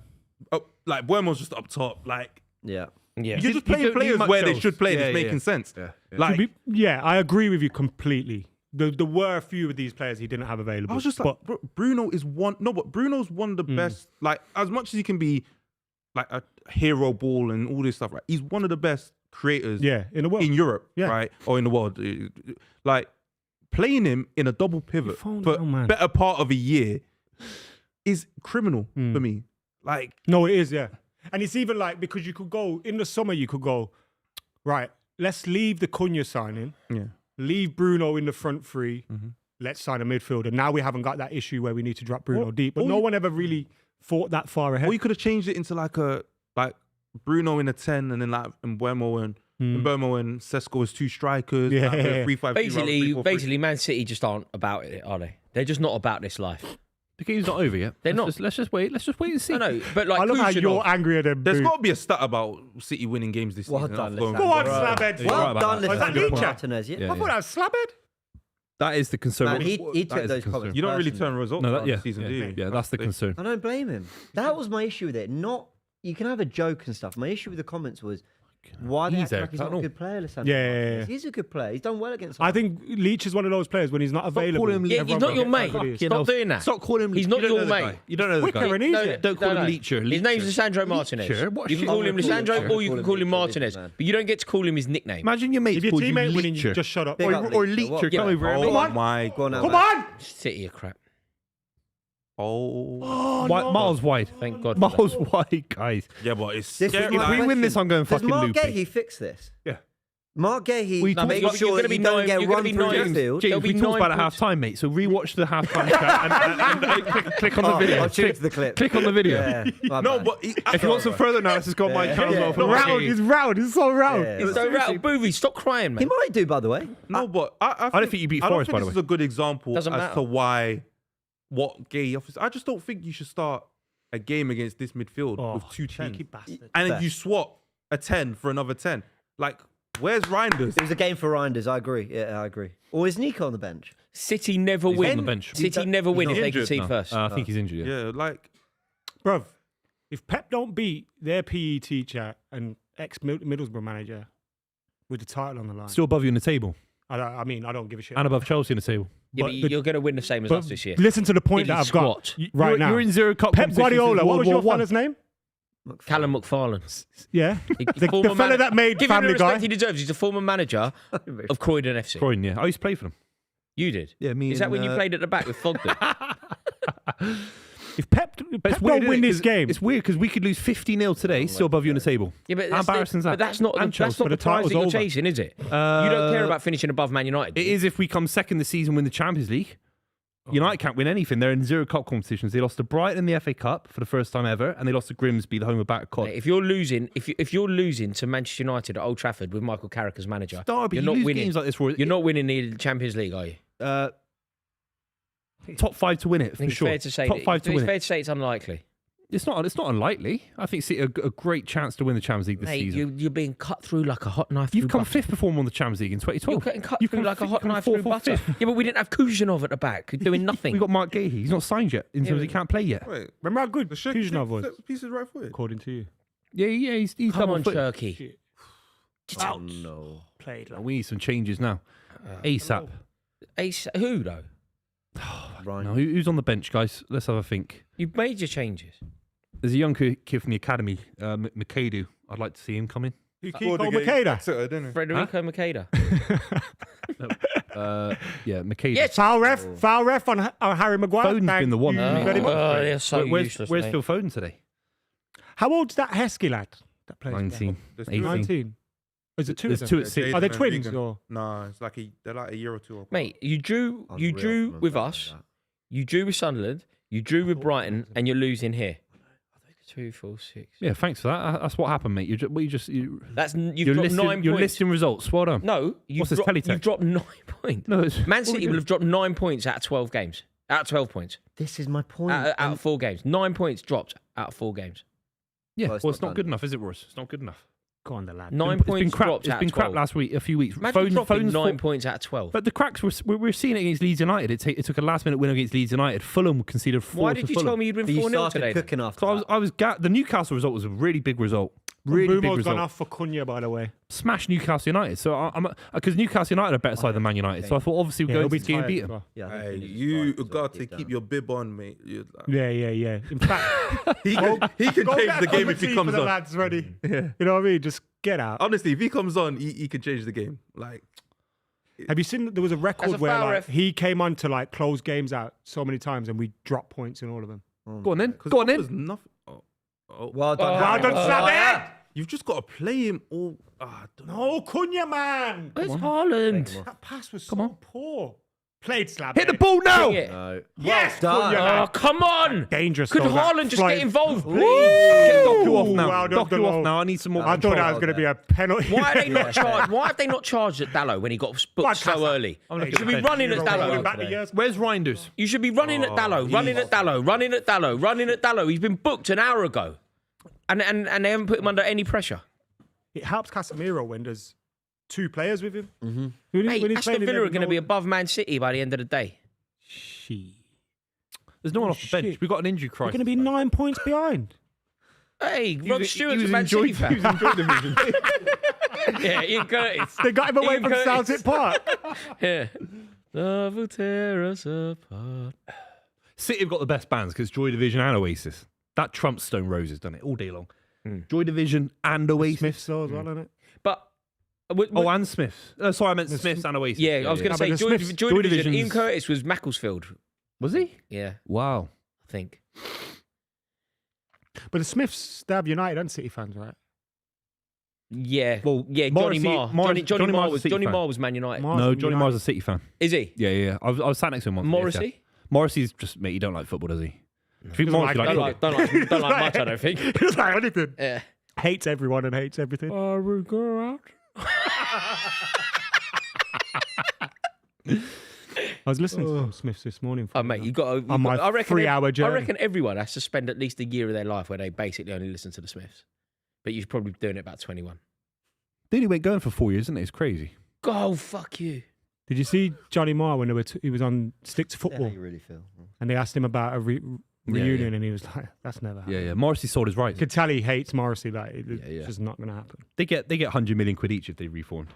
Like Buemo's just up top. Like yeah. Yeah. you're just You playing don't need players much where they else. should play. Yeah, It's yeah, making yeah. sense. Yeah, yeah. Like Yeah, I agree with you completely. There were a few of these players he didn't have available. I was just like, Bruno is one. No, but Bruno's one of the best. Like as much as he can be, like a hero ball and all this stuff. Right, he's one of the best creators. yeah, in the world. In Europe, Yeah. right, or in the world, like playing him in a double pivot phone for down, man. better part of a year is criminal for me. Like, No, it is, yeah. And it's even like, because you could go, in the summer, you could go, right, let's leave the Cunha signing, yeah, leave Bruno in the front three, let's sign a midfielder. Now we haven't got that issue where we need to drop Bruno Or- deep. But or no you- one ever really thought that far ahead. or you could have changed it into like Bruno in a 10 and then like Mbuemo and Mbuemo and Sesko as two strikers. Yeah. like, with a 3-5-2, Basically, Man City just aren't about it, are they? They're just not about this life. The game's not over yet. They're not. Let's just wait. Let's just wait and see. I know, but like I love how Kushner- you're angrier than There's Boo. got to be a stat about City winning games this Well season. done, I've gone- Lisandro. Go on, Right. slabhead. You're right Well about done, that. Was that Lisandro Nietzsche? Martinez. Yeah. Yeah. I thought that was slabhead. That is the concern. Man, he That took is the those concern. comments. You don't really personally. turn results No, around yeah, this season, yeah, do you? yeah, that's the concern. I don't blame him. That was my issue with it. Not you can have a joke and stuff. My issue with the comments was why they He's act there, like he's can't not a all. good player. Lisandro Yeah, yeah, Martinez. yeah. He's a good player. He's done well against. I think Leach is one of those players when he's not available. calling him Yeah, he's everyone not your forgets mate. how good he is. Stop doing that. Stop calling him. He's you not don't your know the mate. guy. You don't know the Quicker guy. and easier. Don't call him Leacher. His name's Leacher. Lisandro Martinez. Leacher? What You shit can call him I'm gonna Lisandro call him or you can call him Leacher, Martinez. man. But you don't get to call him his nickname. Imagine your mate If your calls you teammate winning, Leacher. you just shut up. Big Or up or Leacher. What- Leacher. Yeah. Come over here. Oh mate. my Go on now, Come man. on! City are crap. Oh. Oh, Wi- no. Miles wide. Thank God. for that. Miles wide, guys. Yeah, but it's This is scary. If my we win question. this, I'm going Does fucking Mark loopy. Gahey fix this? Yeah. Mark Gahey We makes talked- sure you're that he gonna don't be get you're gonna run be through nine- midfield. James, There'll we be talked about it 9 at half time, mate. So rewatch the half time chat and click on the Oh, video. I'll tune it to the clip. Click on the video. Yeah, my No, bad. but If you want some further analysis, go on my channel as well. for Mark Round, Gahey. he's round, he's so round. Yeah. He's so rattled. Buvey, stop crying, He man. might do, by the way. no, but I don't think you beat I don't Forest, think by the this way. is a good example Doesn't as matter. to why what Gay offers. I just don't think you should start a game against this midfield Oh, with two cheeky 10 bastard. and then Fair. you swap a 10 for another 10. Like, where's Reinders? It was a game for Reinders. I agree. Yeah, I agree. Or is Nico on the bench? City never He's win. on the bench. City never win he's if not they can injured, see no. first. I think he's injured. Yeah. Yeah, like Bruv, if Pep don't beat their PE teacher and ex-Middlesbrough manager with the title on the line, Still above you in the table, I mean, I don't give a shit. and above Chelsea in the table. Yeah, but but the- you're going to win the same as But us this year. listen to the point that If you I've got squat. right you're, now. You're in zero cup. Pep competitions Guardiola, since what was World your War I. fella's name? Callum McFarlane. Yeah, The the former fella that made Give him the Family respect Guy. he deserves. He's a former manager of Croydon FC. Croydon, yeah. I used to play for them. You did. Yeah, me Is that and, when you played at the back with Fogden? If Pep But don't isn't win it? this 'Cause game, It's weird because we could lose 50-0 today, still above you in the table. Yeah, but How embarrassing is that? But that's not And the, Chelsea, that's not but the the prize title's that you're over. chasing, is it? You don't care about finishing above Man United. It is if we come second this season, win the Champions League. United can't win anything. They're in zero cup competitions. They lost to Brighton in the FA Cup for the first time ever, and they lost to Grimsby, the home of Back Cod. Mate, if you're losing, if you're losing to Manchester United at Old Trafford with Michael Carrick as manager, Derby, you're you not lose winning. games like this for You're not winning the Champions League, are you? top 5 to win it I for think sure. it's fair to say top 5 to it's win fair it. to say it's unlikely. It's not unlikely. I think City a great chance to win the Champions League this Mate, season. you're being cut through like a hot knife. You've through come butter. fifth before we won the Champions League in You're 2012. getting cut You've through come like a fifth- hot come knife fourth through or butter. fifth. Yeah, but we didn't have Kujanov at the back doing nothing. We got Mark Gahey. He's not signed yet in terms of he can't play yet. wait, remember how good the Shek Kujanov was, pieces right footed. according to you. Yeah, he's Come double on, foot. Turkey. Oh, no. Played like We need some changes now. ASAP. Ace, who though? Right. No, who's on the bench, guys? Let's have a think. You've made your changes. There's a young kid from the academy, McKola. I'd like to see him come in. Kiko Makeda. Exeter, didn't he? Federico Makeda. McKay. Yes. Foul ref on Harry Maguire. Foden's Thank been the one. you Oh, very much. they're so where's useless. where's mate. Phil Foden today? How old's that Heskey lad that plays? 19. There's 18. 19. Is it two? There's of two them? at 6. Are they Jaden twins and or? Nah, it's like they're like a year or two apart. Mate, you drew Unreal. with us, you drew with Sunderland, you drew with Brighton, and you're losing here. 2, 4, 6. Yeah, thanks for that. That's what happened, mate. You've You're dropped dropped 9 You're points. listing results. Well done. No, What's this teletext? you've dropped 9 points. No, it's, Man City will have dropped 9 points out of 12 games. Out of 12 points. This is my point. Out of 4 games. 9 points dropped out of 4 games. yeah. Well, Well, it's it's not not done. good enough, is it, Royce? It's not good enough. Go on, the lad. 9 It's been points crap. dropped It's out been of crap 12. last week. A few weeks. Imagine dropping Foden's 9 points out of 12. But the cracks we're seeing it against Leeds United. It took a last minute win against Leeds United. Fulham conceded 4 Why to did you Fulham. tell me you'd But been you 4-0 started today? cooking after So I was the Newcastle result was a really big result. Really big Bumo's result. gone off for Cunha, by the way. Smash Newcastle United. So I'm because Newcastle United are better side than Man United. So I thought obviously we'd go he'll into be this game and tired beat as them. well. Yeah, I think Hey, Phoenix is you fine, so got to deep keep down. your bib on, mate. Yeah. In fact, He can change the game if he for comes the on. lads ready. Yeah. You know what I mean? Just get out. Honestly, if he comes on, he can change the game. Like, Have you seen that there was a record That's a where foul, like, ref. he came on to like close games out so many times and we dropped points in all of them? Go on then. because Go on there's then. nothing. Well done. Well done, Salah. You've just got to play him all. I don't know. No, Cunha, man. Where's Haaland? That pass was so poor. Played slab. Hit the ball now. Ding it. No. Yes, done. Cunha. Oh, come on! Dangerous. Could though, that Haaland just flying- get involved, Get please? Doku off now. Well done, Doku off Dalo. now. I need some more. I thought control. that was going to be a penalty. Why are they not charged? Why have they not charged at Dallo when he got booked so early? I'm You looking should at be the running at Going Dallo. back the years. Where's Reinders? You should be running at Dallo, running at Dallo, running at Dallo, running at Dallo. He's been booked an hour ago, and they haven't put him under any pressure. It helps Casemiro when there's 2 players with him. Mm-hmm. Mate, Aston Villa are going to be above Man City by the end of the day. There's no one off the bench. Shit. We've got an injury We're crisis. going to be 9 points behind. Hey, He Rod was- Stewart's he a was Man City enjoying- he fan. was enjoying the vision. Yeah, Ian Curtis. They got him away Ian from Curtis. Southend Park. Yeah. Love will tear us apart. City have got the best bands because Joy Division and Oasis. That trumps Stone Roses, doesn't it? All day long. Joy Division and Oasis. Smiths as well, isn't it? But Oh, and Smiths. Sorry, I meant Smiths and Oasis. yeah, I was going No, to say but the Joy, Smiths- Joy Joy Division. Ian Division's- Curtis was Macclesfield. Was he? Yeah, Wow. I think. But the Smiths, they have United and City fans, right? Yeah, Well, yeah. Morrissey- Johnny Marr. Morris- Johnny Johnny Marr Marr's a was City Johnny fan. Marr was Man United. Marr's No, from Johnny United. Marr's a City fan. Is he? Yeah. I was sat next to him once. Morrissey? Morrissey's just, mate, you don't like football, does he? I think Doesn't Morrissey like likes Don't football. like much. I don't think. He doesn't like anything. Yeah. Hates everyone and hates everything. we go out? I was listening to some Smiths this morning. Oh, mate, you got. On my I reckon 3-hour journey. I reckon everyone has to spend at least a year of their life where they basically only listen to the Smiths. But you're probably doing it about 21. They only went going for 4 years, isn't it? It's crazy. Go fuck you. Did you see Johnny Marr when they were he was on Stick to How Football you really feel? and they asked him about a reunion and he was like, "That's never happened." Yeah. Morrissey sold his rights. You could tell he hates Morrissey. Like it's yeah. just not going to happen. They get 100 million quid each if they reform.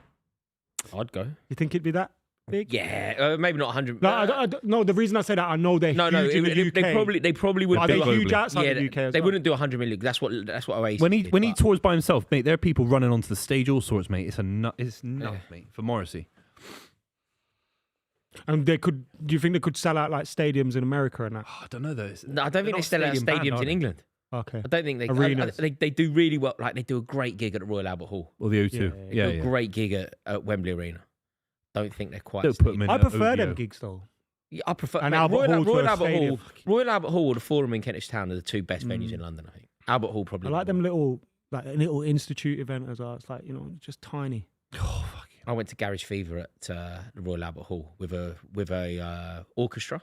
I'd go. You think it'd be that big? Yeah, maybe not 100. No, no. The reason I say that, I know they're no, huge in the UK. they probably would. Are do they a- huge outside yeah, the UK as they well? wouldn't do 100 million. That's what Oasis When he did, when he but- tours by himself, mate, there are people running onto the stage, all sorts, mate. It's nuts, mate, for Morrissey. And they could. Do you think they could sell out like stadiums in America and that? Oh, I don't know though. No, I don't think they sell out stadiums in England. Okay. I don't think they. Arenas. They do really well. Like they do a great gig at the Royal Albert Hall. Or the O2. Yeah, They Yeah, do yeah. a great gig at Wembley Arena. Don't think they're quite. Don't put them in. I prefer them OVO. gigs though. Yeah, I prefer And mate, Albert Hall to Royal a Albert stadium. Hall. Royal Albert Hall or the Forum in Kentish Town are the two best venues in London. I think Albert Hall probably. I like them little, like a little institute event as well. It's like just tiny. Oh, fuck it. I went to Garage Fever at the Royal Albert Hall with a orchestra.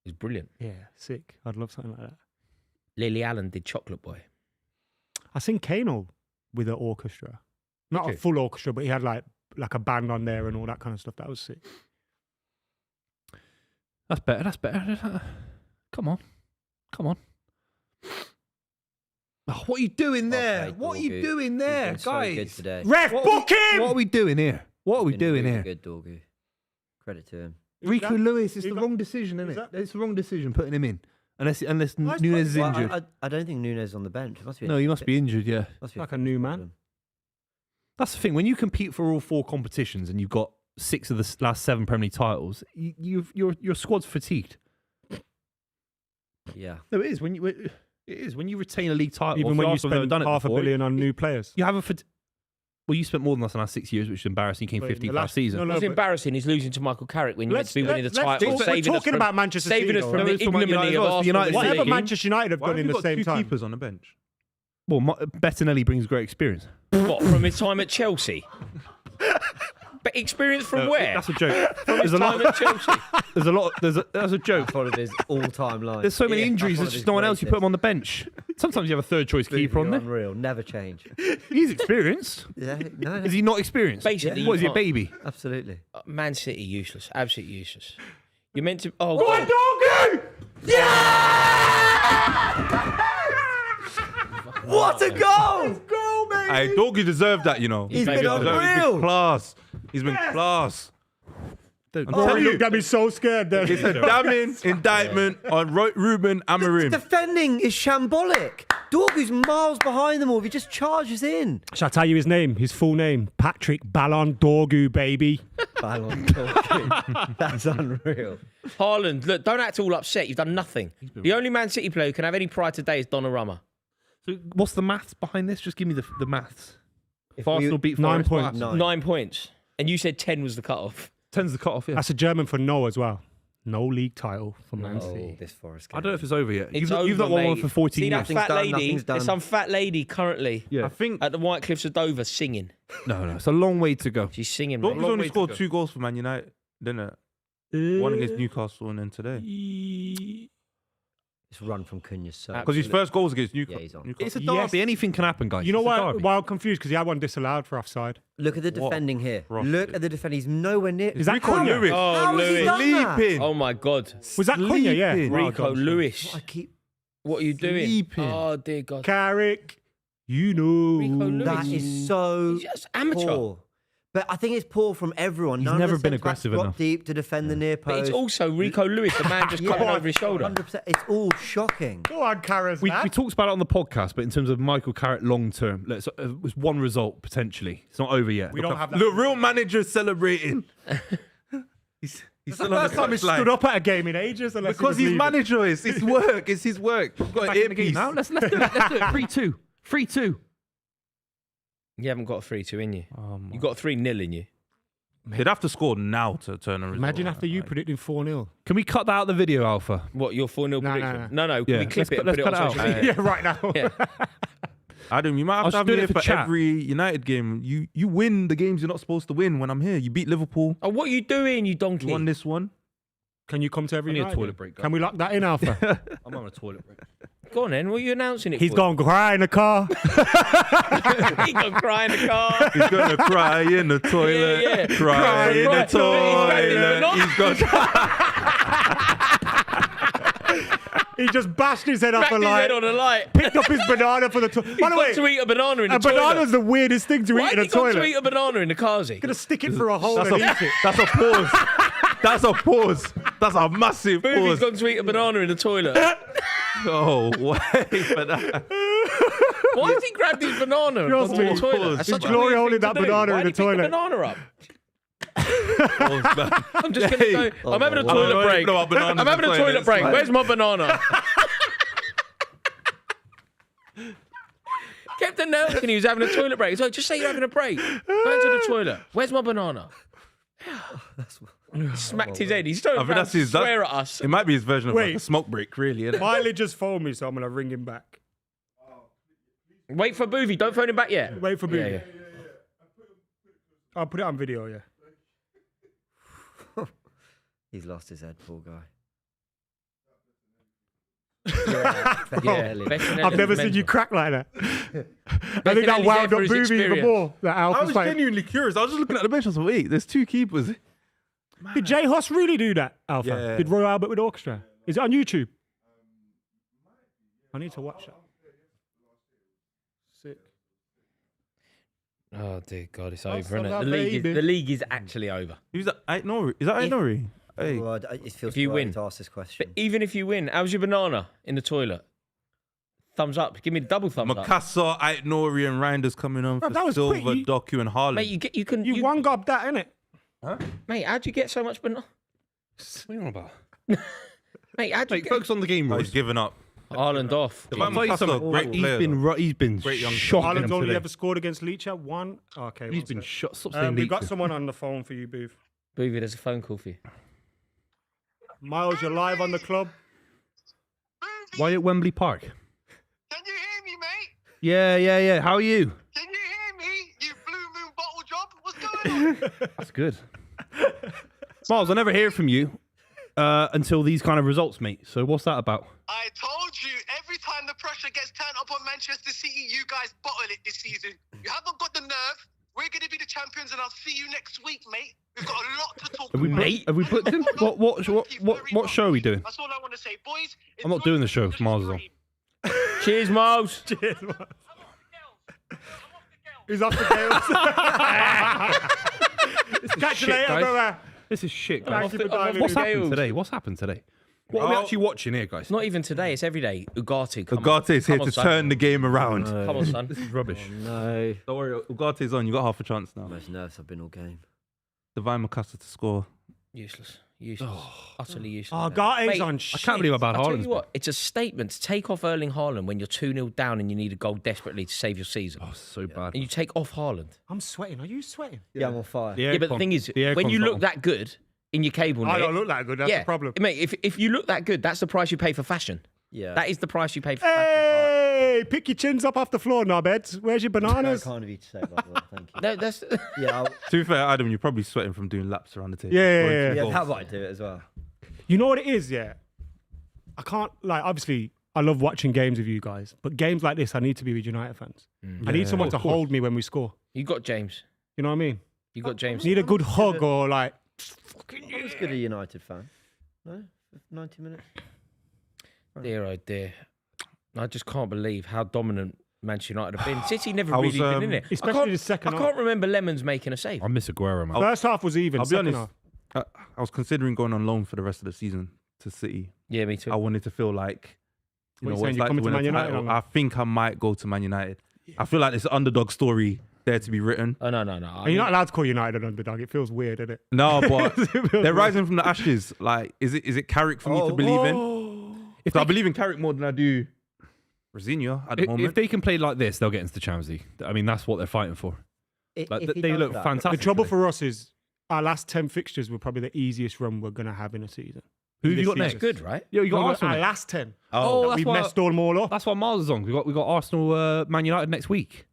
It was brilliant. Yeah, sick. I'd love something like that. Lily Allen did Chocolate Boy. I seen Kano with an orchestra, not Did a you? full orchestra, but he had like a band on there and all that kind of stuff. That was sick. That's better. That's better. Come on. Oh, what are you doing there? played, What are you Dorgu. doing You've there, been so good guys? today. Ref, book him. What are we doing here? What are we Been doing really here? Good, Dorgu. Credit to him. Rico Lewis, it's Who's the that? wrong decision, isn't Who's it? that? It's the wrong decision putting him in. Unless Why is Nunes is Well, injured. I don't think Nunes is on the bench. It must be. No, you must be injured, yeah. Must be Like a new man. That's the thing. When you compete for all four competitions and you've got 6 of the last 7 Premier League titles, your squad's fatigued. Yeah. No, it is when you retain a league title. Even when you Arsenal have never spend done it half a before, billion on new players. you have a well, you spent more than us in the last 6 years, which is embarrassing. You came But in 15th the last season. no, What's but- embarrassing is losing to Michael Carrick when you meant to be winning the title. We're saving us talking from- about Manchester City. saving us though. from No, the it's from Man ignominy United of as well. Arsenal. United this City. Whatever season. Manchester United have Why done have in you the got same 2 time. keepers on the bench? Well, Bettinelli brings great experience. What, from his time at Chelsea? But experience from where? That's a joke. From his There's a time lot. at Chelsea. There's a lot. That's a joke. That's one of his all-time lines. There's so many Yeah, injuries. that's one There's of just his no one else. You put greatest. him on the bench. Sometimes you have a third choice keeper on You're there. unreal. Never change. He's experienced. Yeah, no, Is he not experienced? Basically, What you is he, a can't- baby? absolutely. Man City, useless. Absolutely useless. You're meant to... Oh, What a goal! Hey, Doggy deserved that, you know. He's been He's unreal. been class. He's been class. I'm Oh, telling he you, looked at me so scared then. it's a damning indictment on Ruben Amorim. Defending is shambolic. Dorgu's miles behind them all. He just charges in. Shall I tell you his name? His full name? Patrick Ballon Dorgu, baby. Ballon d'Or. That's unreal. Haaland, look, don't act all upset. You've done nothing. The only Man City player who can have any pride today is Donnarumma. So what's the maths behind this? Just give me the maths. If we- Arsenal beat 9 Forest, what points. happens? 9 points. And you said 10 was the cut-off. 10's the cut-off, yeah. That's a German for no as well. No league title for Man Oh, City. this Forest I game. don't know if it's over yet. It's You've not over, won one mate. for 14 See that years. fat done, lady? nothing's done. There's some fat lady currently Yeah. I think at the White Cliffs of Dover singing. No, it's a long way to go. She's singing, Dortmund mate. long only way to scored go. 2 goals for Man United, didn't it? One against Newcastle and then today. This run from Cunha's so. Because his first goal was against Yeah, he's on. Newcastle. It's a Yes. derby. Anything can happen, guys. You know It's a why? derby. Why I'm confused? Because he had one disallowed for offside. Look at the What? defending here. Ross Look did. at the defending. He's nowhere near. Is that Rico Cunha? Lewis. Oh, How has he Lewis. done that? Sleeping. Oh, my God. Was that Cunha? Yeah. Sleeping. Well Rico done, Lewis. I keep. What are you doing? Sleeping. Oh, dear God. Carrick. You know. Rico Lewis. That is so He's just amateur. poor. But I think it's poor from everyone. He's None never of the been centre-backs aggressive drop enough. deep to defend the near But post. it's also Rico Lewis, the man just cutting over his shoulder. 100%. It's all shocking. Go on, Carras, We man. talked about it on the podcast, but in terms of Michael Carrick long term, it was one result potentially. It's not over yet. We don't have that. The real manager celebrating. he's still on the First time he stood touchline. up at a game in ages. Unless he Because was he's leaving. manager. It's his work. It's his work. We've got an Back in the game earpiece. now. Let's do it. Let's do it. 3-2. 3-2. You haven't got a 3-2 in you. Oh, You got a 3-0 in you. He'd have to score now to turn a result. Imagine after you Like, predicting 4-0. Can we cut that out of the video, Alpha? What, your 4-0 No, no, prediction? No, Yeah, we clip let's it and cut- put it let's on cut it social out. media. Yeah, right now. Yeah. Adam, you might I have was to have doing me it here for for chat. every United game. You win the games you're not supposed to win when I'm here. You beat Liverpool. Oh, what are you doing, you donkey? You won this one. Can you come to every I need a night? toilet break, Can we lock that in, Alpha? I'm on a toilet break. Go on then, what are you announcing it He's for? going to cry in the car. He's going to cry in the car. He's gonna cry in the toilet. Yeah, yeah. Cry in the Right. toilet. He's He's gonna. He just bashed his head off Cracked a his light. head on a light. Picked up his banana for the toilet. He's By the got way, to eat a banana in the a toilet. banana's the weirdest thing to Why eat in did a he got to toilet. eat a banana in the car, is he? Gonna stick it through a hole That's and a, eat it. that's a pause. That's a pause. That's a massive Buvey's pause. gone to eat a banana in the toilet. Oh, wait for that. Why has he grabbed his banana and Trust gone to me. the toilet? That's Is such a Glory weird holding thing that to do. banana Why in did the he pick toilet? the banana up? Pause back. I'm just going to Hey. go. I'm having a my toilet word. break. No, bananas I'm having a in toilet toilets, break. like- Where's my banana? Kept announcing he was having a toilet break. He's like, just say you're having a break. Go into the toilet. Where's my banana? He smacked his head. He's trying I think that's his. swear at us. It might be his version of like Wait. a smoke break, really. Isn't it? Miley just phoned me, so I'm gonna ring him back. Wait for Buvey. Don't phone him back yet. Wait for me. Yeah, yeah. I'll put it on video. Yeah. He's lost his head, poor guy. Yeah, Bettinelli I've never was seen you mental. crack like that. I think that Bettinelli's wound there up for his Buvey even experience. more. That I Alpha was fight. genuinely curious. I was just looking at the bench. I was like, wait, there's 2 keepers. Did Jay Hoss really do that, Alpha? Yeah. Did Roy Albert with orchestra? Is it on YouTube? I need to watch that. Sick. Oh dear God, it's That's over, isn't a it? baby. The league is actually over. Who's that? Nori. Is that If- Nori? Hey. Well, it feels If you too early win. to ask this But question. even if you win, how's your banana in the toilet? Thumbs up. Give me the double thumbs up. Makassa, Nori, and Reinders coming on Bro, for that was Silver, quick. Doku, and Haaland. Mate, you You one gobbed that, innit? Mate, how'd you get so much banana? What are you on about? Mate, how'd you Mate, get focus on the game, Oh, Royce. he's given up. Haaland off? Devine Tell you McKola, something, great player. he's been Great young shocking Haaland's him only today. ever scored against Leach at one. Okay, He's one been sec. shot. Stop saying We've Leach. got someone on the phone for you, Booth. Buvey, there's a phone call for you. Miles, you're live on the club. Why at Wembley Park? Can you hear me, mate? Yeah. How are you? Can you hear me? You blue moon bottle job? What's going on? That's good. Miles, I never hear from you until these kind of results, mate. So what's that about? I told you, every time the pressure gets turned up on Manchester City, you guys bottle it this season. You haven't got the nerve. We're going to be the champions, and I'll see you next week, mate. We've got a lot to talk Have we, about. have we booked him? What show are we doing? That's all I want to say, boys. I'm not doing the show if Miles is on. Cheers, Miles. Cheers, Miles. He's off the tails. Catch you shit, later, guys. brother. This is shit, Thank guys. you for diving What's in. happened today? What's happened today? What are we actually watching here, guys? Not even today. It's every day. Ugarte. Come on. Ugarte is here Come on, to son. turn the game around. Come on, son. This is rubbish. No. Don't worry, Ugarte's on. You got half a chance now. Most nerves I've been all game. Devine McKola to score. Useless. Utterly useless. Oh, Garte's Mate, on I shit. can't believe about I'll tell Haaland's you what, it's a statement to take off Erling Haaland when you're 2-0 down and you need a goal desperately to save your season. Oh, so bad. And you take off Haaland. I'm sweating. Are you sweating? Yeah, I'm on fire. Yeah, but the thing is, when you look that good in your cable net, I don't look that good. That's yeah, the problem. Mate, if you look that good, that's the price you pay for fashion. Yeah. That is the price you pay for fashion. Hey, pick your chins up off the floor, knobheads. Where's your Very bananas? kind of you to say about that. Thank you. No, that's Yeah, To be fair, Adam, you're probably sweating from doing laps around the table. Yeah, Scoring yeah, two yeah, goals. that might do it as well. You know what it is, yeah? I can't, like, obviously, I love watching games with you guys, but games like this, I need to be with United fans. I need someone to hold me when we score. you got James. You know what I mean? You got James. Need a good hug or, like, I was good a United fan. No? 90 minutes? Dear, oh dear. I just can't believe how dominant Manchester United have been. City never I really was, been in it. especially the second I half. can't remember Lemons making a save. I miss Aguero, man. First half was even. I'll be second honest. half. I was considering going on loan for the rest of the season to City. Yeah, me too. I wanted to feel like, What you what saying, it's you're like coming to to win a Man United title. or not? I think I might go to Man United. I feel like this underdog story there to be written. Oh, no. And you're not allowed to call United an underdog. It feels weird, isn't it? No, but they're rising from the ashes. Like, is it Carrick for me to believe in? If I believe in Carrick more than I do Rosinha at the moment. If they can play like this, they'll get into the Champions League. I mean, that's what they're fighting for. Like, If he they does look that- fantastic. The trouble today. for us is our last 10 fixtures were probably the easiest run we're going to have in a season. Who have you This got season. next? Good, right? Yeah, you got No, Arsenal. our next. last 10. Oh, that's We've why- messed all them up. That's why Miles is on. We got Arsenal, Man United next week.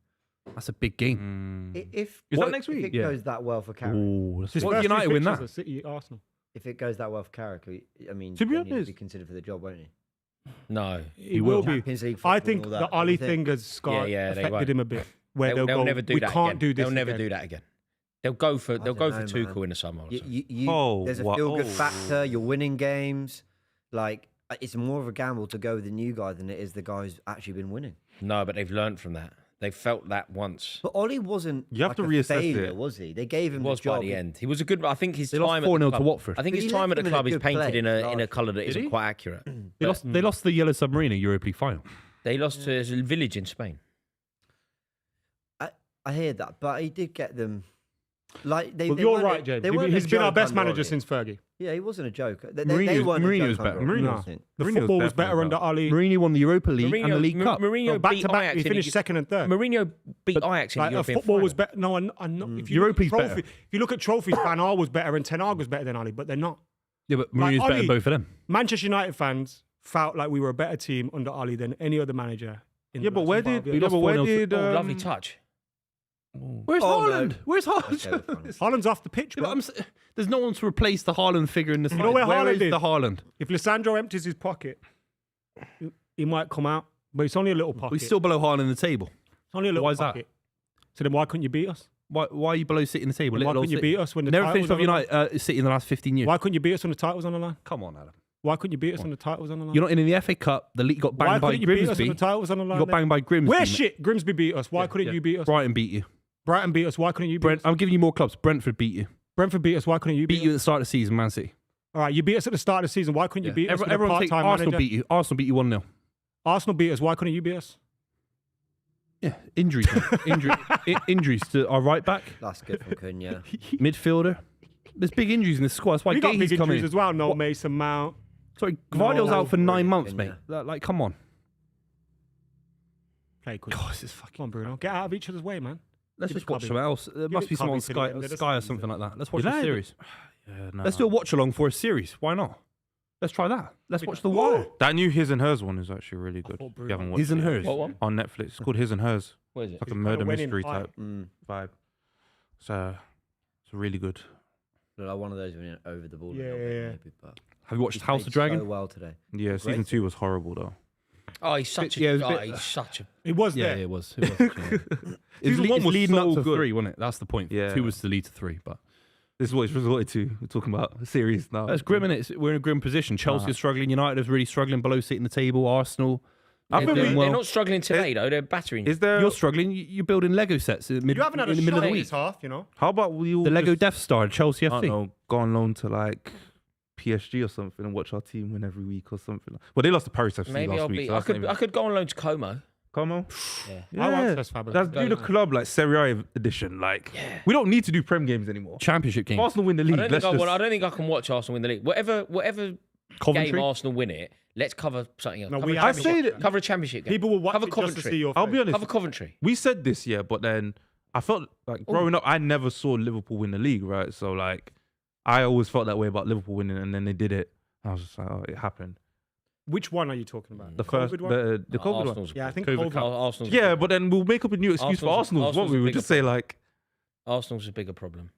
That's a big game. If Is that next if week? it Yeah. goes that well for Carrick, Ooh, that's His what first United three win fixtures that? are City, Arsenal. if it goes that well for Carrick, I mean, To be then he'll honest- be considered for the job, won't he? No. He will be. Champions League I football think and all the that, Ollie don't you thing has got Yeah, they affected won't. him a bit. Where They'll go, never do we that can't again. do this They'll never again. do that again. They'll go for don't Tuchel know, man. in the summer. or something. There's a feel-good factor. You're winning games. Like, it's more of a gamble to go with the new guy than it is the guy who's actually been winning. No, but they've learned from that. They felt that once. But Ollie wasn't. You have like to a reassess failure, it. was he? They gave him It was the job. by the end. He was a good. I think his They time lost at the 4-0 to club- Watford. I think But his he time left at the him in a club is good painted place in a last colour that Did isn't he? quite accurate. They lost the Yellow Submarine in Europa League final. They lost to a village in Spain. I hear that, but he did get them. Like they. Well, they you're weren't a- right, James. they weren't a He's been our joke best under manager Ollie. since Fergie. Yeah, he wasn't a joke. They Mourinho- weren't a Mourinho joke was under better. Ollie, I No. don't think. The Mourinho was football was better better than under that. Ollie. Mourinho won the Europa League and the League Cup. Mourinho Back beat to back, Ajax. he in finished the- second and third. Mourinho beat Ajax in the Like, European football was final. better. No, I'm not. If you Europa look at League's trophy, better. if you look at trophies, Van Gaal was better and Ten Hag was better than Ollie, but they're not. Yeah, but Like, Mourinho's better than Ollie- both of them. Manchester United fans felt like we were a better team under Ollie than any other manager. In Yeah, the but last where 5 did? years. Yeah, lost but where 4-0 to- did? Lovely touch. Where's Oh, no. Haaland? Where's Okay, Haaland? we're fine. Haaland's off the pitch, Yeah, bro. but there's no one to replace the Haaland figure in the side. know where Haaland is is? the Haaland? If Lissandro empties his pocket, he might come out, but it's only a little pocket. We're still below Haaland in the table. It's only a little Why is that? pocket. So then why couldn't you beat us? Why are you below City in the table? Why Little couldn't you old beat City. us when the Never title finished was off on the United City in the last 15 years. Why couldn't you beat us when the title was on the line? Come on, Adam. Why couldn't you beat us when the title was on the line? You're not in the FA Cup. The league got Why banged by couldn't you beat us when Grimsby. the title was on the line? You got then? banged by Grimsby. Where mate. shit? Grimsby beat us. Why couldn't Yeah. you beat us? Brighton beat you. Brighton beat us. Why couldn't you beat us? I'm giving you more clubs. Brentford beat you. Brentford beat us. Why couldn't you beat, Beat you at us? the start of the season, Man City. All right, you beat us at the start of the season. Why couldn't you beat us with a Everyone take part-time Arsenal manager? beat you. Arsenal beat you 1-0. Arsenal beat us. Why couldn't you beat us? Yeah, injuries. Injuries to our right back, That's good from Kun, yeah. midfielder. There's big injuries in this squad. That's why We got big Gahey's coming. injuries as well. No Mason Mount. Sorry, Gvardiol's out for 9 months, in mate. Like, come on. Play quick. God, this is fucking. Come on, Bruno. Get out of each other's way, man. Let's Give just it watch Cubby. something else. There Give must it be some on Cubby to the end of the Sky or season. something like that. Let's watch United- the series. Yeah, no. Let's do a watch along for a series. Why not? Let's try that. Let's watch The Wire. That new His and Hers one is actually really good. thought If you Bruno- haven't watched His and it. Hers. What one? On Netflix. It's called His and Hers. What is it? It's like a It's murder kinda winning mystery fight. type vibe. So it's really good. Look like one of those winning over the ball. Yeah, a little yeah, bit, yeah. maybe, but Have you watched he's House played of Dragon? so well today. Yeah, season 2 was horrible though. Oh, he's such Yeah, it a. was a Oh, bit- he's such a. It was Yeah, there. it was. It was. Yeah. Season one it's was leading so up to good. 3, wasn't it? That's the point. Yeah. 2 was to lead to 3, but This is what it's resorted to. We're talking about a series now. that's grim, innit? We're in a grim position. Chelsea are struggling. United is really struggling below seat in the table. Arsenal. I They're, think they're we- not struggling today though. They're battering. Is there? You're struggling. You're building Lego sets in the, You haven't had a in the middle shot of the in week. this half, you know. How about we all The Lego just, Death Star, Chelsea I don't FC. know, go on loan to like PSG or something and watch our team win every week or something. Well, they lost to Paris FC Maybe last I'll week. be. So I that's not could. even- I could go on loan to Como. Come on. Yeah. I want Yeah. Cesc Fabregas. Let's do the club like Serie A edition. Like we don't need to do Prem games anymore. Championship game. If Arsenal win the I league. don't, Let's think I, just. I don't think I can watch Arsenal win the league. Whatever Coventry. game Arsenal win it, let's cover something else. No, cover, we a have I to say watch that- cover a championship game. People will watch Cover it just to Coventry. see your I'll be face. honest. Cover Coventry. We said this, yeah, but then I felt like growing up, I never saw Liverpool win the league, right? So like, I always felt that way about Liverpool winning, and then they did it. I was just like, oh, it happened. Which one are you talking about? The first, COVID one? the COVID one. Arsenal's Yeah, I think COVID COVID. Cup. Arsenal's Yeah, but then we'll make up a new excuse for Arsenal's- Arsenal, won't we? Arsenal's a We'll bigger just say like, Arsenal's a bigger problem.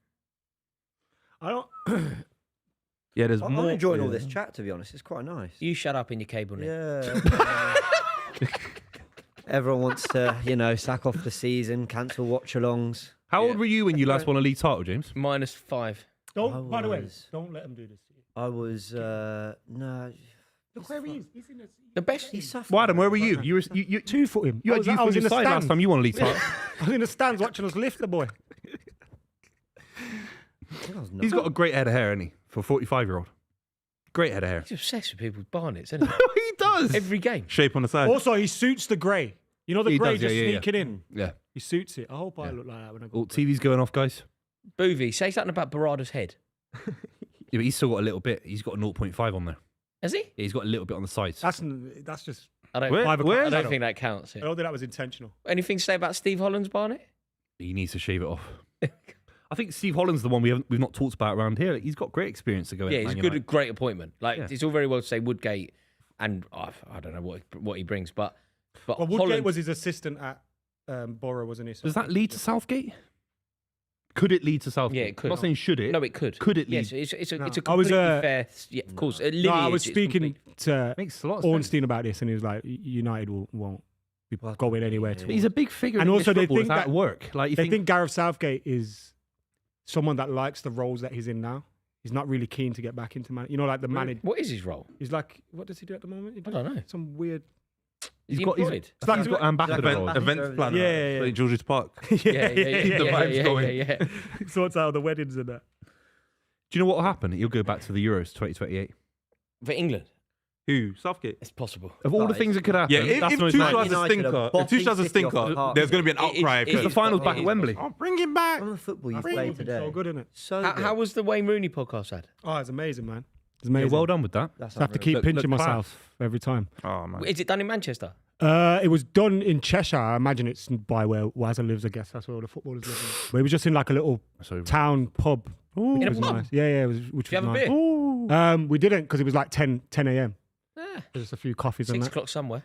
I don't. yeah, there's I'm more. enjoying all yeah. this chat, to be honest. It's quite nice. You shut up in your cable net. Yeah. Everyone wants to, sack off the season, cancel watch-alongs. How old were you when you last won a league title, James? -5. Don't. By the way, was- don't let them do this. to you. I was, no. Look where he is. He's in the. The best. He's suffering. Well, Adam, where were you? You were you 2-foot him. you I had was, youth I on was your in the side last stands. time you won a league title. I was in the stands watching us lift the boy. He's got a great head of hair, hasn't he? For a 45-year-old. Great head of hair. He's obsessed with people's barnets, isn't he? He does. Every game. Shape on the side. Also, he suits the grey. You know the He grey does, yeah, just yeah, yeah. sneaking in. Yeah. He suits it. I hope I Yeah. look like that when I go. Oh, TV's going off, guys. Buvey, say something about Barada's head. Yeah, but he's still got a little bit. He's got a 0.5 on there. Has he? Yeah, he's got a little bit on the sides. That's just. I don't. Where- I where- don't think that counts. I don't think that was intentional. Anything to say about Steve Holland's barnet? He needs to shave it off. I think Steve Holland's the one we've not talked about around here. He's got great experience to go in. Yeah, at he's a Man good, United. great appointment. Like Yeah. it's all very well to say Woodgate, and I don't know what he brings, but Well, Woodgate Holland, was his assistant at Borough, wasn't he? So Does that lead to Southgate? Could it lead to Southgate? Yeah, it could. I'm not saying should it. no, it could. Could it lead? Yes, it's a No. it's a I was, completely fair. Yeah, of course. A No, I was lineage, it's speaking complete- to Makes a lot of sense. Ornstein about this, and he was like, United won't be going anywhere. yeah. To But he's a big figure. And in also English they football. think It's at that- work. Like you They think, think Gareth Southgate is someone that likes the roles that he's in now. He's not really keen to get back into like the manager. What is his role? He's like, what does he do at the moment? He I does don't know. Some weird. Is he got- he's- employed? I think he's got ambassador Event- roles. Events planner. Yeah. Like George's Park. Yeah, yeah, yeah, Keep the yeah, vibes yeah, going. yeah. He sorts out the weddings and that. Do you know what will happen? He'll go back to the Euros 2028. For England, Who? Southgate. it's possible. Of all No, the things that could happen, Yeah, if that's when it's Tuchel like, has a United stinker, are if Tuchel has a bopping City off the stinker, park. there's going to be an It is- outcry. it because the is- final's back it at is Wembley. Oh, bring him back. Some of the football you Bring played him, today. so good, isn't it? So How, good. how was the Wayne Rooney podcast had? Oh, it's amazing, man. It's Yeah, amazing. well done with that. That's I have to unreal. keep Look pinching class. myself every time. Oh man. Is it done in Manchester? It was done in Cheshire. I imagine it's by where Wazza lives. I guess that's where all the footballers live. But it was just in like a little So town pub. Which In a was pub? nice. Yeah, it was. Which Did you have was a nice. beer? We didn't because it was like 10 a.m. Ah, Just a few coffees and 6 that. o'clock somewhere.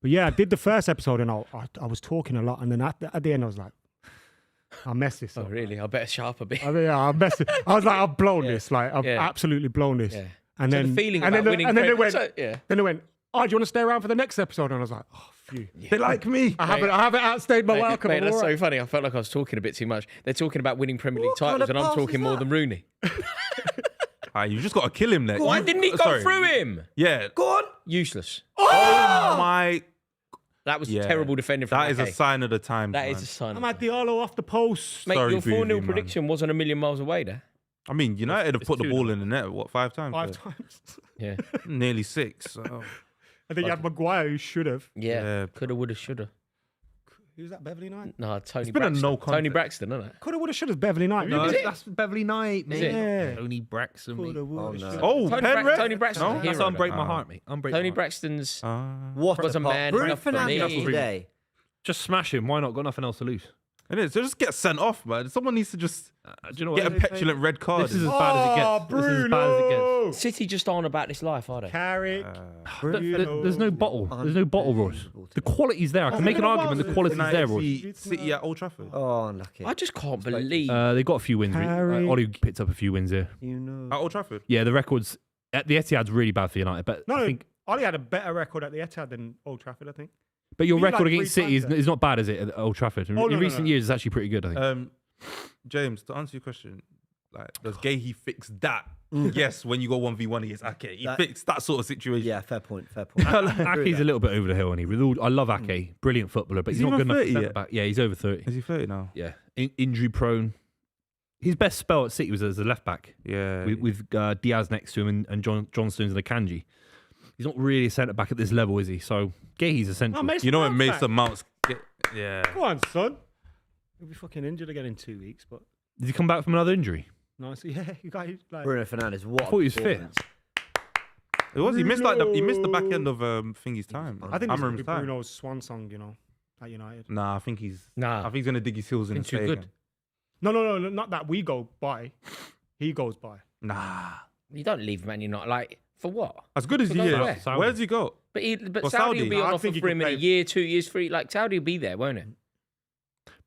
But yeah, I did the first episode and I was talking a lot, and then at the end I was like, I'll mess this Oh, up. really? I better sharp a bit. I mean, yeah, I'll mess it. I was like, I've blown Yeah. this. Like, I've Yeah. absolutely blown this. Yeah. And So then the feeling and about then, winning. and then they went. Yeah. Then they went. Oh, do you want to stay around for the next episode? And I was like, oh, phew. They like me. I haven't outstayed my welcome. Mate, I'm that's all so right. funny. I felt like I was talking a bit too much. They're talking about winning Premier League What kind titles, of and I'm pass talking is more that? than Rooney. You just got to kill him next. Why didn't he go Sorry. through him? Yeah. Go on. Useless. Oh my. That was Yeah. terrible defending from That is a Ake. sign of the times. That man. is a sign. I'm of at Diallo off the post. Mate, Sorry, your 4-0 Buvey, man. prediction wasn't a million miles away there. I mean, United have It's put the 2-0. ball in the net, what, 5 times? 5 Yeah. times. Yeah. Nearly 6. So. I think you had Maguire who should have. Yeah. Yeah. Coulda, woulda, shoulda. Who's that? Beverly Knight? No, Tony been a Braxton. no Tony contest. Braxton, isn't it? Coulda, woulda, shoulda. Beverly Knight. No, Is it? that's Beverly Knight, Is mate. it? Yeah. Tony Braxton, mate. Coulda, woulda, Oh, no. shoulda. Oh, Tony Braxton's No? a hero. That's Unbreak though. My Heart, mate. Unbreak Tony My Heart. Braxton's What was a man Bruno enough for me. Fernandes today. Just smash him. Why not? Got nothing else to lose. It is. So just get sent off, man. Someone needs to just Do you know get a what? petulant red card. This is as bad as it gets. This is as bad as it gets. City just aren't about this life, are they? Carrick. There's no bottle. There's no bottle, Ross. The quality's there. I can make an argument. The quality's there, Ross. City at Old Trafford. Oh, unlucky. I just can't believe. They got a few wins. Carrick. Ollie picked up a few wins here. You know. At Old Trafford. Yeah, the records at the Etihad's really bad for United, but No, I think. Ollie had a better record at the Etihad than Old Trafford, I think. But your He's like record 3 against City times is not bad, is it? At Old Trafford. In no, recent no. years, it's actually pretty good. I think. James, to answer your question, like, does Gahey fix that? Yes, when you go 1v1 against Ake, he fixed that sort of situation. Yeah, fair point. Fair point. Ake's a little bit over the hill, and I love Ake, brilliant footballer, but Is he's he not good even enough 30 to yet? centre back. Yeah, he's over 30. Is he 30 now? Yeah, injury prone. His best spell at City was as a left back Yeah. with Diaz next to him and John Stones and Akanji. He's not really a centre back at this level, is he? So Gahey's essential. You know when Mount's Mason Mount's yeah. Go on, son. He'll be fucking injured again in 2 weeks, but Did he come back from another injury? no, so yeah, you got like. Bruno Fernandes. What? I thought he was fit. performance. It was. He missed he missed the back end of Thingy's time. I think it's gonna Amarim's be time. Bruno's swan song, you know, at United. Nah, I think he's Nah. gonna dig his heels in and Been too stay good. again. No, not that we go by. He goes by. Nah. You don't leave Man United like for what? As good as To he go is, where? where does he go? But For Saudi will Saudi? be on I offer think he for could him in a play- year, 2 years free. Like Saudi will be there, won't it?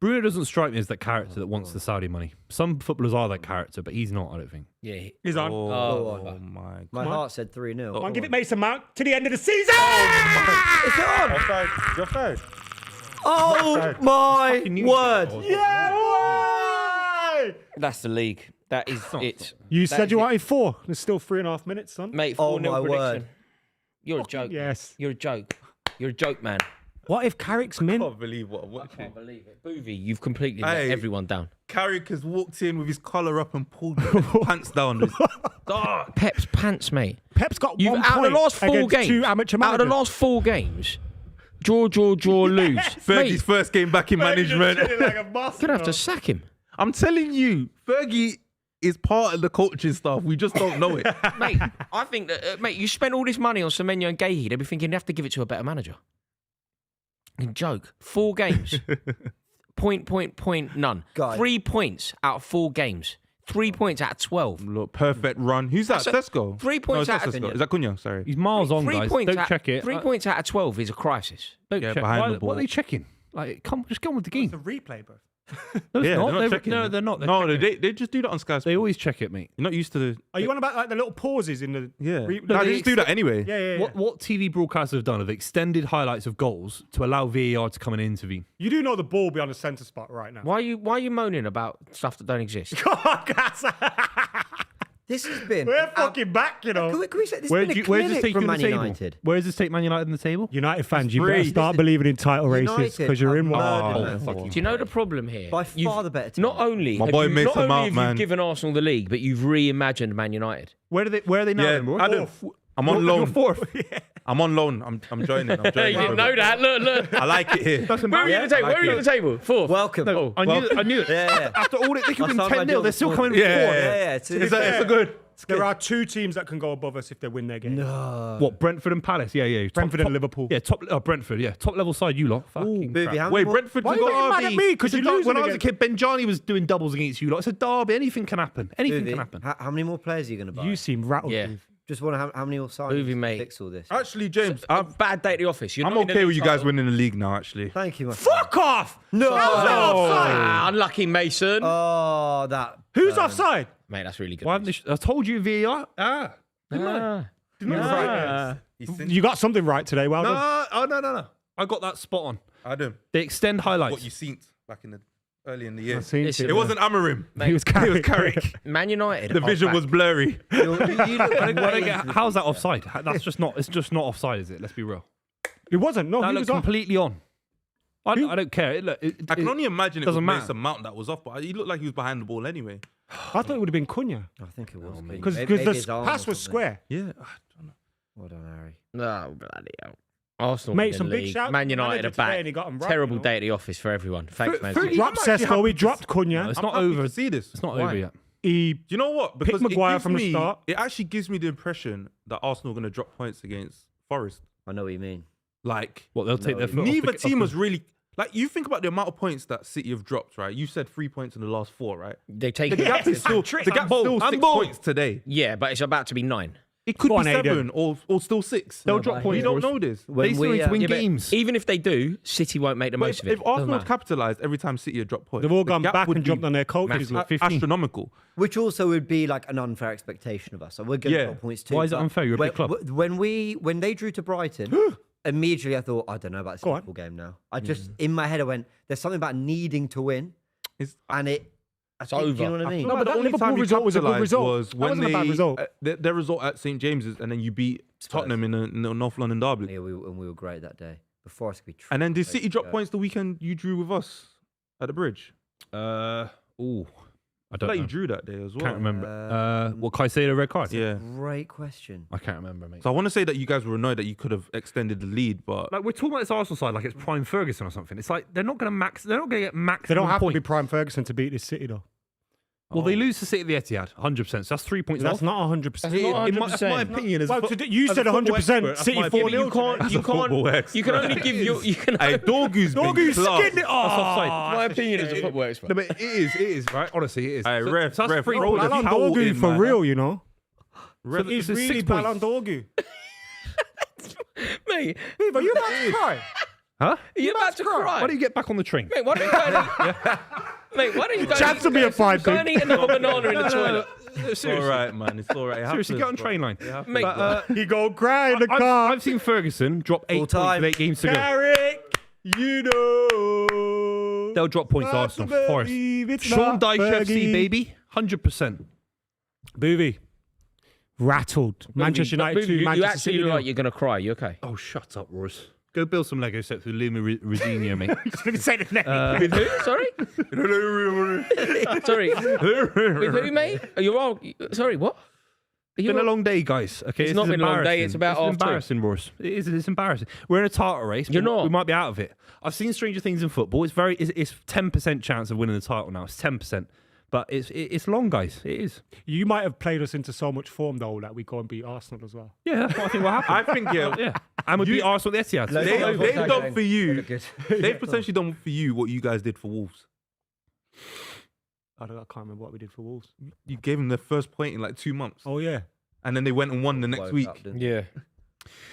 Bruno doesn't strike me as that character that wants the Saudi money. Some footballers are that character, but he's not, I don't think. Yeah. He's on. Oh my My god. heart said 3-0. Come on, give it Mason Mount to the end of the season. Is it on? Offside. You're offside. Oh my word! Yeah. That's the league. That is it. You That said is you it. wanted 4. There's still 3.5 minutes, son. Mate, Oh 4-0 my prediction. word. You're a joke. Yes. You're a joke. You're a joke, man. What if Carrick's I min? can't believe what I'm I watching. can't believe it. Buvey, you've completely let Hey. everyone down. Carrick has walked in with his collar up and pulled his pants down. Oh, Pep's pants, mate. Pep's got You've 1 out point of the last 4 against games. 2 amateur Out of the managers. last 4 games, draw, lose. Fergie's Mate, first game back in management. gonna have to sack him. I'm telling you, Fergie is part of the coaching staff. We just don't know it. Mate, I think that, mate, you spent all this money on Semenyo and Gahey. They'd be thinking they have to give it to a better manager. Joke. 4 games. point, none. Guy. 3 points out of 4 games. 3 points out of 12. Look, perfect run. Who's that? That's Tesco? 3 points no, it's out not of Tesco. Is that Cunha? Sorry. He's miles on, guys. Don't check it. 3 points out of 12 is a crisis. Don't Yeah, check. behind Why, the what ball. are they checking? Like, come, just get on with the It's a game. replay, bro. No, it's Yeah, not. they're not checking No, it. they're not. They're No, checking. they just do that on Sky They Sports. always check it, mate. You're not used to the. Are you on about like the little pauses in the? Yeah. Re- No, no, they just do that anyway. Yeah. What TV broadcasters have done have extended highlights of goals to allow VAR to come and intervene. You do know the ball will be on the centre spot right now. Why are you moaning about stuff that don't exist? Come on, guys. This has been. We're fucking back, you know. Can we say this Where has been a does this clinic take you from on the Man table? United? Where does this take Man United on the table? United fans, you free. better start believing in title races United because you're in have one. murdered Man City. Do you know the problem here? By far the better team. Not only My have boy you, Mason not only Mount, have man. you given Arsenal the league, but you've reimagined Man United. Where are they now? Yeah, then, bro? Adam, I'm on You're loan. fourth. I'm on loan. I'm joining. I'm You joining. didn't know that. Look. I like it here. Where are you at the table? Where are you at the table? 4th. Welcome. Oh. I knew it. Yeah. After all it, they could I win started my 10-0. deal They're this still morning. coming in Yeah. fourth. Yeah. It's a good. There are 2 teams that can go above us if they win their game. What, Brentford and Palace? Yeah. Brentford and Liverpool. Yeah, Brentford. Yeah, top level side. You lot. Fucking Buvey, crap. how many Wait, more- Brentford Why can are you go getting mad at me? Because It's you're a losing when I was a again. kid, Benjani was doing doubles against you lot. It's a derby. Anything can happen. Anything Buvey, can happen. How many more players are you going to buy? You seem rattled. Yeah. Bruv. Just want how many will sign Buvey, to mate. fix all this? Actually, James, A bad day at the office. You're I'm not in the okay with league you guys title. winning the league now. Actually, Thank you, my friend. Fuck off! No. Ah, unlucky Mason. Oh, that. Who's offside? Mate, that's really good. Why haven't they I told you VAR. Didn't I? Ah. Didn't I? You got something right today. Well done. No. Oh, no. I got that spot on. Adam, They extend highlights. what you seen back in the early in the year? I've seen Listen, It wasn't Amarim. He was carrying. Carrick. Man United. The are vision back. was blurry. You look I don't way get- into the how's that future. offside? That's just not. It's just not offside, is it? Let's be real. It wasn't. No, That he looked was off. completely on. I don't care. I can only imagine it was doesn't matter. Mason Mount that was off, but he looked like he was behind the ball anyway. I thought it would have been Cunha I think it was. because Maybe the his arm pass or was something. square. Yeah. Well done, Harry. No, bloody hell. Arsenal Mate, win the some big league. shouts Man to the United manager are today back. and he got 'em right, Terrible you know. day at the office for everyone. Thanks, man. Fergie- Dropped I'm actually Sesko, he happy to dropped No, Cunha. it's I'm not happy over. to see this. It's not Why? over yet. He Do you know what? Pick Because Maguire it gives from the me, start. It actually gives me the impression that Arsenal are going to drop points against Forest. I know what you mean. Like, What, they'll take their foot off neither the- team off was the- really. Like, you think about the amount of points that City have dropped, right? You said 3 points in the last 4, right? They take The gap is still, the gap's still 6 points today. Yeah, but it's about to be 9. It could Go be on, 7 or still 6. They'll No, drop but points. We don't Ross. know this. When They still we, need to win Yeah, but games. even if they do, City won't make the But most if, of it. if Arsenal Doesn't had matter. capitalised every time City had dropped points, They've all the gone gap back would and be jumped on their coaches. Look. 15. astronomical. Which also would be like an unfair expectation of us. So we're going to Yeah. drop points too. Why is it but unfair? You're a big club. When they drew to Brighton, immediately I thought, I don't know about this Go on. Liverpool game now. I just in my head I went, there's something about needing to win, It's, and it. It's Do you know over. what I mean? No, but the that only Liverpool time he result was a good capitalised result. was That when wasn't a bad they- result. their result at St James's, and then you beat Tottenham in the North London derby. Yeah, we were great that day. Before us could be. And then did true. City drop points the weekend you drew with us at the bridge? I I don't feel like know. you drew that day as well. Can't remember. What Caicedo red card? Yeah. Great question. I can't remember, mate. So I want to say that you guys were annoyed that you could have extended the lead, but Like we're talking about this Arsenal side like it's prime Ferguson or something. It's like they're not going to max. They're not going to get max. They don't have points. to be Prime Ferguson to beat this City, though. Well, they lose to City at the Etihad, 100%. So that's 3 points That's off. not 100%. That's not In my- that's my 100%. opinion. As a Well, fo- today- you as a said football 100% expert, that's City my 4-0 opinion. You can't. As You a football can't. expert. You can only give you can. hey, Dorgu's been Dorgu's class. skinned it. That's offside. My opinion as a football expert. No, but it is, right? Honestly, it is. Hey, ref, that's ref, 3 throw points. the Ballon ball d'Orgu in, for man. real, you know. Ref, It's is really 6 Ballon points. d'Orgu. Mate, Beaver, are you about to cry? Huh? are you about to cry? Why do you get back on the train? Mate, why don't you go and eat, Mate, why don't you go Chance to be a fine go and eat another banana in the toilet? It's all right, man. It's all right. It Seriously, happens, get on but- train line. it happens. Mate, But, He go cry in the I've, car. I've seen Ferguson drop 8 Full points time. with 8 games to go. Carrick, you know. They'll drop points to Not Arsenal. to Forest. believe it's Sean not Dyche FC, Fergie. baby. 100%. Buvey. Rattled. Manchester United 2, you Manchester actually City look 0. like you're gonna cry. You okay? Oh, shut up, Ross. Go build some Lego sets with Luma Rizzinho, mate. Say the name. With who? Sorry. Sorry. With who, mate? Are you all? Sorry, what? Are It's you been a all- long day, guys. Okay, It's this not is been a long day, it's embarrassing. about half two. embarrassing, Ross. It is. It's embarrassing. We're in a title race. You're not. We might be out of it. I've seen stranger things in football. It's very. It's 10% chance of winning the title now. It's 10%, but it's long, guys. It is. You might have played us into so much form, though, that we go and beat Arsenal as well. Yeah, that's what I think will happen. I think, yeah. Yeah, and we beat Arsenal at the Etihad. Let's They've go. done for you. Look good. They've potentially done for you what you guys did for Wolves. I can't remember what we did for Wolves. You gave them their first point in like 2 months, Oh, yeah. and then they went and won the next Woke week. up, didn't Yeah.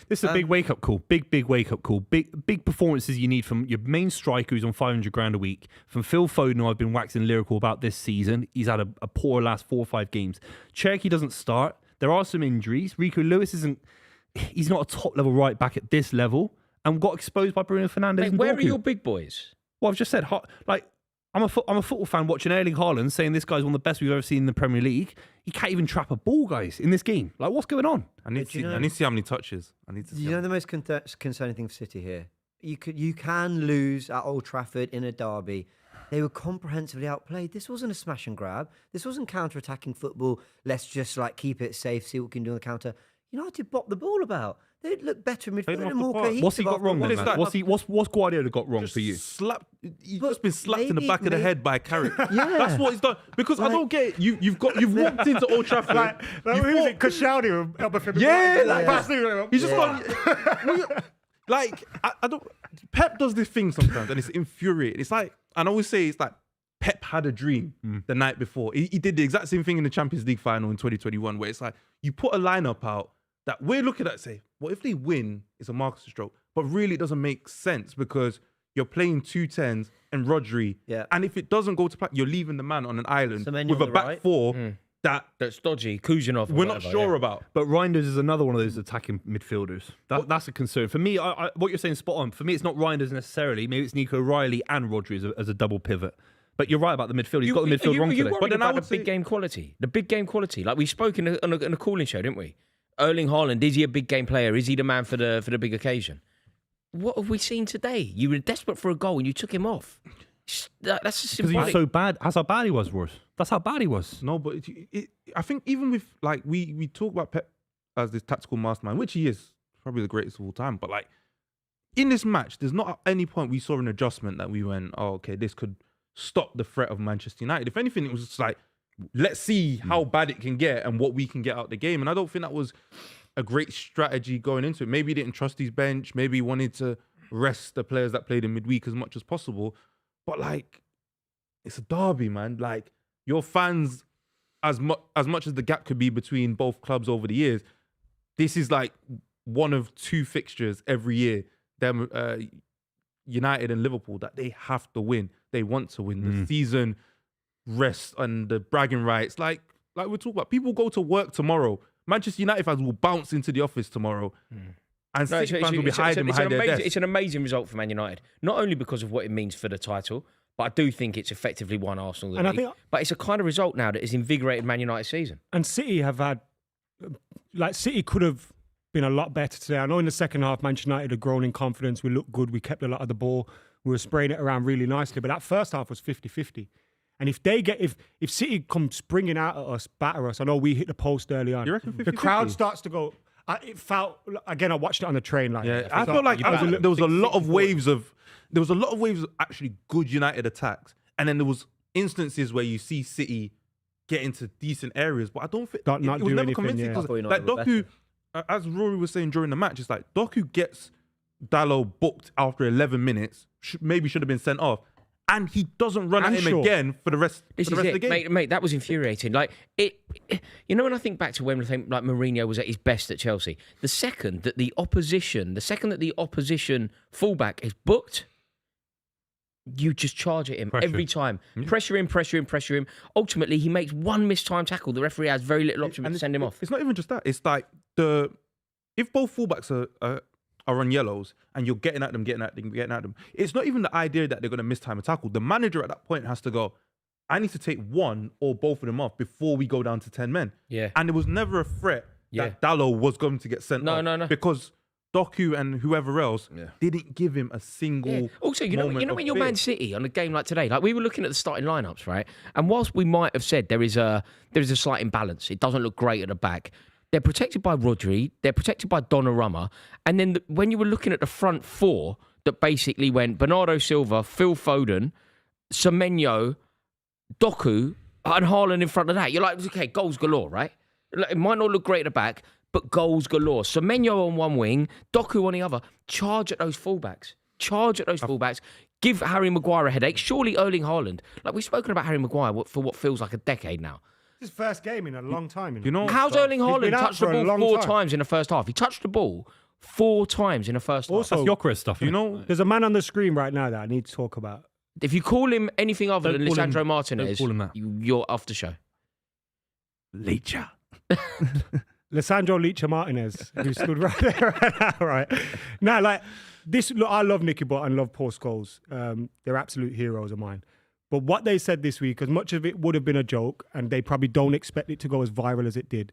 This is a big wake up call. Big wake up call. Big performances you need from your main striker who's on 500 grand a week. From Phil Foden, who I've been waxing lyrical about this season. He's had a poor last 4 or 5 games. Cherky doesn't start. There are some injuries. Rico Lewis he's not a top level right back at this level, and got exposed by Bruno Fernandes. Mate, and where are Dorgu. your big boys? Well, I've just said, I'm a football fan watching Erling Haaland saying this guy's one of the best we've ever seen in the Premier League. He can't even trap a ball, guys, in this game. Like, what's going on? I need But you know- to see how many touches. I need to see. You how know the most concerning thing for City here? You can lose at Old Trafford in a derby. They were comprehensively outplayed. This wasn't a smash and grab. This wasn't counter-attacking football. Let's just like keep it safe, see what we can do on the counter. United bopped the ball about. They look better in midfield. Played them They're off the more park. cohesive. What's he got after wrong, one. then, it's man? like- What's Guardiola got wrong Just for you? He's But just been slapped in the back of the maybe- head by Carrick. Yeah. That's what he's done. Because I Like- don't get it. You've walked into Old Trafford. Like you who is thought- it? Koscielny, Albert Firmino. Yeah, Like, like- pass through. He's just got like I don't. Pep does this thing sometimes, and it's infuriating. It's like, and I always say it's like Pep had a dream the night before. He did the exact same thing in the Champions League final in 2021, where it's like you put a lineup out that we're looking at, and say, well, if they win, it's a market stroke, but really it doesn't make sense because you're playing 2 10s and Rodri, Yeah. and if it doesn't go to plan, you're leaving the man on an island Semenyo with a on the back right. four that That's dodgy. Kuzinov. or we're not whatever, sure yeah. about. But Reinders is another one of those attacking midfielders. That's a concern. For me, what you're saying is spot on. For me, it's not Reinders necessarily. Maybe it's Nico Riley and Rodri as a double pivot. But you're right about the midfield. He's got the midfield wrong you today. worried But then I about would the big say- game quality. The big game quality. Like we spoke in a calling show, didn't we? Erling Haaland, is he a big game player? Is he the man for the big occasion? What have we seen today? You were desperate for a goal and you took him off. That's just Because he was symbolic. so bad. That's how bad he was, Ross. That's how bad he was. No, but I think even with like we talk about Pep as this tactical mastermind, which he is probably the greatest of all time. But like in this match, there's not at any point we saw an adjustment that we went, oh, okay, this could stop the threat of Manchester United. If anything, it was just like, let's see how bad it can get and what we can get out of the game. And I don't think that was a great strategy going into it. Maybe he didn't trust his bench. Maybe he wanted to rest the players that played in midweek as much as possible. But like, it's a derby, man. Like, your fans, as much as the gap could be between both clubs over the years, this is like one of two fixtures every year. Them United and Liverpool that they have to win. They want to win. The season rest and the bragging rights. Like we're talking about, people go to work tomorrow. Manchester United fans will bounce into the office tomorrow. And City fans will be hiding behind their desks. It's an amazing result for Man United. Not only because of what it means for the title, but I do think it's effectively won Arsenal the league. But it's a kind of result now that has invigorated Man United's season. And City have had, like, City could have been a lot better today. I know in the second half, Manchester United had grown in confidence. We looked good. We kept a lot of the ball. We were spraying it around really nicely. But that first half was 50-50. And if City come springing out at us, batter us, I know we hit the post early on. You reckon 50-50? The crowd starts to go. It felt, again, I watched it on the train. Like, yeah, I feel like there was a lot of waves of actually good United attacks, and then there was instances where you see City get into decent areas, but I don't think it was never convincing. Like Doku, as Rory was saying during the match, it's like Doku gets Dalot booked after 11 minutes, maybe should have been sent off. And he doesn't run at him again for the rest of the game. Mate, that was infuriating. Like you know, when I think back to when like Mourinho was at his best at Chelsea, the second that the opposition fullback is booked, you just charge at him every time. Pressure him. Ultimately, he makes one mistimed tackle. The referee has very little option to send him off. It's not even just that. It's like if both fullbacks are on yellows and you're getting at them, it's not even the idea that they're going to mistime a tackle. The manager at that point has to go, I need to take one or both of them off before we go down to 10 men. Yeah. And there was never a threat that Dalot was going to get sent off. No. Because Doku and whoever else didn't give him a single Also, you know when you're Man City on a game like today, like we were looking at the starting lineups, right? And whilst we might have said there is a slight imbalance, it doesn't look great at the back. They're protected by Rodri. They're protected by Donnarumma. And then when you were looking at the front four that basically went Bernardo Silva, Phil Foden, Semenyo, Doku, and Haaland in front of that, you're like, okay, goals galore, right? It might not look great at the back, but goals galore. Semenyo on one wing, Doku on the other. Charge at those fullbacks. Give Harry Maguire a headache. Surely Erling Haaland. Like, we've spoken about Harry Maguire for what feels like a decade now. His first game in a long time. How's Erling Haaland touched the ball 4 times in the first half? He touched the ball 4 times in the first half. Also, that's Gyökeres stuff. There's a man on the screen right now that I need to talk about. If you call him anything other than Lisandro Martinez, don't call him that. You're off the show. Leacher. Lisandro Leacher Martinez, who stood right there right now, right? Now, like, this, look, I love Nicky Butt and love Paul Scholes. They're absolute heroes of mine. But what they said this week, as much of it would have been a joke, and they probably don't expect it to go as viral as it did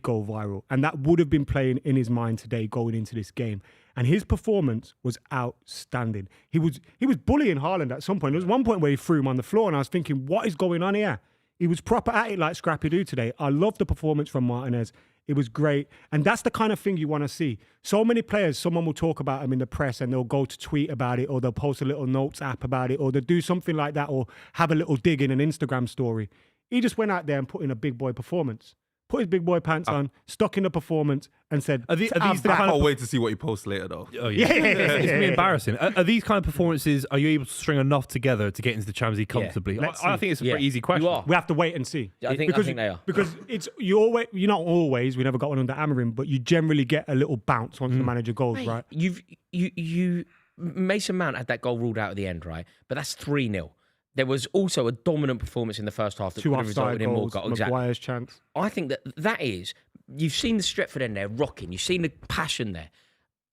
go viral. And that would have been playing in his mind today going into this game. And his performance was outstanding. He was bullying Haaland at some point. There was one point where he threw him on the floor, and I was thinking, what is going on here? He was proper at it like Scrappy Doo today. I love the performance from Martinez. It was great. And that's the kind of thing you want to see. So many players, someone will talk about them in the press and they'll go to tweet about it, or they'll post a little notes app about it, or they'll do something like that, or have a little dig in an Instagram story. He just went out there and put in a big boy performance. Put his big boy pants on, stuck in the performance, and said, are these the I can't wait to see what he posts later, though. Oh, yeah. It's really embarrassing. Are these kind of performances, are you able to string enough together to get into the Champions League comfortably? I think it's a pretty easy question. We have to wait and see. I think they are. Because you're not always, we never got one under Amorim, but you generally get a little bounce once the manager goes, right? Mason Mount had that goal ruled out at the end, right? But that's 3-0. There was also a dominant performance in the first half that could have resulted in more goals. Maguire's chance. I think that is, you've seen the Stretford end there rocking. You've seen the passion there.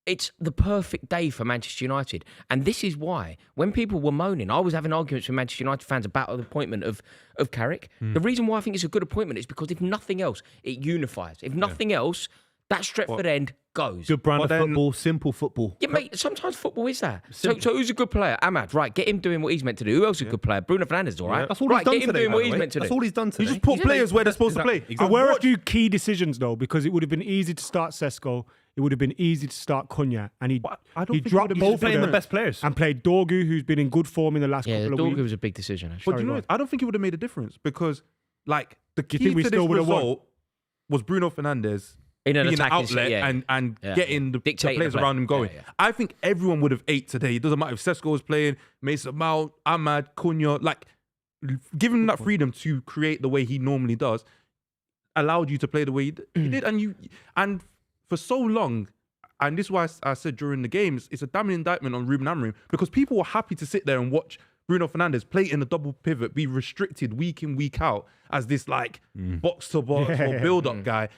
It's the perfect day for Manchester United. And this is why, when people were moaning, I was having arguments with Manchester United fans about the appointment of Carrick. The reason why I think it's a good appointment is because if nothing else, it unifies. If nothing else, That Stretford end goes. Good brand But of then- football, simple football. Yeah, mate, sometimes football is that. So who's a good player? Ahmad, right, get him doing what he's meant to do. Who else is a good player? Bruno Fernandes, all right? Yeah. That's all right, he's done get him today, doing by what the he's way. meant to That's do. all he's done today. You just put Yeah, players where they're supposed to play. Exactly. So where are a few key decisions though? Because it would have been easy to start Sesko. It would have been easy to start Cunha, and But I don't he think it dropped would have been both of playing them the best players. and played Dorgu, who's been in good form in the last Yeah, couple of Dorgu weeks. was a big decision, actually. But you know, Sorry, what? I don't think it would have made a difference because, like, the you key think we to still this would have won? result was Bruno Fernandes In an being an attacking outlet yeah. and Yeah. getting the Dictating players the play. around him going. Yeah, yeah. I think everyone would have ate today. It doesn't matter if Sesko was playing, Mason Mount, Ahmad, Cunha, like giving him that freedom to create the way he normally does allowed you to play the way he did. And for so long, and this is why I said during the games, it's a damning indictment on Ruben Amorim because people were happy to sit there and watch Bruno Fernandes play in a double pivot, be restricted week in, week out as this like box to box or build up guy.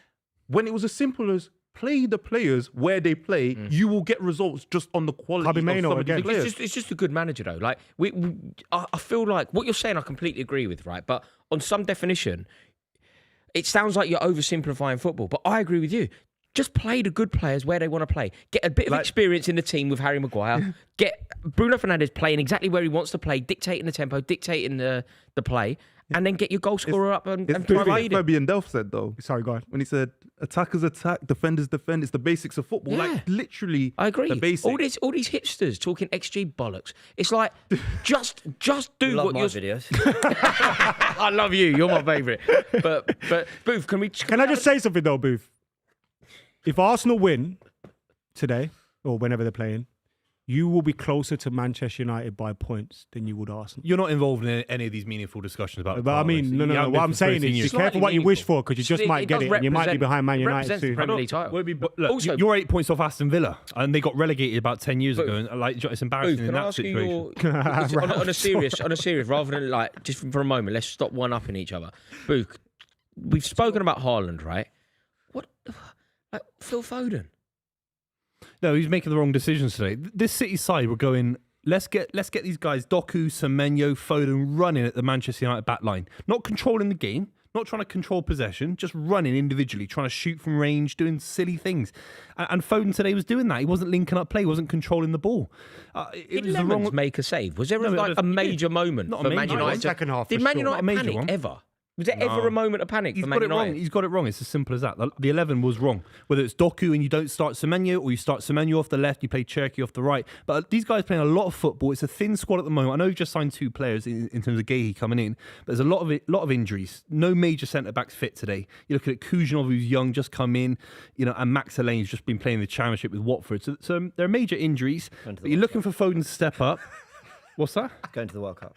When it was as simple as play the players where they play, you will get results just on the quality of Meno some of these again. players. It's just a good manager, though. Like I feel like what you're saying, I completely agree with, right? But on some definition, it sounds like you're oversimplifying football. But I agree with you. Just play the good players where they want to play. Get a bit of experience in the team with Harry Maguire. Get Bruno Fernandes playing exactly where he wants to play, dictating the tempo, dictating the play, and then get your goal scorer up and It's provide like it. Fabian Delph said though, Sorry, go on. when he said attackers attack, defenders defend. It's the basics of football. Yeah. Like literally I agree. the basics. All these hipsters talking XG bollocks. It's like just do Love what my you're. videos. I love you. You're my favourite. But Booth, Can I just say something though, Booth? If Arsenal win today or whenever they're playing, you will be closer to Manchester United by points than you would Arsenal. You're not involved in any of these meaningful discussions about the But I title race. mean, no. You haven't What been I'm for saying 13 is, be years. careful what you Slightly wish for because you just might get does it and you might be represent- behind Man United represents the soon. Premier League title. But look, Also- you're 8 points off Aston Villa, and they got relegated about 10 years Booth. ago. And like, it's embarrassing Booth, in can I that ask you situation. your on a serious, rather than like just for a moment, let's stop one upping each other. Booth, we've spoken about Haaland, right? What, like Phil Foden? No, he's making the wrong decisions today. This City side were going, let's get these guys, Doku, Semenyo, Foden, running at the Manchester United back line. Not controlling the game, not trying to control possession, just running individually, trying to shoot from range, doing silly things. And Foden today was doing that. He wasn't linking up play, he wasn't controlling the ball. It Did was the Lemons wrong... make a save? Was there No, like he a did. major moment Not a for major Man one. United? Second half Did for Man sure. United Not a major panic one. ever? Was there ever a moment of panic He's for got Man it wrong. United? He's got it wrong. It's as simple as that. The 11 was wrong. Whether it's Doku and you don't start Semenyo, or you start Semenyo off the left, you play Cherky off the right. But these guys playing a lot of football. It's a thin squad at the moment. I know you've just signed 2 players in terms of Gahey coming in, but there's a lot of injuries. No major centre backs fit today. You look at Kujanov, who's young, just come in, and Max Alain's just been playing the Championship with Watford. So there are major injuries. Going to the But you're World looking for Foden to step up. What's that? Going to the World Cup.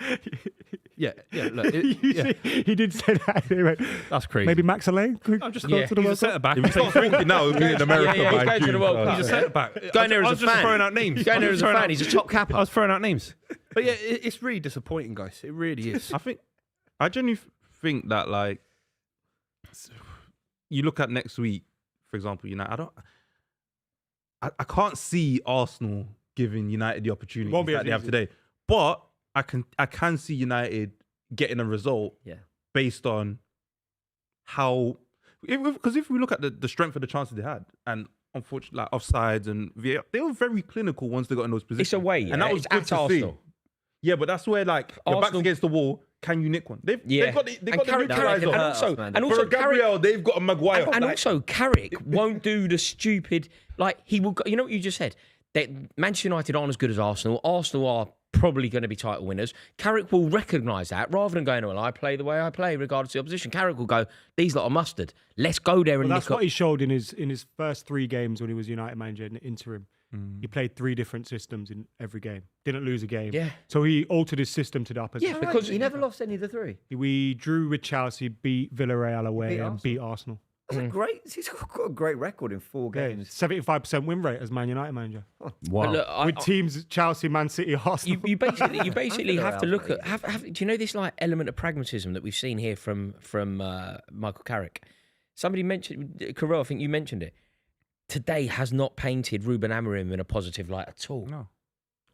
Yeah. Look, yeah. He did say that. Anyway. That's crazy. Maybe Max Alain could I'm just go Yeah. to the He's a World Cup. centre back. If he starts walking now, he'll be in America Yeah, he's by going to the June. World Cup. He's a centre back. Going there as I a was just fan. throwing out names. He's going there as a Throwing fan. out- He's a top capper. I was throwing out names. But yeah, it's really disappointing, guys. It really is. I genuinely think that like you look at next week, for example, United. I can't see Arsenal giving United the opportunity Won't be that as they have easy. today, but I can see United getting a result Yeah. based on how because if we look at the strength of the chances they had and unfortunately like offsides and VAR, they were very clinical once they got in those positions. It's away, and that yeah? was It's good at to Arsenal. see. Yeah, but that's where like your back's Arsenal- against the wall. Can you nick one? They've got the And Carrick- neutraliser. and hurt also, us, man. and For also a Gabriel, they've got a Maguire. And Like, also, Carrick won't do the stupid. Like he will. You know what you just said? That Manchester United aren't as good as Arsenal. Arsenal are probably going to be title winners. Carrick will recognise that rather than going, "Well, I play the way I play, regardless of the opposition." Carrick will go, "These lot are mustard. Let's go there and Well, that's nick up." what he showed in his first 3 games when he was United manager in the interim. He played 3 different systems in every game. Didn't lose a game. Yeah. So he altered his system to the opposite. Yeah, Right, because he never lost any of the 3. We drew with Chelsea, beat Villarreal away, Beat and Arsenal. beat Arsenal. That's a great. He's got a great record in 4 Yeah, games. 75% win rate as Man United manager. But Wow. look, With teams Chelsea, Man City, Arsenal. you basically have to look at Villarreal's do you know this like element of pragmatism that we've seen here from Michael Carrick? Somebody mentioned Carell, I think you mentioned it. Today has not painted Ruben Amorim in a positive light at all. no,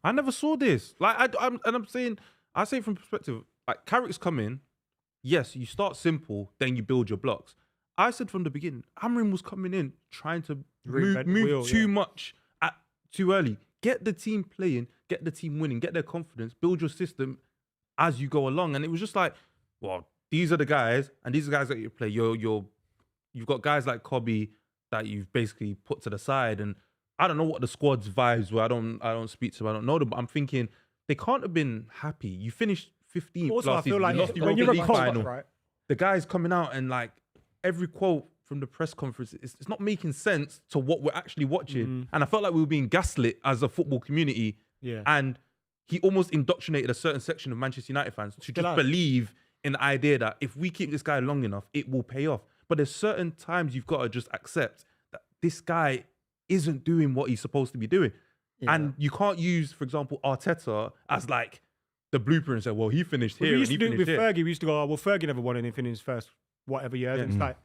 I never saw this. Like I'm saying, I say from perspective, like Carrick's come in. Yes, you start simple, then you build your blocks. I said from the beginning, Amorim was coming in trying to Reinvent the move wheel, too yeah. much too early. Get the team playing, get the team winning, get their confidence, build your system as you go along. And it was just like, well, these are the guys, and these are the guys that you play. You've got guys like Kobe that you've basically put to the side, and I don't know what the squad's vibes were. I don't speak to them. I don't know them, but I'm thinking they can't have been happy. You finished 15th Also, I last feel season. like You lost the when Europa you're a League coach, final. right? The guy's coming out and like every quote from the press conference, it's not making sense to what we're actually watching. And I felt like we were being gaslit as a football community. Yeah. And he almost indoctrinated a certain section of Manchester United fans to just has. believe in the idea that if we keep this guy long enough, it will pay off. But there's certain times you've got to just accept that this guy isn't doing what he's supposed to be doing. Yeah. And you can't use, for example, Arteta as like the blueprint and say, well, he finished Well, here we and used he to do it finished with here. Fergie. We used to go, oh, well, Fergie never won anything in his first whatever years. Yeah. And it's like,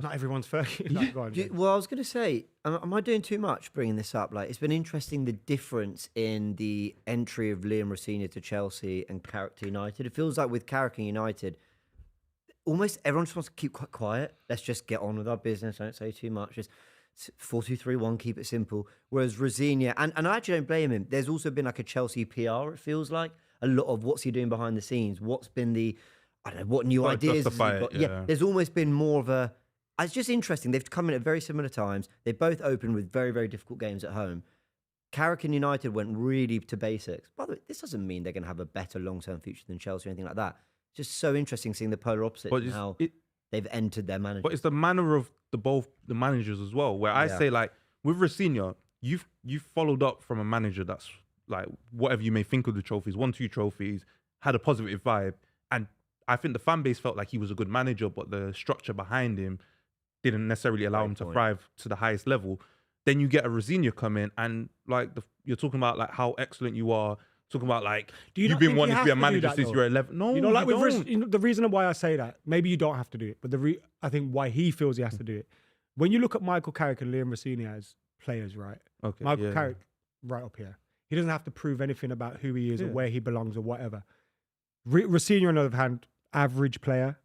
not everyone's Fergie. Like, go on, Do- James. well, I was going to say, am I doing too much bringing this up? Like, it's been interesting the difference in the entry of Liam Rosenior to Chelsea and Carrick to United. It feels like with Carrick and United, almost everyone just wants to keep quite quiet. Let's just get on with our business. Don't say too much. Just 4-2-3-1, keep it simple. Whereas Rosenior, and I actually don't blame him. There's also been like a Chelsea PR. It feels like a lot of what's he doing behind the scenes. What's been the, I don't know, what new Gotta ideas? has he justify it, got? yeah. There's almost been more of a. It's just interesting. They've come in at very similar times. They both opened with very, very difficult games at home. Carrick and United went really to basics. By the way, this doesn't mean they're going to have a better long-term future than Chelsea or anything like that. It's just so interesting seeing the polar opposite But and it's- how it- they've entered their manager. But it's the manner of both the managers as well. Where I Yeah. say like with Rosenior, you've followed up from a manager that's like whatever you may think of the trophies, won 2 trophies, had a positive vibe, and I think the fan base felt like he was a good manager, but the structure behind him didn't necessarily allow him to point. thrive to the highest level. Then you get a Rosenior come in, and like you're talking about like how excellent you are. Talking about like Do you you've not been think wanting you to be a have to do manager that, since though? you were 11. No, You know, like you with don't. you know, the reason why I say that, maybe you don't have to do it, but I think why he feels he has to do it. When you look at Michael Carrick and Liam Rosenior as players, right? Okay, Michael yeah. Carrick, right up here. He doesn't have to prove anything about who he is or Yeah. where he belongs or whatever. Rosenior, on the other hand, average player.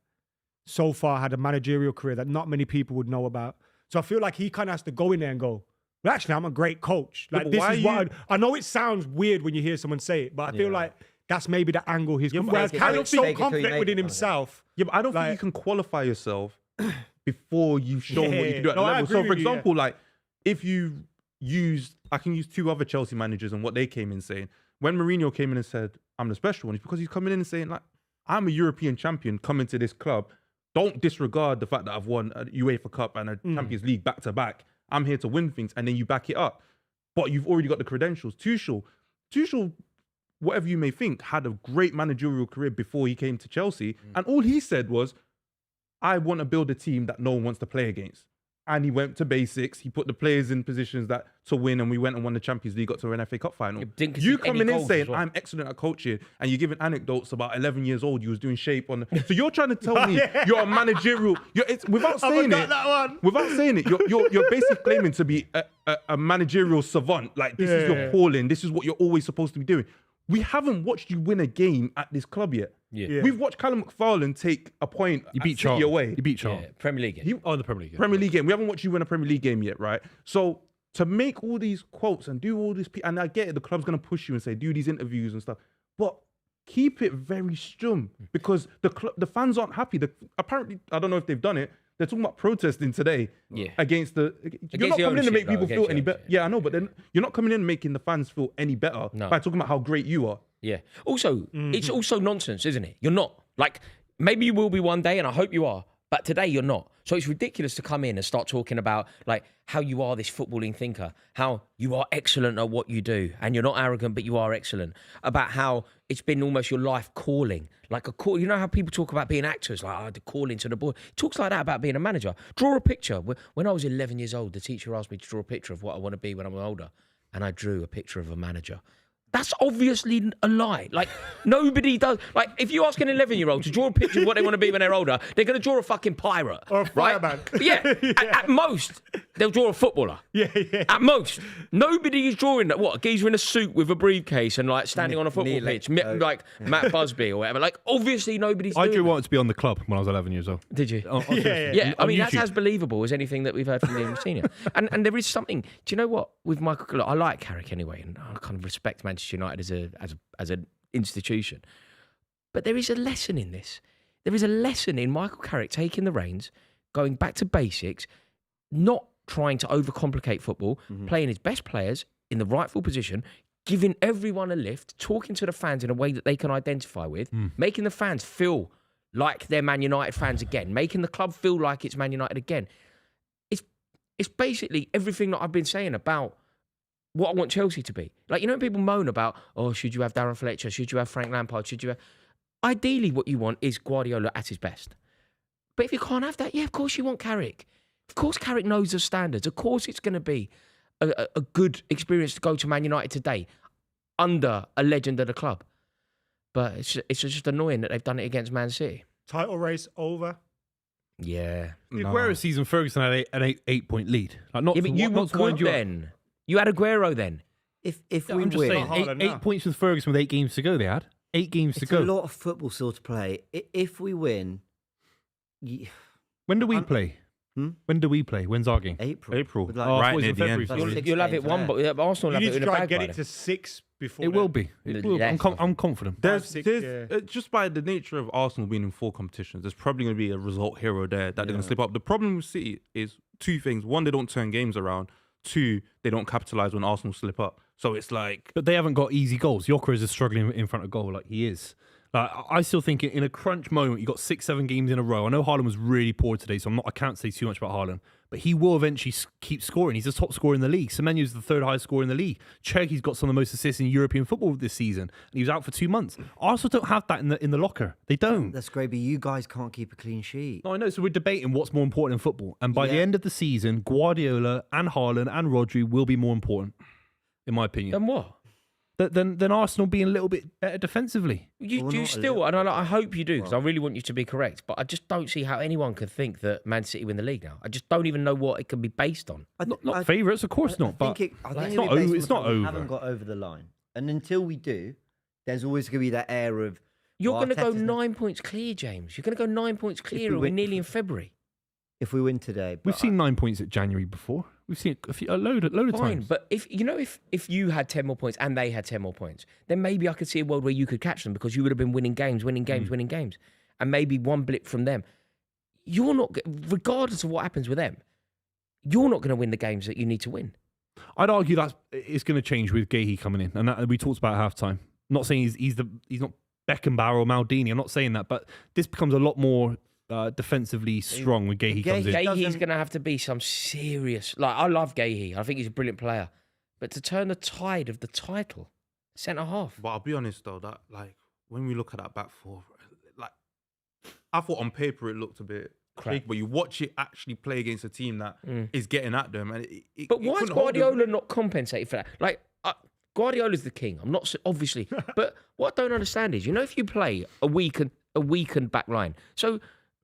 So far, had a managerial career that not many people would know about. So I feel like he kind of has to go in there and go, well, actually, I'm a great coach. Yeah, Like, but this why is are what I know it sounds weird when you hear someone say it, but I feel Yeah. like that's maybe the angle he's coming. but Whereas take it- Carrick's take so it till you confident make within it, himself. Yeah, but I don't think you Like- can qualify yourself before you've shown what you can do at No, the I level. agree So, for with you, yeah. example, like if you I can use 2 other Chelsea managers and what they came in saying. When Mourinho came in and said, I'm the special one, it's because he's coming in and saying, like, I'm a European champion coming to this club. Don't disregard the fact that I've won a UEFA Cup and a Champions League back to back. I'm here to win things, and then you back it up. But you've already got the credentials. Tuchel, whatever you may think, had a great managerial career before he came to Chelsea. And all he said was, I want to build a team that no one wants to play against. And he went to basics. He put the players in positions that to win, and we went and won the Champions League, got to an FA Cup final. Yeah, didn't You concede any coming in goals as saying, well. I'm excellent at coaching, and you're giving anecdotes about 11 years old, you was doing shape on the... So you're trying to tell me you're a managerial... without saying it, that one. without saying it, you're basically claiming to be a managerial savant. Like, this is your calling. This is what you're always supposed to be doing. We haven't watched you win a game at this club yet. Yeah. We've watched Callum McFarlane take a point You at beat City Charlton away. You beat Yeah, Charlton. Premier League. He- Oh, in the Premier League. yeah. Premier League game. We haven't watched you win a Premier League game yet, right? So to make all these quotes and do all this, and I get it, the club's going to push you and say, do these interviews and stuff, but keep it very strum because the fans aren't happy. Apparently, I don't know if they've done it. They're talking about protesting today against the. You're not the coming in to ownership, make though, people against feel the any better. ownership. Yeah, I know, but then you're not coming in making the fans feel any better No. by talking about how great you are. Yeah. Also, it's also nonsense, isn't it? You're not. Like, maybe you will be one day, and I hope you are, but today you're not. So it's ridiculous to come in and start talking about, like, how you are this footballing thinker, how you are excellent at what you do, and you're not arrogant, but you are excellent. About how it's been almost your life calling. Like a call. You know how people talk about being actors, like, the calling to the boy. He talks like that about being a manager. Draw a picture. When I was 11 years old, the teacher asked me to draw a picture of what I want to be when I'm older, and I drew a picture of a manager. That's obviously a lie. Like, nobody does. Like, if you ask an 11-year-old to draw a picture of what they want to be when they're older, they're going to draw a fucking pirate. Or a right? fireman. Yeah. At most, they'll draw a footballer. Yeah. At most. Nobody is drawing that. What? A geezer in a suit with a briefcase and, like, standing on a football pitch. Like Matt Busby or whatever. Like, obviously, nobody's doing I drew that. wanted to be on the club when I was 11 years old. Did you? Yeah. I On mean, that's YouTube. as believable as anything that we've heard from Liam Senior. And there is something. Do you know what? With Michael, look, I like Carrick anyway, and I kind of respect Manchester United as an institution. But there is a lesson in this. There is a lesson in Michael Carrick taking the reins, going back to basics, not trying to overcomplicate football, playing his best players in the rightful position, giving everyone a lift, talking to the fans in a way that they can identify with, making the fans feel like they're Man United fans again, making the club feel like it's Man United again. It's basically everything that I've been saying about what I want Chelsea to be. Like, you know, people moan about, oh, should you have Darren Fletcher? Should you have Frank Lampard? Should you have... Ideally, what you want is Guardiola at his best. But if you can't have that, yeah, of course you want Carrick. Of course Carrick knows the standards. Of course it's going to be a good experience to go to Man United today under a legend of the club. But it's just annoying that they've done it against Man City. Title race over. Yeah. The Aguero season, Ferguson had an 8-point lead. Like, not Yeah, but you were not to wind good you up. then. You had Aguero then. If Yeah, we I'm just win, saying, Haaland now. 8 points with Ferguson with 8 games to go. They had 8 games to it's go. a lot of football still to play. If we win, When do we I'm- play? Hmm? When do we play? When's our game? April. With like, Oh, I right thought it was near in the end. February. That's six You'll have it games one, there. but Arsenal will You have need it to in a try and bag get by it to 6 before. It will then. be. It Less, will. I I'm think. confident. There's, six, there's just by the nature of Arsenal being in 4 competitions, there's probably going to be a result here or there that they're going to slip up. The problem with City is 2 things. 1, they don't turn games around. 2, they don't capitalise when Arsenal slip up. So it's like... But they haven't got easy goals. Gyökeres is struggling in front of goal like he is. Like, I still think in a crunch moment, you got 6-7 games in a row. I know Haaland was really poor today, so I can't say too much about Haaland. But he will eventually keep scoring. He's the top scorer in the league. Semenyo's the 3rd highest scorer in the league. Cherky's got some of the most assists in European football this season. And he was out for 2 months. Arsenal don't have that in the locker. They don't. That's great, but you guys can't keep a clean sheet. No, I know. So we're debating what's more important in football. And by the Yeah. end of the season, Guardiola and Haaland and Rodri will be more important, in my opinion, Then what? than Arsenal being a little bit better defensively. You Well, do not a still, little and I hope you do, because I Well. really want you to be correct. But I just don't see how anyone could think that Man City win the league now. I just don't even know what it can be based on. Not favourites, of course not. But I like, think it's it'll not be based over. on It's the not fact we over. haven't got over the line, and until we do, there's always going to be that air of You're well, going to go Arteta's not- 9 points clear, James. You're going to go 9 points clear, and we're win- nearly in February. if we win today. We've but seen 9 points at January before. We've seen it a load of Fine, times. but if you had 10 more points and they had 10 more points, then maybe I could see a world where you could catch them because you would have been winning games, winning games, and maybe one blip from them. You're not, regardless of what happens with them, you're not going to win the games that you need to win. I'd argue that it's going to change with Gahey coming in, and that we talked about at halftime. I'm not saying he's not Beckenbauer or Maldini. I'm not saying that, but this becomes a lot more defensively strong when Gahey comes in. Gahey- Gahey's doesn't- going to have to be some serious. Like, I love Gahey. I think he's a brilliant player. But to turn the tide of the title, centre half. But I'll be honest though, that like when we look at that back 4, like I thought on paper it looked a bit Crap. shaky, but you watch it actually play against a team that is getting at them, and it But it why is couldn't hold them. Guardiola not compensated for that? Like, Guardiola's the king. I'm not obviously, but what I don't understand is, if you play a weakened back line. So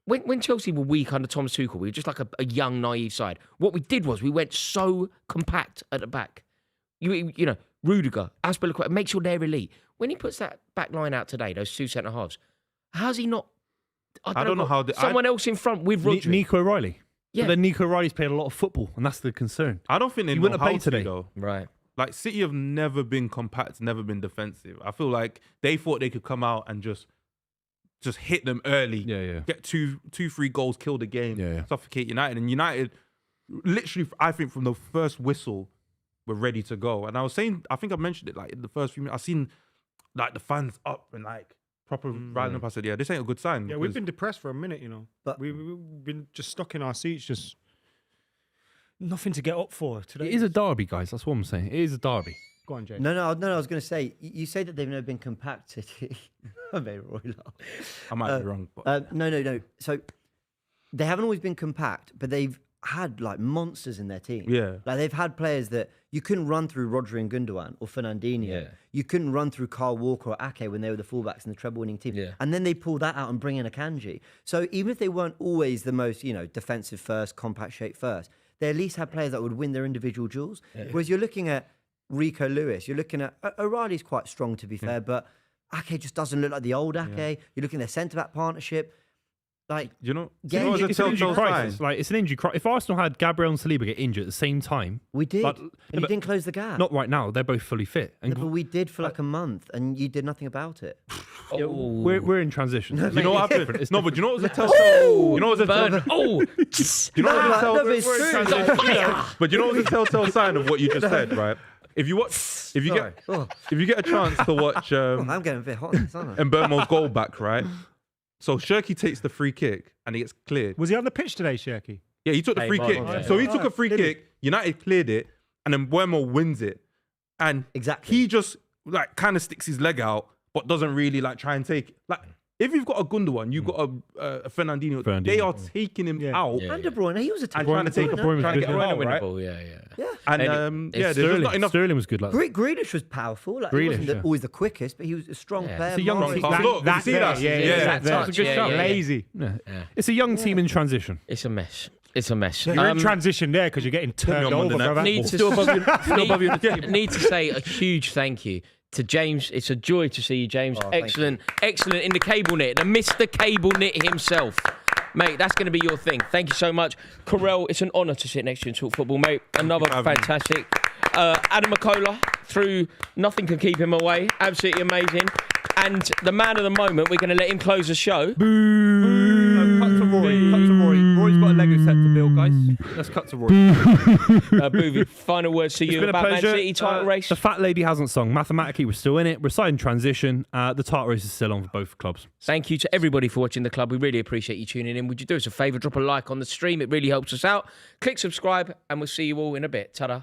when Chelsea were weak under Thomas Tuchel, we were just like a young, naive side. What we did was we went so compact at the back. You know, Rudiger, Aspilicueta, make sure they're elite. When he puts that back line out today, those 2 centre halves, how's he not? I don't know how someone else in front with Rodri. Nico O'Reilly. Yeah. But then Nico O'Reilly's played a lot of football, and that's the concern. I don't think they You know wouldn't have how played to today. though. Right. Like City have never been compact, never been defensive. I feel like they thought they could come out and just hit them early. Yeah. Get 2-3 goals, kill the game, Yeah. suffocate United. And United, literally, I think from the first whistle, were ready to go. And I was saying, I think I mentioned it like in the first few minutes. I seen like the fans up and like proper riding up. I said, yeah, this ain't a good sign. Yeah, we've because- been depressed for a minute, But- we've been just stuck in our seats, just nothing to get up for today. It is a derby, guys. That's what I'm saying. It is a derby. Go on, Jay. No, I was going to say, you say that they've never been compact City. I made Roy laugh. I might be wrong, but No. So they haven't always been compact, but they've had like monsters in their team. Yeah. Like they've had players that you couldn't run through Rodri and Gundogan or Fernandinho. Yeah. You couldn't run through Kyle Walker or Ake when they were the fullbacks in the treble-winning team. Yeah. And then they pull that out and bring in a Kanji. So even if they weren't always the most, defensive first, compact shape first, they at least had players that would win their individual duels. Whereas you're looking at Rico Lewis, you're looking at O'Reilly's quite strong to be fair, but Ake just doesn't look like the old Ake. You're looking at their centre-back partnership. Like, You know, Yeah, you know what's a It's an injury telltale crisis. sign? Like, it's an injury crisis. If Arsenal had Gabriel and Saliba get injured at the same time, we did. But- and but you didn't close the gap. not right now, they're both fully fit. And No, but we did for like a month, and you did nothing about it. we're in transition. You know what happened? It's No, but you know what's a telltale? You know what's a Burn. telltale? Oh, You know what's a No, but it's telltale? true. But you know what's a telltale sign of what you just said, right? If you get a chance to watch I'm getting a bit hot on this, aren't I? Mbeumo's goal back, right? So Shirky takes the free kick and he gets cleared. Was he on the pitch today, Shirky? Yeah, he took the Hey, free well kick. done, yeah. So he took a free Did he? kick. United cleared it, and then Mbeumo wins it. And Exactly. he just like kind of sticks his leg out, but doesn't really like try and take it. Like if you've got a Gundogan, you've got a Fernandinho. They are taking him Yeah. out Yeah. And De Bruyne, he was a and typical trying to take De Bruyne was trying to good, get him yeah. out, right? yeah. And And there's just Sterling. not enough. Sterling was good like that. Grealish was powerful. Like, he wasn't Grealish, yeah. always the quickest, but he was a strong Yeah. player. It's a young Morris- team. Look, you see that? Yeah, Yeah. that That's touch. a good shout. Lazy. Yeah. Yeah. It's a young team in transition. It's a mess. It's a mess. You're in transition there because you're getting turned on Monday over, night brother. Need to, Still above you on the team. need to say a huge thank you to James. It's a joy to see you, James. thank Excellent in the cable knit, the Mr. Cable Knit himself. Mate, that's going to be your thing. Thank you so much. Corel, it's an honour to sit next to you and talk football, mate. Another for having me. fantastic. Adam McKola, through nothing can keep him away. Absolutely amazing. And the man of the moment, we're going to let him close the show. Cut to Rory. Cut to Rory. Rory's got a Lego set to build, guys. Let's cut to Rory. Buvey, final words to It's you been a about Man pleasure. City title race. The fat lady hasn't sung. Mathematically, we're still in it. We're still in transition. The title race is still on for both clubs. Thank you to everybody for watching the club. We really appreciate you tuning in. Would you do us a favour? Drop a like on the stream. It really helps us out. Click subscribe, and we'll see you all in a bit. Ta-da.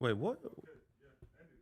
Wait, what?